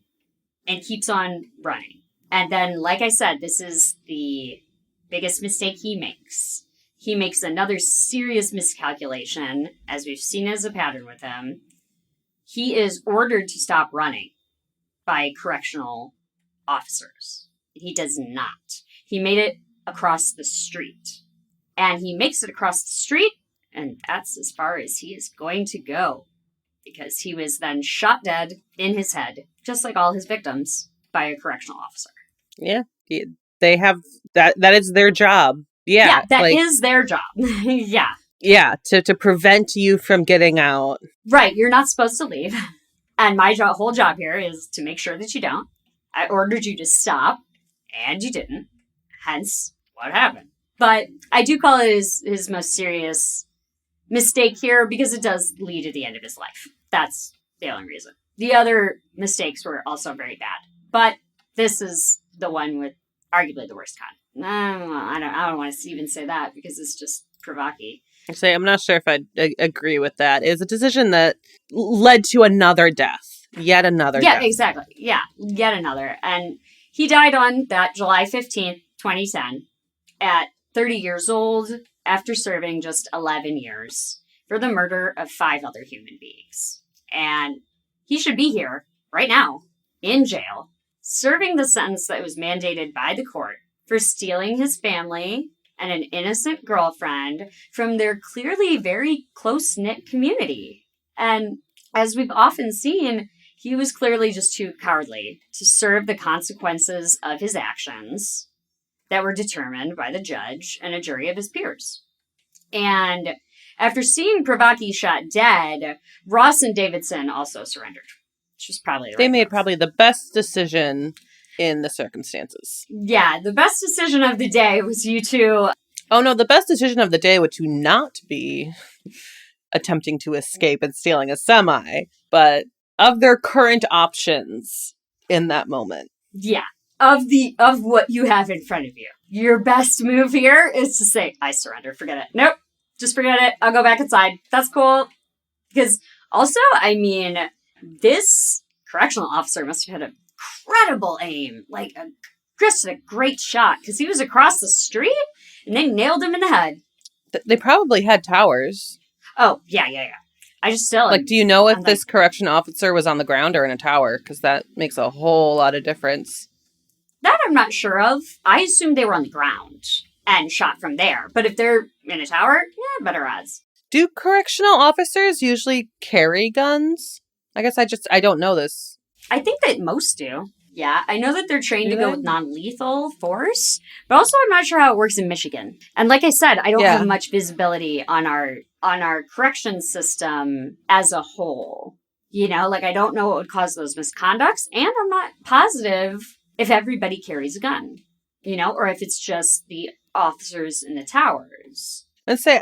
and keeps on running. And then, like I said, this is the biggest mistake he makes. He makes another serious miscalculation, as we've seen as a pattern with him. He is ordered to stop running by correctional officers. He does not. He made it across the street. And he makes it across the street, and that's as far as he is going to go. Because he was then shot dead in his head, just like all his victims, by a correctional officer. Yeah. They have that is their job. Yeah, that is their job. Yeah. Yeah, to prevent you from getting out. Right, you're not supposed to leave. And my whole job here is to make sure that you don't. I ordered you to stop, and you didn't. Hence, what happened. But I do call it his most serious mistake here because it does lead to the end of his life. That's the only reason. The other mistakes were also very bad. But this is the one with arguably the worst kind. I don't want to even say that because it's just Privacky. I'm not sure if I agree with that. It's a decision that led to another death. Yet another death. Yeah, exactly. Yeah, yet another. And he died on that July 15th, 2010, at 30 years old, after serving just 11 years for the murder of 5 other human beings. And he should be here right now in jail, serving the sentence that was mandated by the court for stealing his family and an innocent girlfriend from their clearly very close-knit community. And as we've often seen, he was clearly just too cowardly to serve the consequences of his actions that were determined by the judge and a jury of his peers. And after seeing Privacky shot dead, Ross and Davidson also surrendered, which was probably the right They made move. probably the best decision in the circumstances. Yeah, the best decision of the day was you two. Oh no, the best decision of the day would to not be attempting to escape and stealing a semi, but of their current options in that moment. Yeah, of what you have in front of you. Your best move here is to say, I surrender, forget it. Nope, just forget it. I'll go back inside. That's cool. Because also, I mean, this correctional officer must have had incredible aim. Like, just a great shot. Because he was across the street and they nailed him in the head. They probably had towers. Oh, yeah. I just still... Like, do you know if this correction officer was on the ground or in a tower? Because that makes a whole lot of difference. That I'm not sure of. I assumed they were on the ground and shot from there. But if they're in a tower, yeah, better odds. Do correctional officers usually carry guns? I guess I don't know this. I think that most do. Yeah, I know that they're trained to go with non-lethal force, but also I'm not sure how it works in Michigan. And like I said, I don't have much visibility on our correction system as a whole. You know, like I don't know what would cause those misconducts, and I'm not positive if everybody carries a gun, you know, or if it's just the officers in the towers. Let's say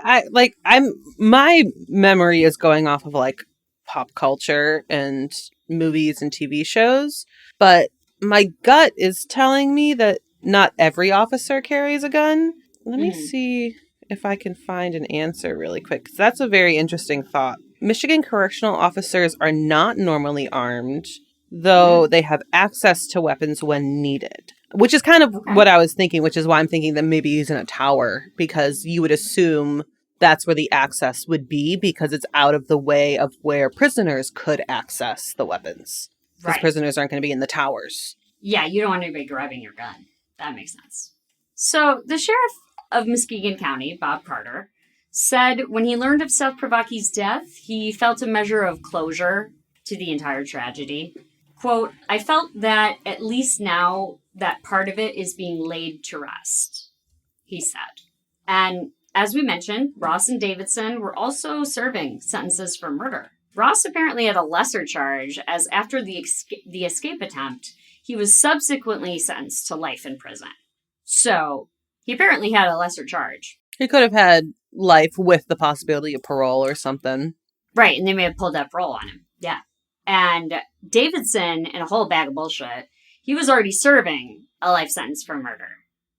my memory is going off of like pop culture and movies and TV shows, but my gut is telling me that not every officer carries a gun. Let me see if I can find an answer really quick, because that's a very interesting thought. Michigan correctional officers are not normally armed, though they have access to weapons when needed, which is kind of what I was thinking, which is why I'm thinking that maybe he's in a tower, because you would assume that's where the access would be, because it's out of the way of where prisoners could access the weapons. Because prisoners aren't going to be in the towers. Yeah, you don't want anybody grabbing your gun. That makes sense. So the sheriff of Muskegon County, Bob Carter, said when he learned of Seth Privacky's death, he felt a measure of closure to the entire tragedy. Quote, I felt that at least now that part of it is being laid to rest, he said. And as we mentioned, Ross and Davidson were also serving sentences for murder. Ross apparently had a lesser charge, as after the escape attempt, he was subsequently sentenced to life in prison. So, he apparently had a lesser charge. He could have had life with the possibility of parole or something. Right, and they may have pulled that parole on him. Yeah. And Davidson, in a whole bag of bullshit, he was already serving a life sentence for murder.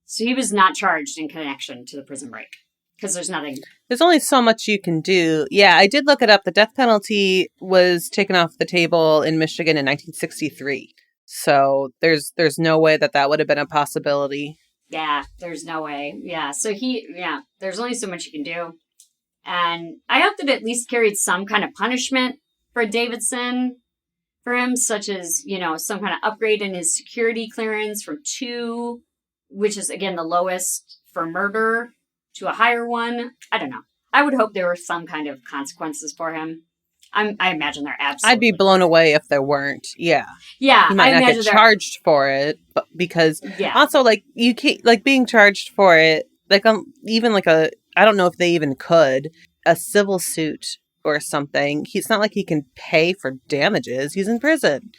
So he was not charged in connection to the prison break. Because there's nothing. There's only so much you can do. Yeah, I did look it up. The death penalty was taken off the table in Michigan in 1963. So there's no way that would have been a possibility. Yeah, there's no way. Yeah, so there's only so much you can do. And I hope that it at least carried some kind of punishment for Davidson for him, such as, you know, some kind of upgrade in his security clearance from 2, which is, again, the lowest for murder, to a higher one. I don't know. I would hope there were some kind of consequences for him. I imagine there absolutely. I'd be blown away if there weren't. Yeah. Yeah. He might not get charged for it, but because also like you can't like being charged for it, like even like I don't know if they even could, a civil suit or something. It's not like he can pay for damages. He's in prison.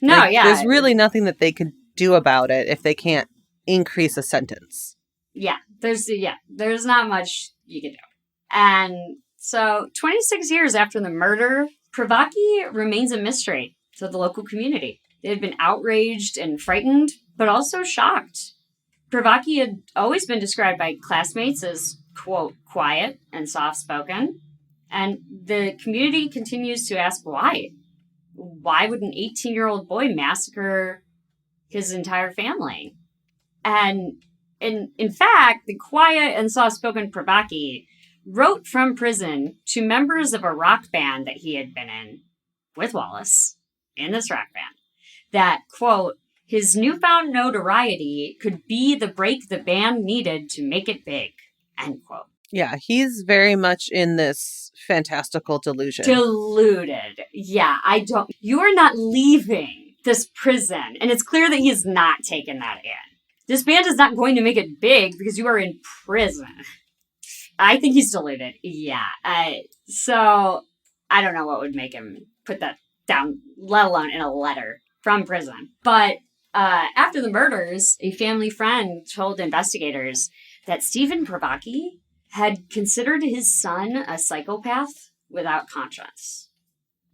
No, like, there's really nothing that they could do about it if they can't increase a sentence. Yeah, there's not much you can do. And so 26 years after the murder, Privacky remains a mystery to the local community. They had been outraged and frightened, but also shocked. Privacky had always been described by classmates as, quote, quiet and soft-spoken. And the community continues to ask why. Why would an 18-year-old boy massacre his entire family? And In fact, the quiet and soft-spoken Privacky wrote from prison to members of a rock band that he had been in with Wallace in this rock band that, quote, his newfound notoriety could be the break the band needed to make it big, end quote. Yeah, he's very much in this fantastical delusion. Deluded. Yeah, you are not leaving this prison. And it's clear that he has not taken that in. This band is not going to make it big because you are in prison. I think he's deluded. Yeah. So I don't know what would make him put that down, let alone in a letter from prison. But after the murders, a family friend told investigators that Stephen Privacky had considered his son a psychopath without conscience.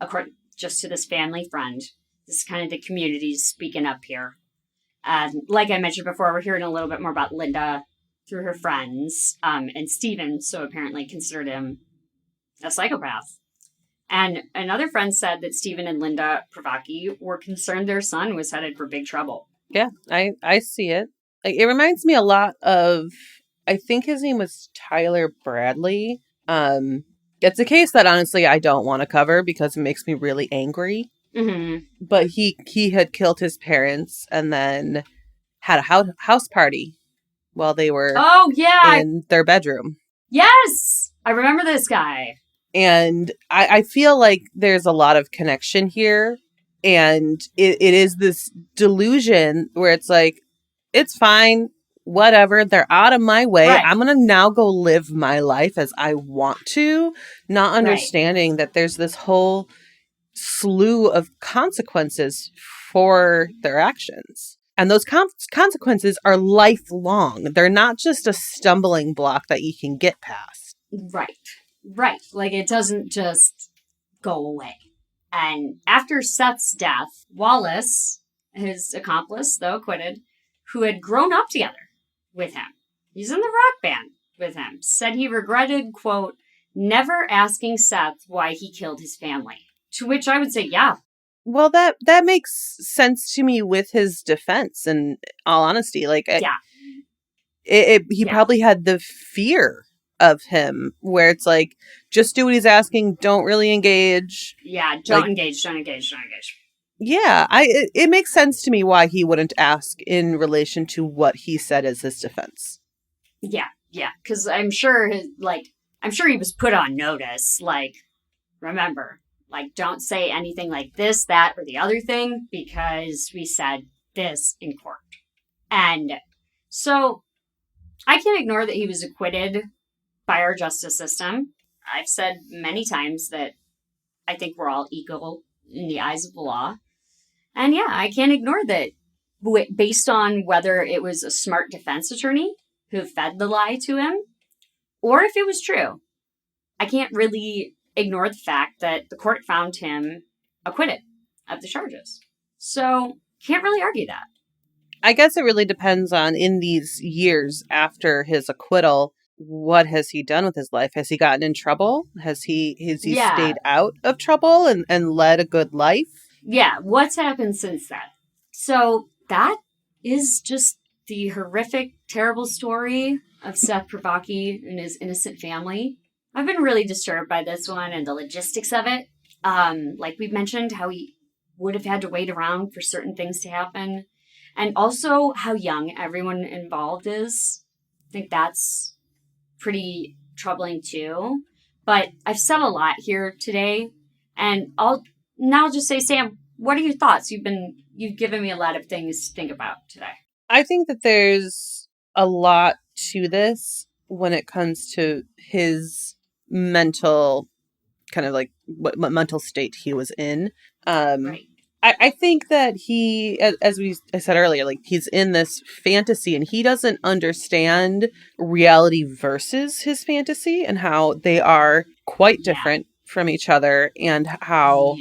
According just to this family friend. This is kind of the community speaking up here. Like I mentioned before, we're hearing a little bit more about Linda through her friends. And Stephen, so apparently considered him a psychopath. And another friend said that Stephen and Linda Privacky were concerned their son was headed for big trouble. Yeah, I see it. Like, it reminds me a lot of, I think his name was Tyler Bradley. It's a case that honestly I don't want to cover because it makes me really angry. Mm-hmm. But he had killed his parents and then had a house party while they were in their bedroom. Yes! I remember this guy. And I feel like there's a lot of connection here. And it is this delusion where it's like, it's fine, whatever, they're out of my way. Right. I'm going to now go live my life as I want to, not understanding that there's this whole slew of consequences for their actions. And those consequences are lifelong. They're not just a stumbling block that you can get past. Right. Like, it doesn't just go away. And after Seth's death, Wallace, his accomplice, though acquitted, who had grown up together with him, he's in the rock band with him, said he regretted, quote, never asking Seth why he killed his family. To which I would say, yeah. Well, that makes sense to me with his defense, in all honesty. Like, he probably had the fear of him, where it's like, just do what he's asking, don't really engage. Yeah, don't engage. Yeah, it makes sense to me why he wouldn't ask in relation to what he said as his defense. Yeah, because I'm sure he was put on notice, like, remember, like, don't say anything like this, that, or the other thing, because we said this in court. And so I can't ignore that he was acquitted by our justice system. I've said many times that I think we're all equal in the eyes of the law. And yeah, I can't ignore that based on whether it was a smart defense attorney who fed the lie to him, or if it was true. I can't really ignore the fact that the court found him acquitted of the charges. So, can't really argue that. I guess it really depends on, in these years after his acquittal, what has he done with his life? Has he gotten in trouble? Has he stayed out of trouble and led a good life? Yeah, what's happened since then? So that is just the horrific, terrible story of Seth Privacky and his innocent family. I've been really disturbed by this one and the logistics of it. Like we've mentioned, how he would have had to wait around for certain things to happen. And also how young everyone involved is. I think that's pretty troubling too. But I've said a lot here today. And I'll now just say, Sam, what are your thoughts? You've given me a lot of things to think about today. I think that there's a lot to this when it comes to his mental, kind of like what mental state he was in. Right. I think that he, as I said earlier, like, he's in this fantasy and he doesn't understand reality versus his fantasy and how they are quite different from each other, and how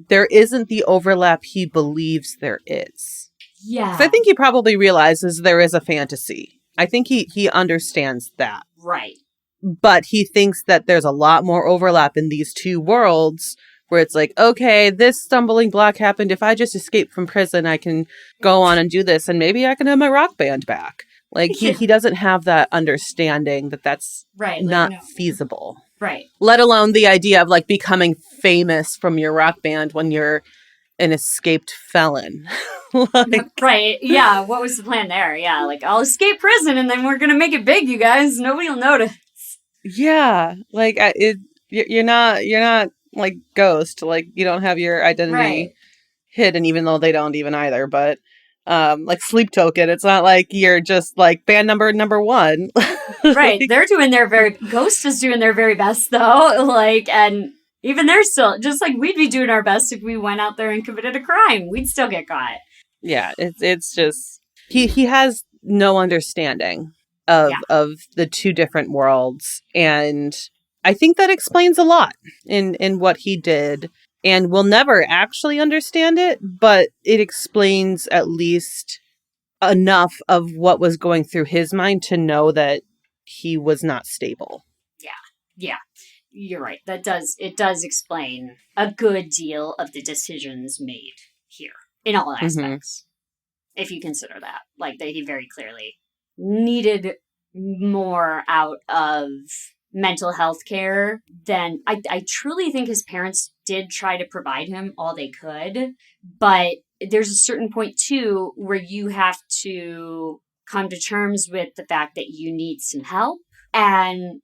there isn't the overlap he believes there is. Yeah. So I think he probably realizes there is a fantasy. I think he understands that. Right. But he thinks that there's a lot more overlap in these two worlds, where it's like, okay, this stumbling block happened. If I just escape from prison, I can go on and do this, and maybe I can have my rock band back. Like he doesn't have that understanding that that's Right. Like, not no. feasible. Right. Let alone the idea of like becoming famous from your rock band when you're an escaped felon. Like, right. Yeah. What was the plan there? Yeah. Like, I'll escape prison and then we're going to make it big, you guys. Nobody will notice. yeah, like you're not like Ghost. Like you don't have your identity Right. hidden, even though they don't even either. But like Sleep Token, it's not like you're just like band number one. Right. Like, They're doing their Ghost is doing their very best, though. Like, and even they're still, just like we'd be doing our best if we went out there and committed a crime. We'd still get caught. yeah, it's just he has no understanding Yeah. of the two different worlds, and I think that explains a lot in what he did. And we'll never actually understand it, but it explains at least enough of what was going through his mind to know that he was not stable. Yeah. Yeah. You're right. It does explain a good deal of the decisions made here in all aspects. If you consider that, like that he very clearly needed more out of mental health care than I truly think his parents did try to provide him all they could. But there's a certain point too where you have to come to terms with the fact that you need some help and,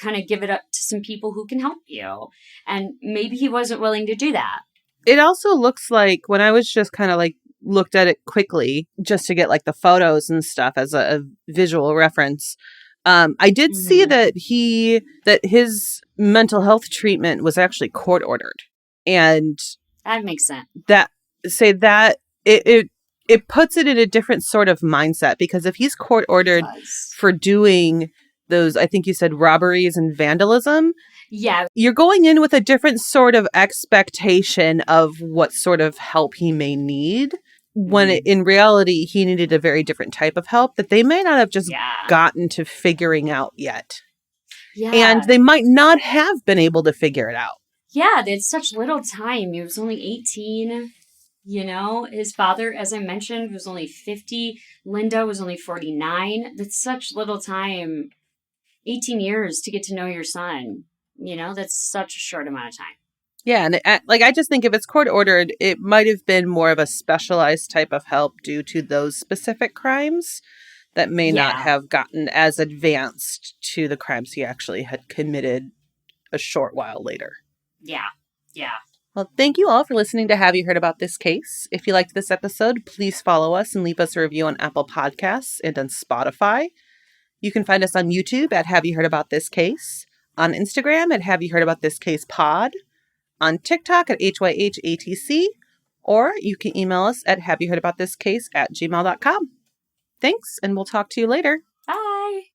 kind of give it up to some people who can help you. And maybe he wasn't willing to do that. It also looks like when I was just kind of like looked at it quickly just to get like the photos and stuff as a visual reference. I did see that his mental health treatment was actually court ordered, and that makes sense. That it puts it in a different sort of mindset, because if he's court ordered for doing those, I think you said robberies and vandalism. Yeah. You're going in with a different sort of expectation of what sort of help he may need, when in reality, he needed a very different type of help that they may not have just gotten to figuring out yet. Yeah. And they might not have been able to figure it out. Yeah, they had such little time. He was only 18. His father, as I mentioned, was only 50. Linda was only 49. That's such little time. 18 years to get to know your son. That's such a short amount of time. Yeah, and I just think if it's court ordered, it might have been more of a specialized type of help due to those specific crimes that may not have gotten as advanced to the crimes he actually had committed a short while later. Yeah, yeah. Well, thank you all for listening to Have You Heard About This Case? If you liked this episode, please follow us and leave us a review on Apple Podcasts and on Spotify. You can find us on YouTube at Have You Heard About This Case, on Instagram at Have You Heard About This Case Pod, on TikTok at HYHATC, or you can email us at haveyouheardaboutThisCase@gmail.com. Thanks, and we'll talk to you later.